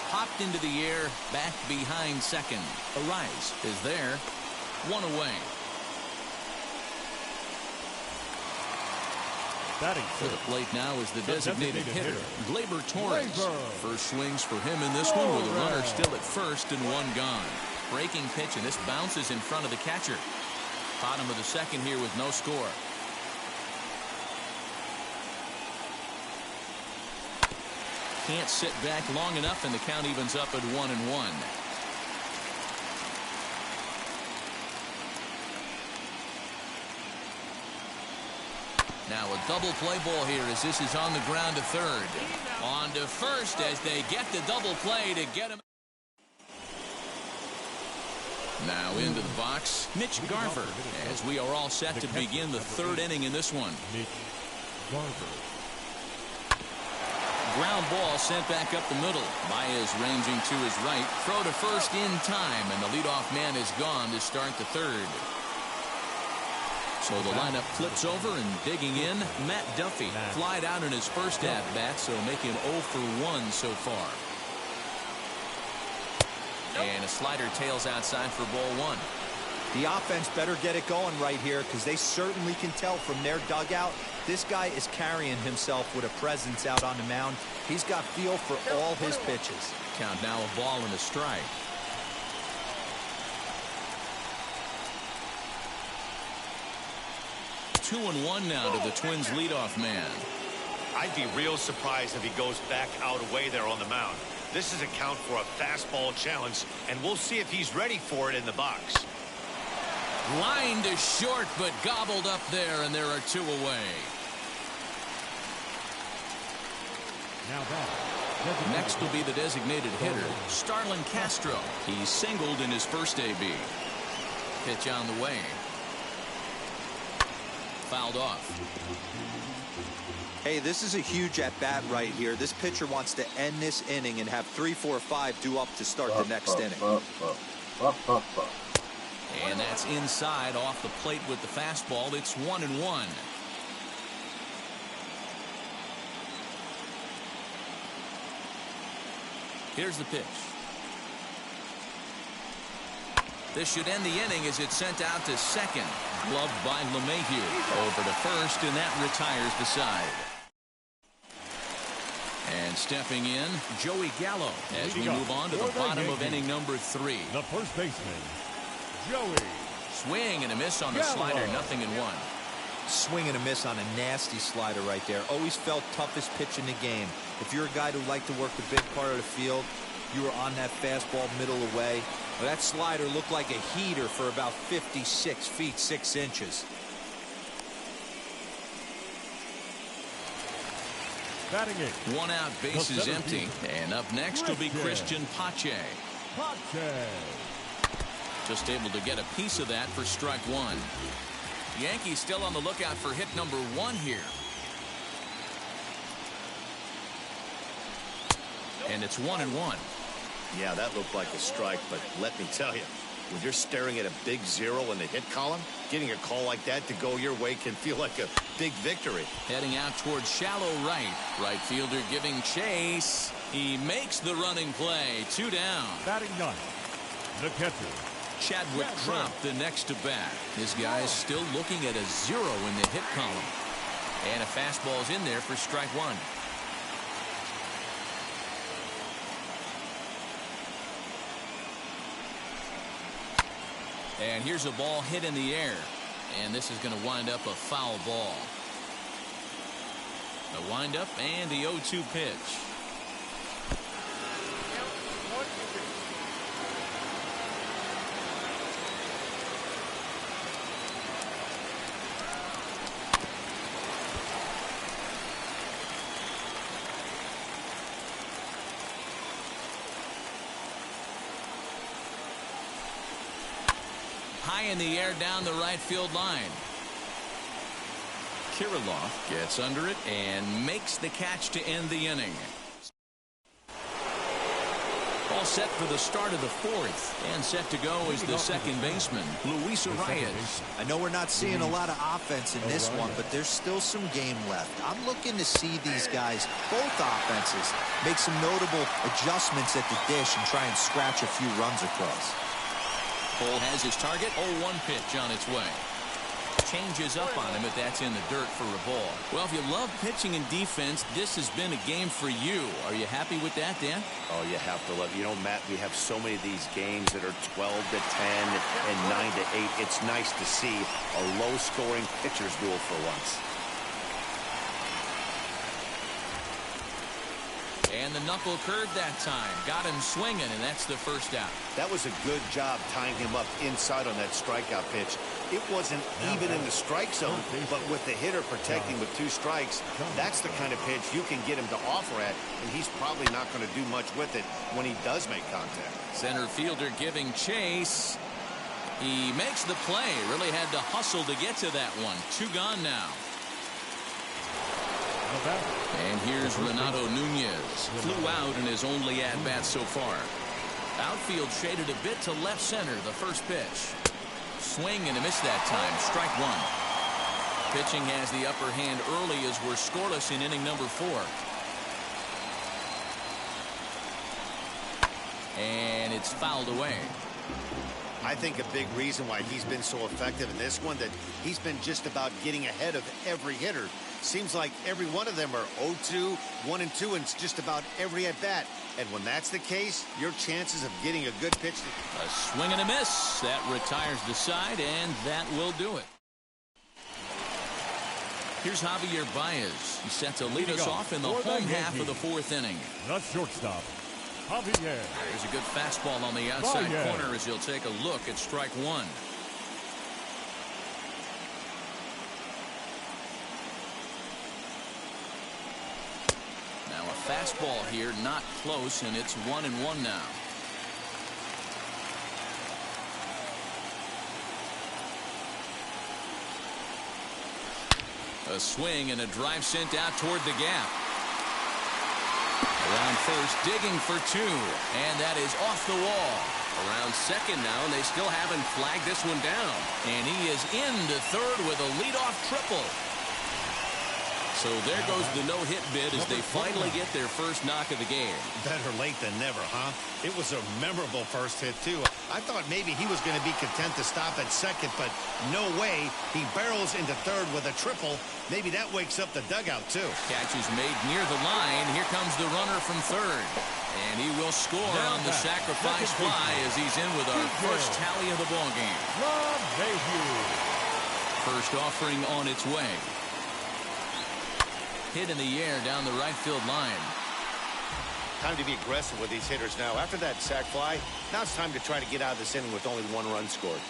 Popped into the air, back behind second. Arise is there. 1 away. To the plate now is the designated hitter, Gleyber Torres. First swings for him in this one with a runner still at first and 1 gone. Breaking pitch, and this bounces in front of the catcher. Bottom of the second here with no score. Can't sit back long enough, and the count evens up at 1-1. Now a double play ball here as this is on the ground to third. On to first as they get the double play to get him. Now into the box, Mitch Garver, as we are all set to begin the 3rd inning in this one. Ground ball sent back up the middle. Baez ranging to his right. Throw to first in time, and the leadoff man is gone to start the 3rd. So the lineup flips over, and digging in, Matt Duffy. Flied out in his first at-bat, so make him 0 for 1 so far. And a slider tails outside for ball 1. The offense better get it going right here, because they certainly can tell from their dugout this guy is carrying himself with a presence out on the mound. He's got feel for all his pitches. Count now a ball and a strike. Two and 1 now to the Twins leadoff man. I'd be real surprised if he goes back out away there on the mound. This is a count for a fastball challenge, and we'll see if he's ready for it in the box. Line to short, but gobbled up there, and there are 2 away. Next will be the designated hitter, Starlin Castro. He singled in his first AB. Pitch on the way. fouled off. Hey, this is a huge at-bat right here. This pitcher wants to end this inning and have 3, 4, 5 due up to start the next inning. And that's inside off the plate with the fastball. It's 1-1. Here's the pitch. This should end the inning as it's sent out to second. Gloved by LeMahieu. Over to first, and that retires the side. And stepping in, Joey Gallo as we move on to the bottom of inning number 3. The first baseman, Joey. Swing and a miss on the slider, 0-1. Swing and a miss on a nasty slider right there. Always felt toughest pitch in the game. If you're a guy who liked to work the big part of the field, you were on that fastball middle away. Well, that slider looked like a heater for about 56 feet 6 inches. Batting it. 1 out, base is empty. And up next will be Christian Pache. Just able to get a piece of that for strike 1. Yankees still on the lookout for hit number 1 here. And it's 1-1. Yeah, that looked like a strike, but let me tell you, when you're staring at a big 0 in the hit column, getting a call like that to go your way can feel like a big victory. Heading out towards shallow right. Right fielder giving chase. He makes the running play. 2 down. Batting 9th, the catcher, Chadwick dropped the next to bat. This guy is still looking at a 0 in the hit column. And a fastball's in there for strike 1. And here's a ball hit in the air. And this is going to wind up a foul ball. A windup and the 0-2 pitch. High in the air down the right field line. Kirilloff gets under it and makes the catch to end the inning. All set for the start of the 4th. And set to go is the second baseman, Luis Arias. I know we're not seeing a lot of offense in this one, but there's still some game left. I'm looking to see these guys, both offenses, make some notable adjustments at the dish and try and scratch a few runs across. Cole has his target. 0-1 pitch on its way. Changes up on him, but that's in the dirt for a ball. Well, if you love pitching and defense, this has been a game for you. Are you happy with that, Dan? Oh, you have to love. You know, Matt, we have so many of these games that are 12-10 and 9-8. It's nice to see a low-scoring pitcher's duel for once. And the knuckle curve that time. Got him swinging, and that's the first out. That was a good job tying him up inside on that strikeout pitch. It wasn't even in the strike zone, but with the hitter protecting with 2 strikes, that's the kind of pitch you can get him to offer at, and he's probably not going to do much with it when he does make contact. Center fielder giving chase. He makes the play. Really had to hustle to get to that one. 2 gone now. And here's Renato Nunez. Flew out in his only at-bat so far. Outfield shaded a bit to left center, the first pitch. Swing and a miss that time. Strike 1. Pitching has the upper hand early as we're scoreless in inning number 4. And it's fouled away. I think a big reason why he's been so effective in this one, that he's been just about getting ahead of every hitter. Seems like every one of them are 0-2, 1-2, and it's just about every at-bat. And when that's the case, your chances of getting a good pitch... A swing and a miss. That retires the side, and that will do it. Here's Javier Baez. He's set to lead us off in the home half of the 4th inning. The shortstop, Javier. There's a good fastball on the outside corner as he'll take a look at strike 1. Now a fastball here, not close, and it's 1-1 now. A swing and a drive sent out toward the gap. Around first, digging for two, and that is off the wall. Around second now, and they still haven't flagged this one down. And he is into third with a leadoff triple. So there goes the no-hit bid as they finally get their first knock of the game. Better late than never, huh? It was a memorable first hit, too. I thought maybe he was going to be content to stop at second, but no way. He barrels into third with a triple. Maybe that wakes up the dugout, too. Catch is made near the line. Here comes the runner from third. And he will score on the sacrifice fly as he's in with our first tally of the ballgame. First offering on its way. Hit in the air down the right field line. Time to be aggressive with these hitters now. After that sac fly, now it's time to try to get out of this inning with only one run scored.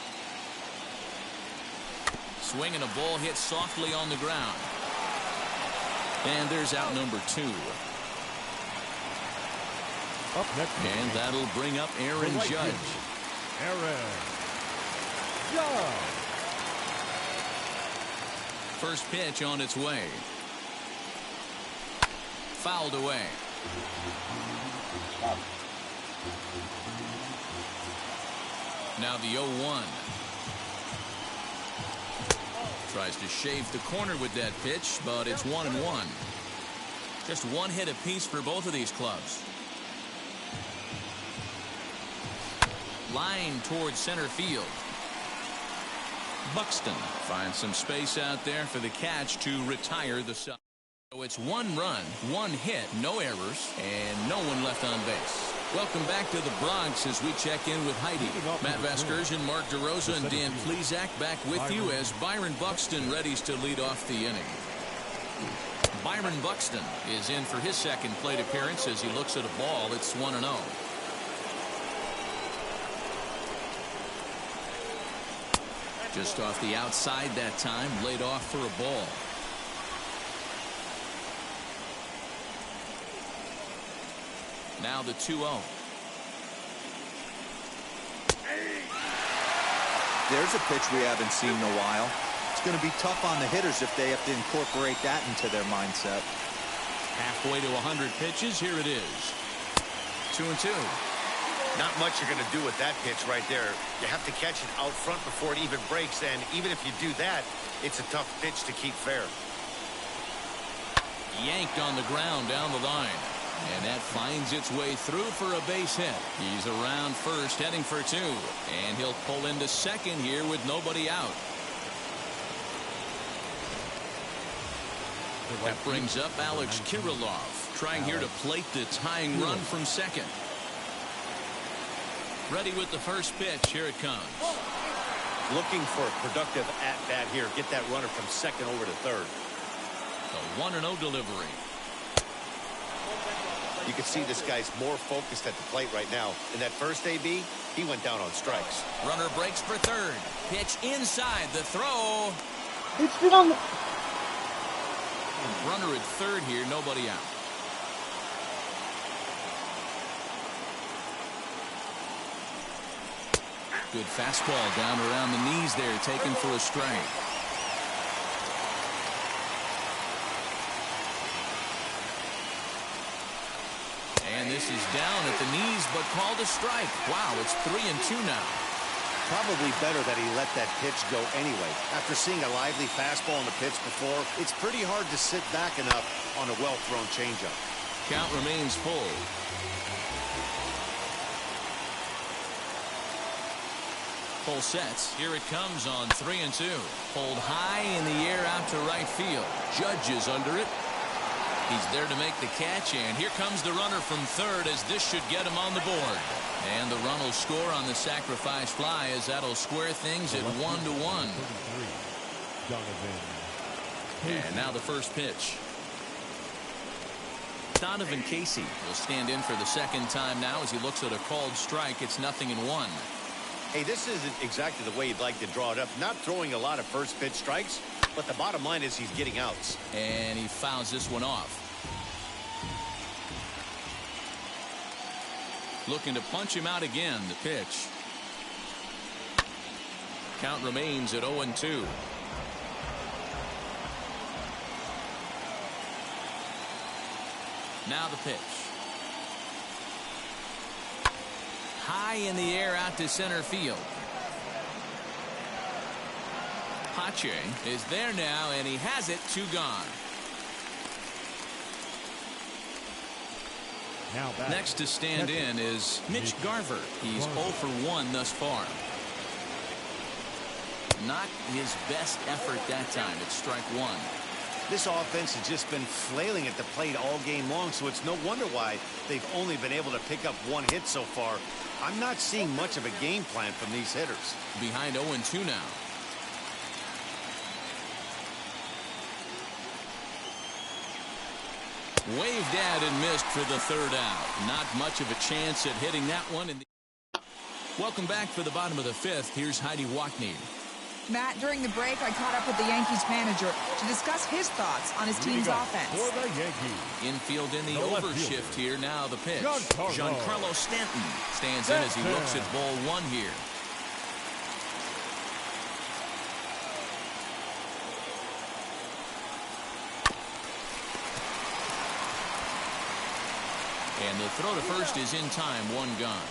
Swing and a ball hit softly on the ground. And there's out number two. Up next. And that'll bring up Aaron Judge. Aaron Judge. First pitch on its way. Fouled away. Now the 0-1. Tries to shave the corner with that pitch, but it's 1-1. Just one hit apiece for both of these clubs. Line towards center field. Buxton finds some space out there for the catch to retire the side. So it's one run, one hit, no errors, and no one left on base. Welcome back to the Bronx as we check in with Heidi. Matt Vasgersian, Mark DeRosa, and Dan Plesac back with you as Byron Buxton readies to lead off the inning. Byron Buxton is in for his second plate appearance as he looks at a ball. It's 1-0. Just off the outside that time, laid off for a ball. Now the 2-0. There's a pitch we haven't seen in a while. It's going to be tough on the hitters if they have to incorporate that into their mindset. Halfway to 100 pitches. Here it is. 2-2. Not much you're going to do with that pitch right there. You have to catch it out front before it even breaks, and even if you do that, it's a tough pitch to keep fair. Yanked on the ground down the line. And that finds its way through for a base hit. He's around first, heading for two. And he'll pull into second here with nobody out. That brings up Alex Kirilloff, trying here to plate the tying run from second. Ready with the first pitch. Here it comes. Looking for a productive at-bat here. Get that runner from second over to third. The 1-0 delivery. You can see this guy's more focused at the plate right now. In that first AB, he went down on strikes. Runner breaks for third. Pitch inside. The throw. It's been on the... Runner at third here. Nobody out. Good fastball down around the knees there, taken for a strike. And this is down at the knees, but called a strike. Wow, it's 3-2 now. Probably better that he let that pitch go anyway. After seeing a lively fastball on the pitch before, it's pretty hard to sit back enough on a well-thrown changeup. Count remains full. Full sets. Here it comes on 3-2. Pulled high in the air out to right field. Judge is under it. He's there to make the catch, and here comes the runner from third as this should get him on the board. And the run will score on the sacrifice fly as that'll square things at 1-1. And now the first pitch. Donovan Casey will stand in for the second time now as he looks at a called strike. It's 0-1. Hey, this isn't exactly the way you'd like to draw it up. Not throwing a lot of first pitch strikes, but the bottom line is he's getting outs. And he fouls this one off. Looking to punch him out again. The pitch. Count remains at 0-2. Now the pitch. High in the air out to center field. Pache is there now, and he has it. 2 gone. Next to stand in is Mitch Garver. He's 0 for 1 thus far. Not his best effort that time. It's strike 1. This offense has just been flailing at the plate all game long, so it's no wonder why they've only been able to pick up 1 hit so far. I'm not seeing much of a game plan from these hitters. Behind 0-2 now. Waved at and missed for the 3rd out. Not much of a chance at hitting that one. Welcome back for the bottom of the 5th. Here's Heidi Wackney. Matt, during the break, I caught up with the Yankees manager to discuss his thoughts on his team's offense. For the Yankees. Infield in the overshift here. Now the pitch. Giancarlo Stanton stands in as he looks at ball 1 here. And the throw to first is in time. 1 gone.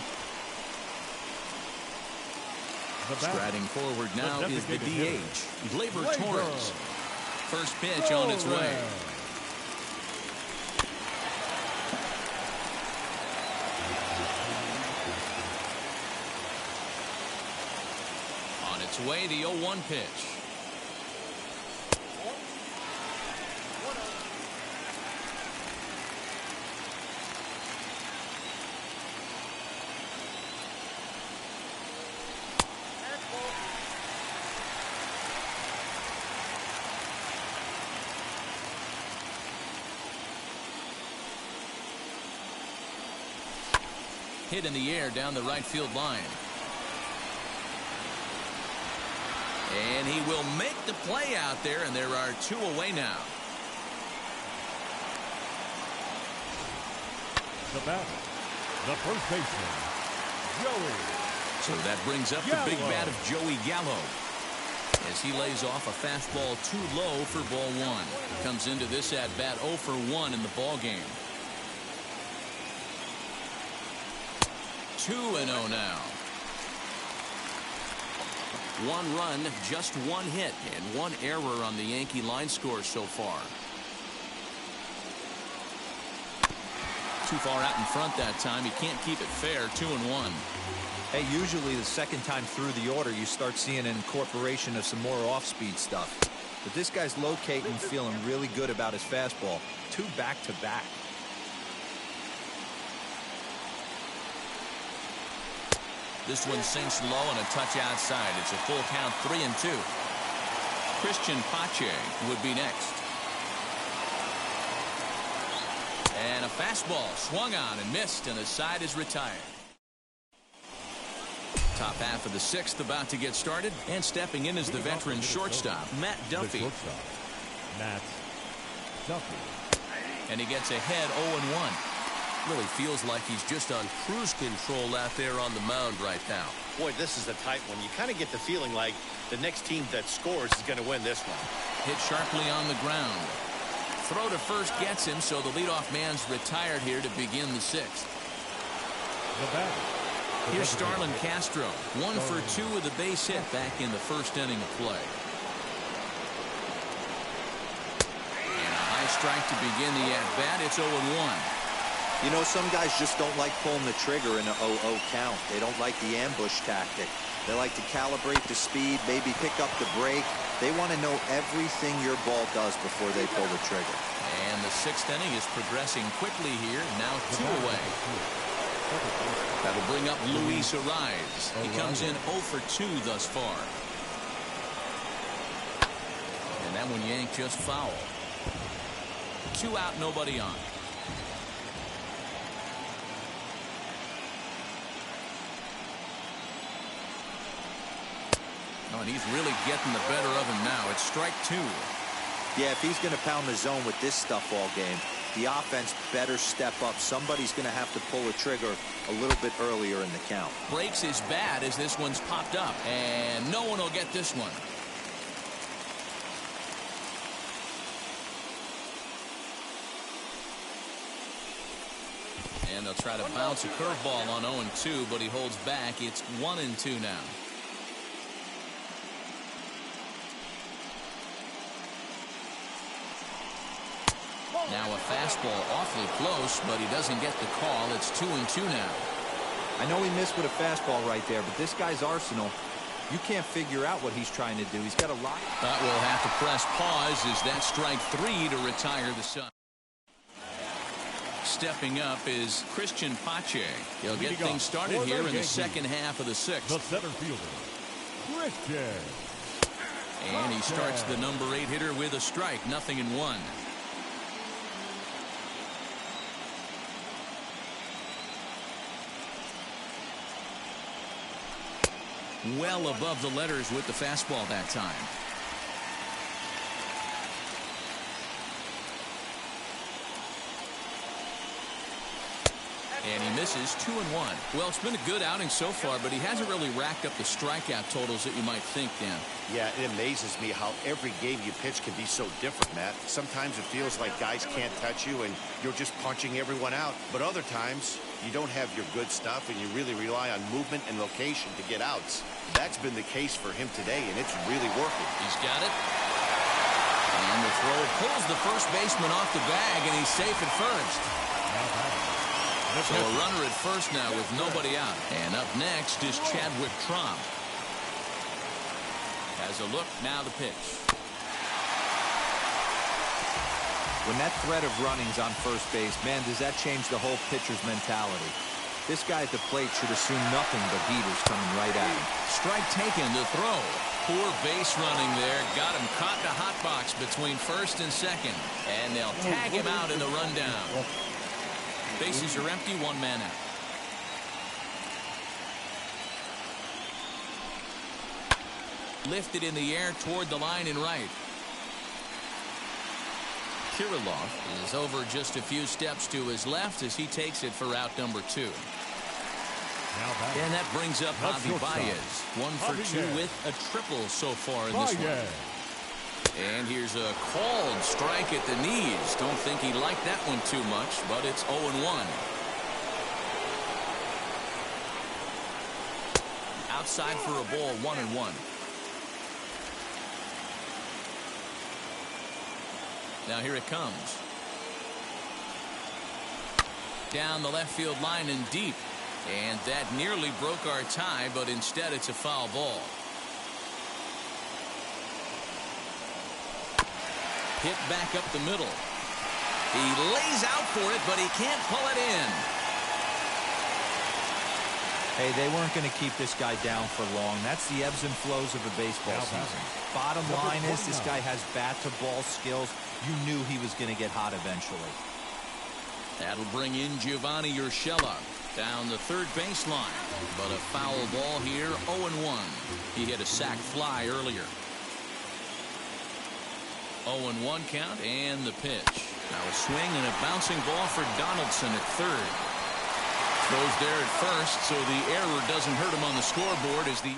Striding forward now is the DH, Gleyber Torres. First pitch on its way. On its way, the 0-1 pitch. Hit in the air down the right field line. And he will make the play out there, and there are 2 away now. The batter, the first baseman, Joey. So that brings up the big bat of Joey Gallo, as he lays off a fastball too low for ball 1. Comes into this at bat 0 for 1 in the ball game. 2-0 now. 1 run, just 1 hit, and 1 error on the Yankee line score so far. Too far out in front that time. He can't keep it fair. 2-1. Hey, usually the second time through the order, you start seeing an incorporation of some more off-speed stuff. But this guy's locating, feeling really good about his fastball. 2 back-to-back. This one sinks low and a touch outside. It's a full count, 3-2. Christian Pache would be next. And a fastball swung on and missed, and the side is retired. Top half of the 6th about to get started, and stepping in is the veteran shortstop, Matt Duffy. Matt Duffy. And he gets ahead 0-1. Really feels like he's just on cruise control out there on the mound right now. Boy, this is a tight one. You kind of get the feeling like the next team that scores is going to win this one. Hit sharply on the ground. Throw to first gets him, so the leadoff man's retired here to begin the 6th. Here's Starlin Castro. 1 for 2 with a base hit back in the 1st inning of play. And a high strike to begin the at-bat. It's 0-1. You know, some guys just don't like pulling the trigger in an 0-0 count. They don't like the ambush tactic. They like to calibrate the speed, maybe pick up the break. They want to know everything your ball does before they pull the trigger. And the 6th inning is progressing quickly here. Now 2 away. That'll bring up Luis Ariz. He comes in 0 for 2 thus far. And that one yanked just foul. 2 out, nobody on. Oh, and he's really getting the better of him now. It's strike 2. Yeah, if he's going to pound the zone with this stuff all game, the offense better step up. Somebody's going to have to pull a trigger a little bit earlier in the count. Breaks his bat as this one's popped up, and no one will get this one. And they'll try to bounce a curveball on 0-2, but he holds back. It's 1-2 now. Now a fastball awfully close, but he doesn't get the call. It's 2-2 now. I know he missed with a fastball right there, but this guy's arsenal, you can't figure out what he's trying to do. He's got a lot. But we'll have to press pause as that strike 3 to retire the Sun. Stepping up is Christian Pache. He'll get things started here in the second half of the sixth. The center fielder, Christian. And he starts the number 8 hitter with a strike, 0-1. Well above the letters with the fastball that time. And he misses 2-1. Well, it's been a good outing so far, but he hasn't really racked up the strikeout totals that you might think, Dan. Yeah, it amazes me how every game you pitch can be so different, Matt. Sometimes it feels like guys can't touch you and you're just punching everyone out. But other times, you don't have your good stuff and you really rely on movement and location to get outs. That's been the case for him today, and it's really working. He's got it. And the throw pulls the first baseman off the bag, and he's safe at first. So a runner at first now with nobody out. And up next is Chadwick Tromp. Has a look, now the pitch. When that threat of running's on first base, man, does that change the whole pitcher's mentality. This guy at the plate should assume nothing but heaters coming right at him. Strike taken, the throw. Poor base running there. Got him caught in a hot box between first and second. And they'll tag him out in the rundown. Bases are empty, 1 man out. Lifted in the air toward the line and right. Kirilloff is over just a few steps to his left as he takes it for out number 2. And that brings up Javi Baez. 1 for 2 with a triple so far in this one. And here's a called strike at the knees. Don't think he liked that one too much, but it's 0-1. Outside for a ball, 1-1. Now here it comes. Down the left field line and deep. And that nearly broke our tie, but instead it's a foul ball. Hit back up the middle. He lays out for it, but he can't pull it in. Hey, they weren't going to keep this guy down for long. That's the ebbs and flows of a baseball season. Bottom line is this guy has bat-to-ball skills. You knew he was going to get hot eventually. That'll bring in Giovanni Urshela down the third baseline. But a foul ball here, 0-1. He hit a sac fly earlier. 0-1 count and the pitch. Now a swing and a bouncing ball for Donaldson at third. Throws there at first, so the error doesn't hurt him on the scoreboard as the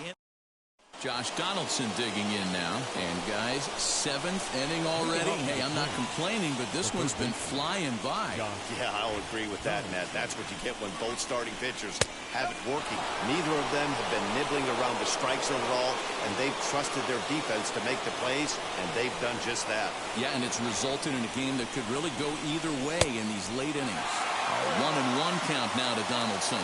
Josh Donaldson digging in now. And guys, 7th inning already. Hey, I'm not complaining, but this one's been flying by. Yeah, I'll agree with that, Matt. That's what you get when both starting pitchers have it working. Neither of them have been nibbling around the strike zone at all, and they've trusted their defense to make the plays, and they've done just that. Yeah, and it's resulted in a game that could really go either way in these late innings. A 1-1 count now to Donaldson.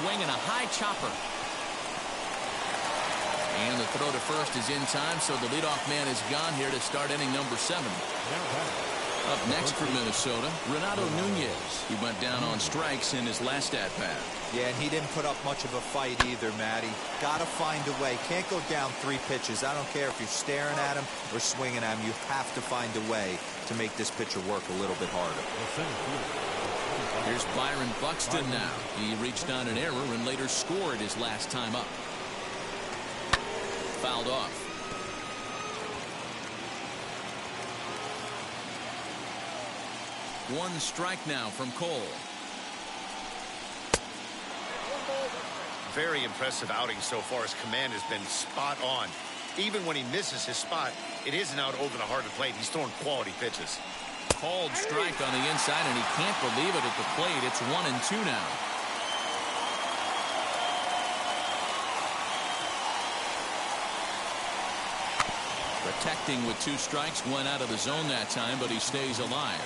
Swing and a high chopper. And the throw to first is in time, so the leadoff man is gone here to start inning number 7. Up next for Minnesota, Renato Nunez. He went down on strikes in his last at-bat. Yeah, and he didn't put up much of a fight either, Matty. Got to find a way. Can't go down 3 pitches. I don't care if you're staring at him or swinging at him. You have to find a way to make this pitcher work a little bit harder. Here's Byron Buxton now. He reached on an error and later scored his last time up. Fouled off. One strike now from Cole. Very impressive outing so far. His command has been spot on. Even when he misses his spot, it isn't out over the heart of the plate. He's throwing quality pitches. Called strike on the inside, and he can't believe it at the plate. It's 1-2 now. Protecting with 2 strikes, went out of the zone that time, but he stays alive.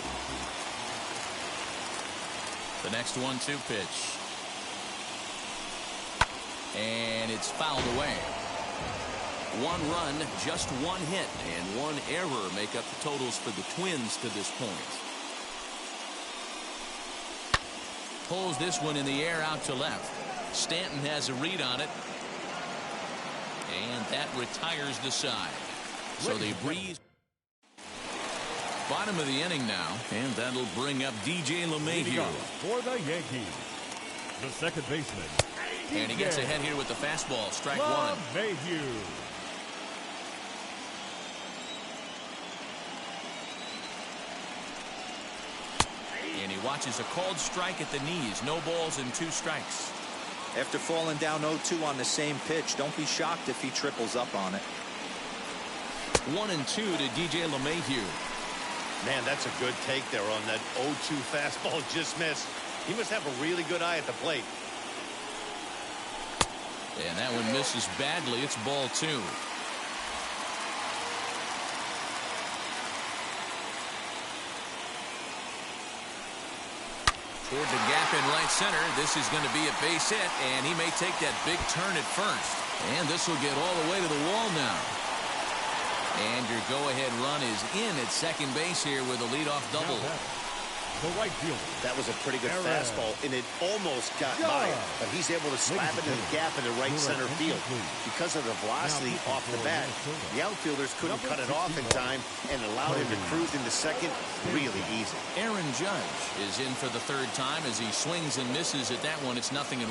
The next 1-2 pitch. And it's fouled away. 1 run, just 1 hit, and 1 error make up the totals for the Twins to this point. Pulls this one in the air out to left. Stanton has a read on it. And that retires the side. So they breeze. Bottom of the inning now, and that'll bring up DJ LeMahieu. For the Yankees, the second baseman. And he gets ahead here with the fastball. Strike 1. LeMahieu. And he watches a called strike at the knees. No balls and 2 strikes. After falling down 0-2 on the same pitch, don't be shocked if he triples up on it. 1-2 to DJ LeMahieu. Man, that's a good take there on that 0-2 fastball just missed. He must have a really good eye at the plate. And that one misses badly. It's ball 2. Toward the gap in right center. This is going to be a base hit, and he may take that big turn at first. And this will get all the way to the wall now. And your go-ahead run is in at second base here with a leadoff double. The right fielder. That was a pretty good fastball, and it almost got by him, but he's able to slap it in the gap in the right center field. Because of the velocity off the bat, the outfielders couldn't cut it off in time and allowed him to cruise into second really easy. Aaron Judge is in for the 3rd time as he swings and misses at that one. It's 0-1.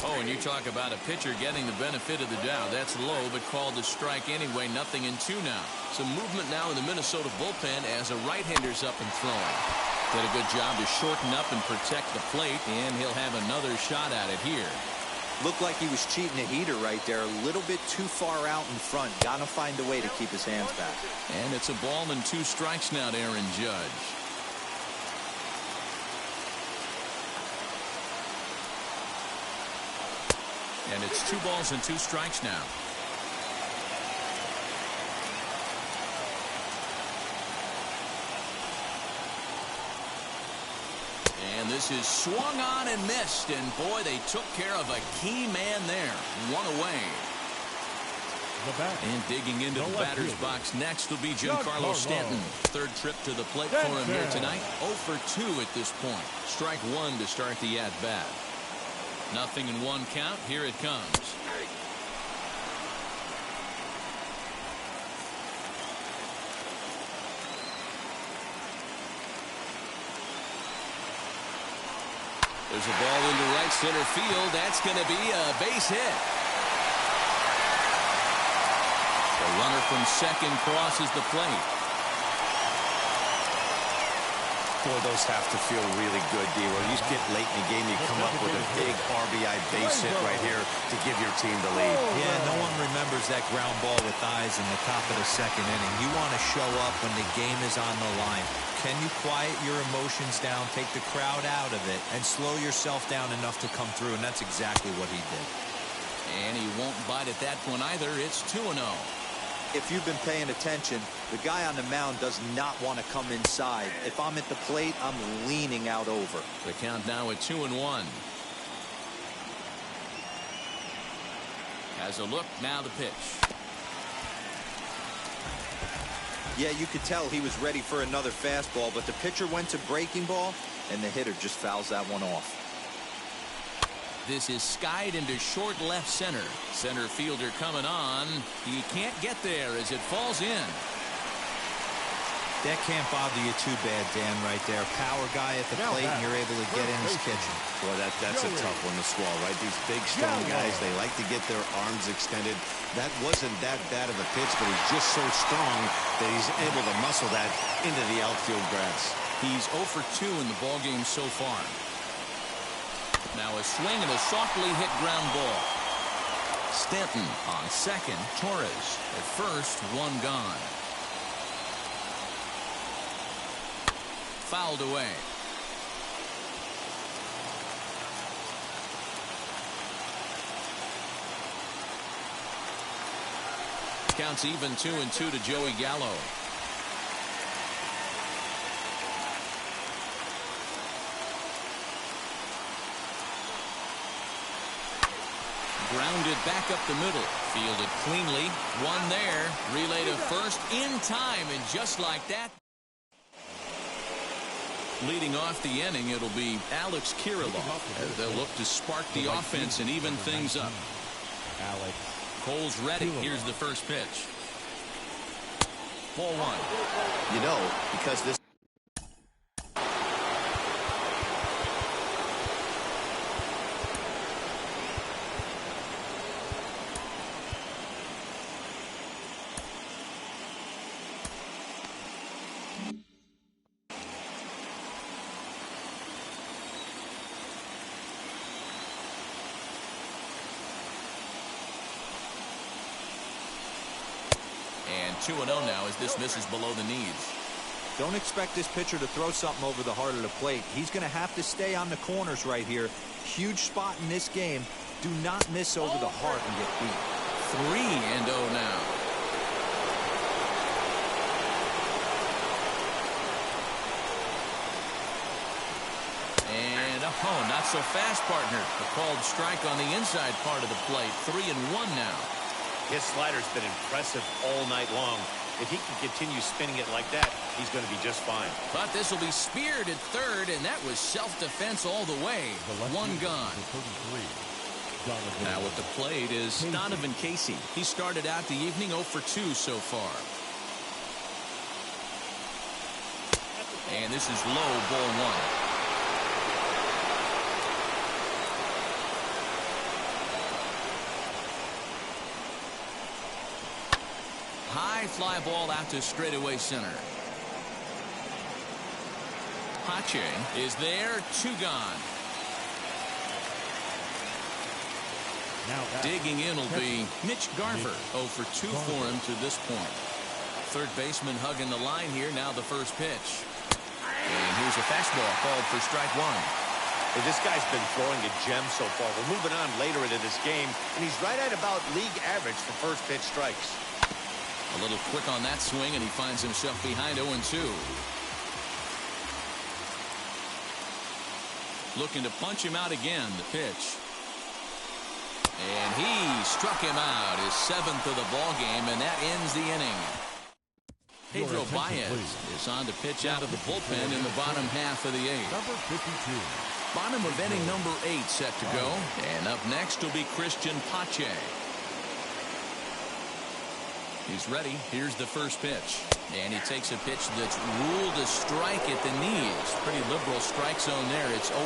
Oh, and you talk about a pitcher getting the benefit of the doubt. That's low, but called a strike anyway. 0-2 now. Some movement now in the Minnesota bullpen as a right-hander's up and throwing. Did a good job to shorten up and protect the plate, and he'll have another shot at it here. Looked like he was cheating a heater right there. A little bit too far out in front. Got to find a way to keep his hands back. And it's a ball and 2 strikes now to Aaron Judge. And it's 2 balls and 2 strikes now. And this is swung on and missed. And boy, they took care of a key man there. 1 away. And digging into the batter's box next will be Giancarlo Stanton. 3rd trip to the plate for him here tonight. 0 for 2 at this point. Strike 1 to start the at-bat. 0-1 count. Here it comes. There's a ball into right center field. That's going to be a base hit. The runner from second crosses the plate. Boy, those have to feel really good, D-Roy. You get late in the game, you come up with a big RBI base hit right here to give your team the lead. Yeah, no one remembers that ground ball with eyes in the top of the 2nd inning. You want to show up when the game is on the line. Can you quiet your emotions down, take the crowd out of it, and slow yourself down enough to come through? And that's exactly what he did. And he won't bite at that one either. It's 2-0. If you've been paying attention, the guy on the mound does not want to come inside. If I'm at the plate, I'm leaning out over. The count now at 2-1. Has a look, now the pitch. Yeah, you could tell he was ready for another fastball, but the pitcher went to breaking ball, and the hitter just fouls that one off. This is skied into short left center. Center fielder coming on. He can't get there as it falls in. That can't bother you too bad, Dan, right there. Power guy at the plate, and you're able to get in his kitchen. Boy, that's a tough one to swallow, right? These big, strong guys, they like to get their arms extended. That wasn't that bad of a pitch, but he's just so strong that he's able to muscle that into the outfield grass. He's 0 for 2 in the ballgame so far. Now a swing and a softly hit ground ball. Stanton on second. Torres at first. One gone. Fouled away. Counts even 2-2 to Joey Gallo. Grounded back up the middle. Fielded cleanly. One there. Relay to first in time. And just like that. Leading off the inning, it'll be Alex Kirilloff as they'll look to spark the offense and even things up. Alex. Cole's ready. Here's the first pitch. Ball one. You know, because this And 2-0 now as this misses below the knees. Don't expect this pitcher to throw something over the heart of the plate. He's going to have to stay on the corners right here. Huge spot in this game. Do not miss over the heart and get beat. 3-0 now. And not so fast, partner. A called strike on the inside part of the plate. 3-1 now. His slider's been impressive all night long. If he can continue spinning it like that, he's going to be just fine. But this will be speared at third, and that was self-defense all the way. One gone. Now at the plate is Donovan Casey. He started out the evening 0 for 2 so far. And this is low, ball one. High fly ball out to straightaway center. Pache is there. 2 gone. Digging in will be Mitch Garver. 0 for 2 for him to this point. Third baseman hugging the line here. Now the first pitch. And here's a fastball called for strike one. Well, this guy's been throwing a gem so far. We're moving on later into this game, and he's right at about league average for first pitch strikes. A little quick on that swing, and he finds himself behind 0-2. Looking to punch him out again. The pitch. And he struck him out. His 7th of the ball game, and that ends the inning. Pedro Baez is on to pitch out of the bullpen in the bottom half of the 8th. Number 52. Bottom of inning number 8 set to go. And up next will be Christian Pache. He's ready. Here's the first pitch. And he takes a pitch that's ruled a strike at the knees. Pretty liberal strike zone there. It's 0-1.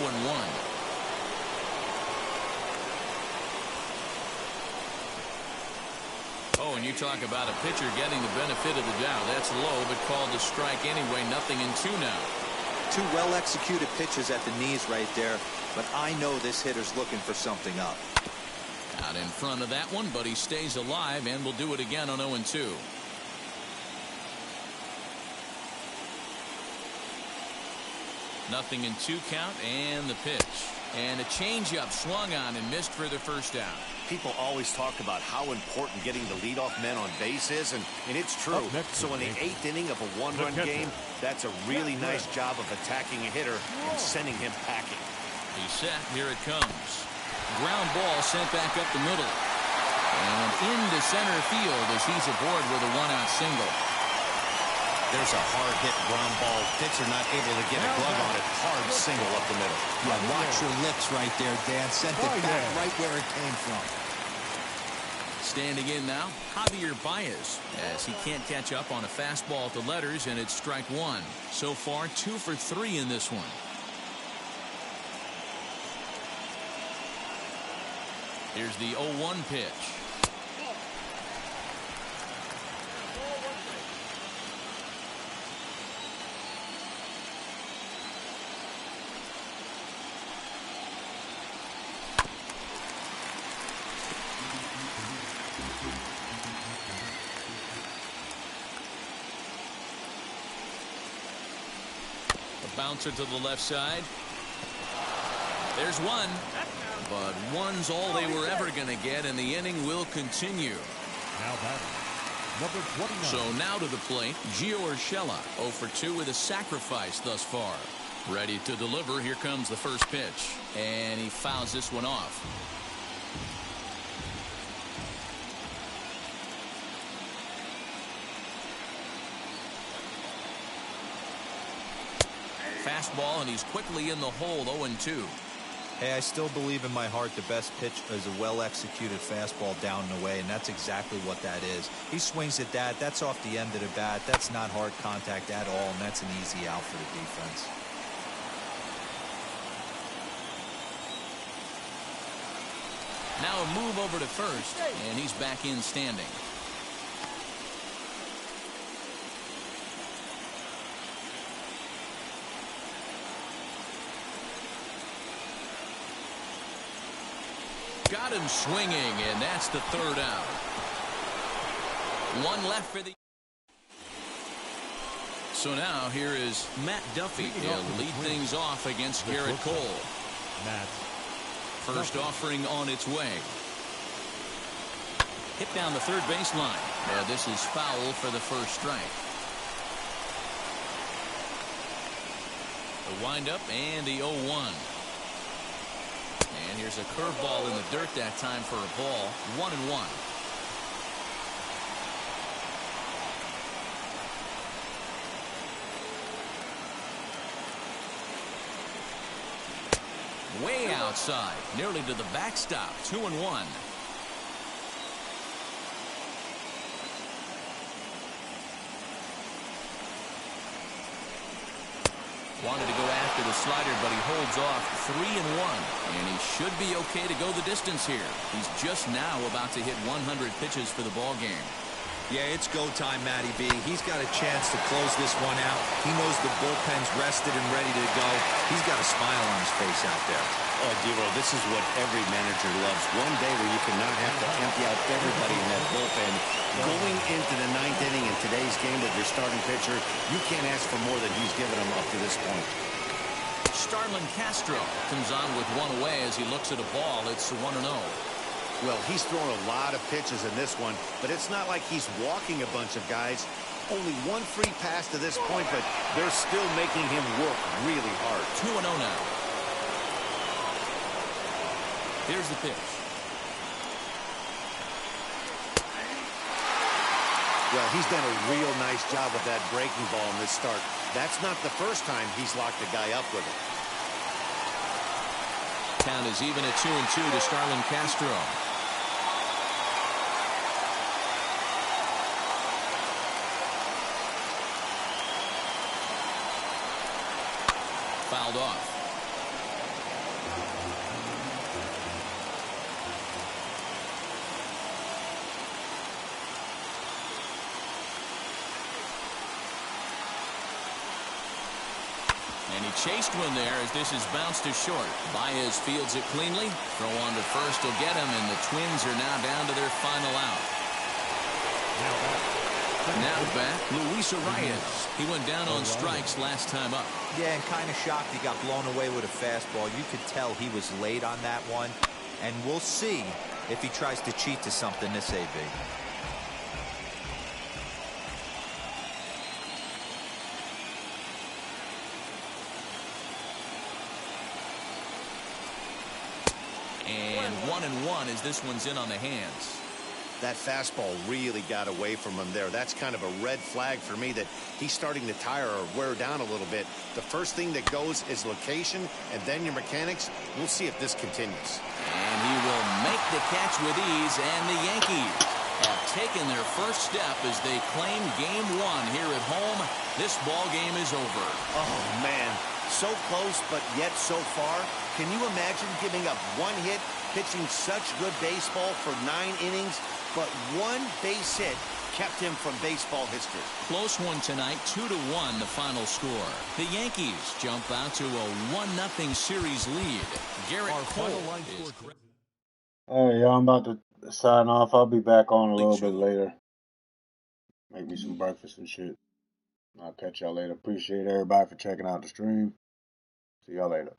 Oh, and you talk about a pitcher getting the benefit of the doubt. That's low, but called a strike anyway. 0-2 now. 2 well-executed pitches at the knees right there. But I know this hitter's looking for something up. Out in front of that one, but he stays alive and will do it again on 0-2. Nothing in 2 count, and the pitch. And a changeup swung on and missed for the first out. People always talk about how important getting the leadoff men on base is, and it's true. So in the 8th inning of a 1-run game, that's a really nice job of attacking a hitter and sending him packing. He's set. Here it comes. Ground ball sent back up the middle. And into center field as he's aboard with a 1-out single. There's a hard-hit ground ball. Pitcher not able to get a glove on it. Hard single up the middle. Yeah, watch your lips right there, Dan. Sent it back right where it came from. Standing in now, Javier Baez, as he can't catch up on a fastball at the letters, and it's strike 1. So far, 2 for 3 in this one. Here's the 0-1 pitch. Bouncer to the left side. There's one. But one's all they were ever going to get, and the inning will continue. Now batting, number 29. So now to the plate, Gio Urshela, 0 for 2 with a sacrifice thus far. Ready to deliver. Here comes the first pitch. And he fouls this one off. Fastball, and he's quickly in the hole, 0-2. Hey, I still believe in my heart the best pitch is a well-executed fastball down and away, and that's exactly what that is. He swings at that. That's off the end of the bat. That's not hard contact at all, and that's an easy out for the defense. Now a move over to first, and he's back in standing. Got him swinging, and that's the third out. One left for the... So now here is Matt Duffy. He'll lead things off against Garrett Cole. Matt. First offering on its way. Hit down the third baseline. This is foul for the first strike. The windup and the 0-1. And here's a curveball in the dirt that time for a ball. 1-1. Way outside, nearly to the backstop. 2-1. Wanted to go after the slider, but he holds off. 3-1. And he should be okay to go the distance here. He's just now about to hit 100 pitches for the ball game. Yeah, it's go time, Matty B. He's got a chance to close this one out. He knows the bullpen's rested and ready to go. He's got a smile on his face out there. Oh, Dero, this is what every manager loves. One day where you can not have to empty out everybody in that bullpen. Going into the ninth inning in today's game with your starting pitcher, you can't ask for more than he's given them up to this point. Starlin Castro comes on with one away as he looks at a ball. It's 1-0. Well, he's thrown a lot of pitches in this one, but it's not like he's walking a bunch of guys. Only one free pass to this point, but they're still making him work really hard. 2-0 now. Here's the pitch. Well, he's done a real nice job with that breaking ball in this start. That's not the first time he's locked a guy up with it. Count is even at 2-2 to Starlin Castro. Fouled off. And he chased one there as this is bounced to short. Baez fields it cleanly. Throw on to first will get him, and the Twins are now down to their final out. Now back, Luis Arias. He went down on strikes last time up. Yeah, and kind of shocked he got blown away with a fastball. You could tell he was late on that one. And we'll see if he tries to cheat to something this AB. And 1-1 as this one's in on the hands. That fastball really got away from him there. That's kind of a red flag for me that he's starting to tire or wear down a little bit. The first thing that goes is location and then your mechanics. We'll see if this continues. And he will make the catch with ease, and the Yankees have taken their first step as they claim game one here at home. This ball game is over. Oh, man. So close, but yet so far. Can you imagine giving up one hit, pitching such good baseball for 9 innings, but one base hit kept him from baseball history? Close one tonight, 2-1 the final score. The Yankees jump out to a 1-0 series lead. Garrett Cole is... All right, y'all, I'm about to sign off. I'll be back on a little bit later. Make me some breakfast and shit. I'll catch y'all later. Appreciate everybody for checking out the stream. See y'all later.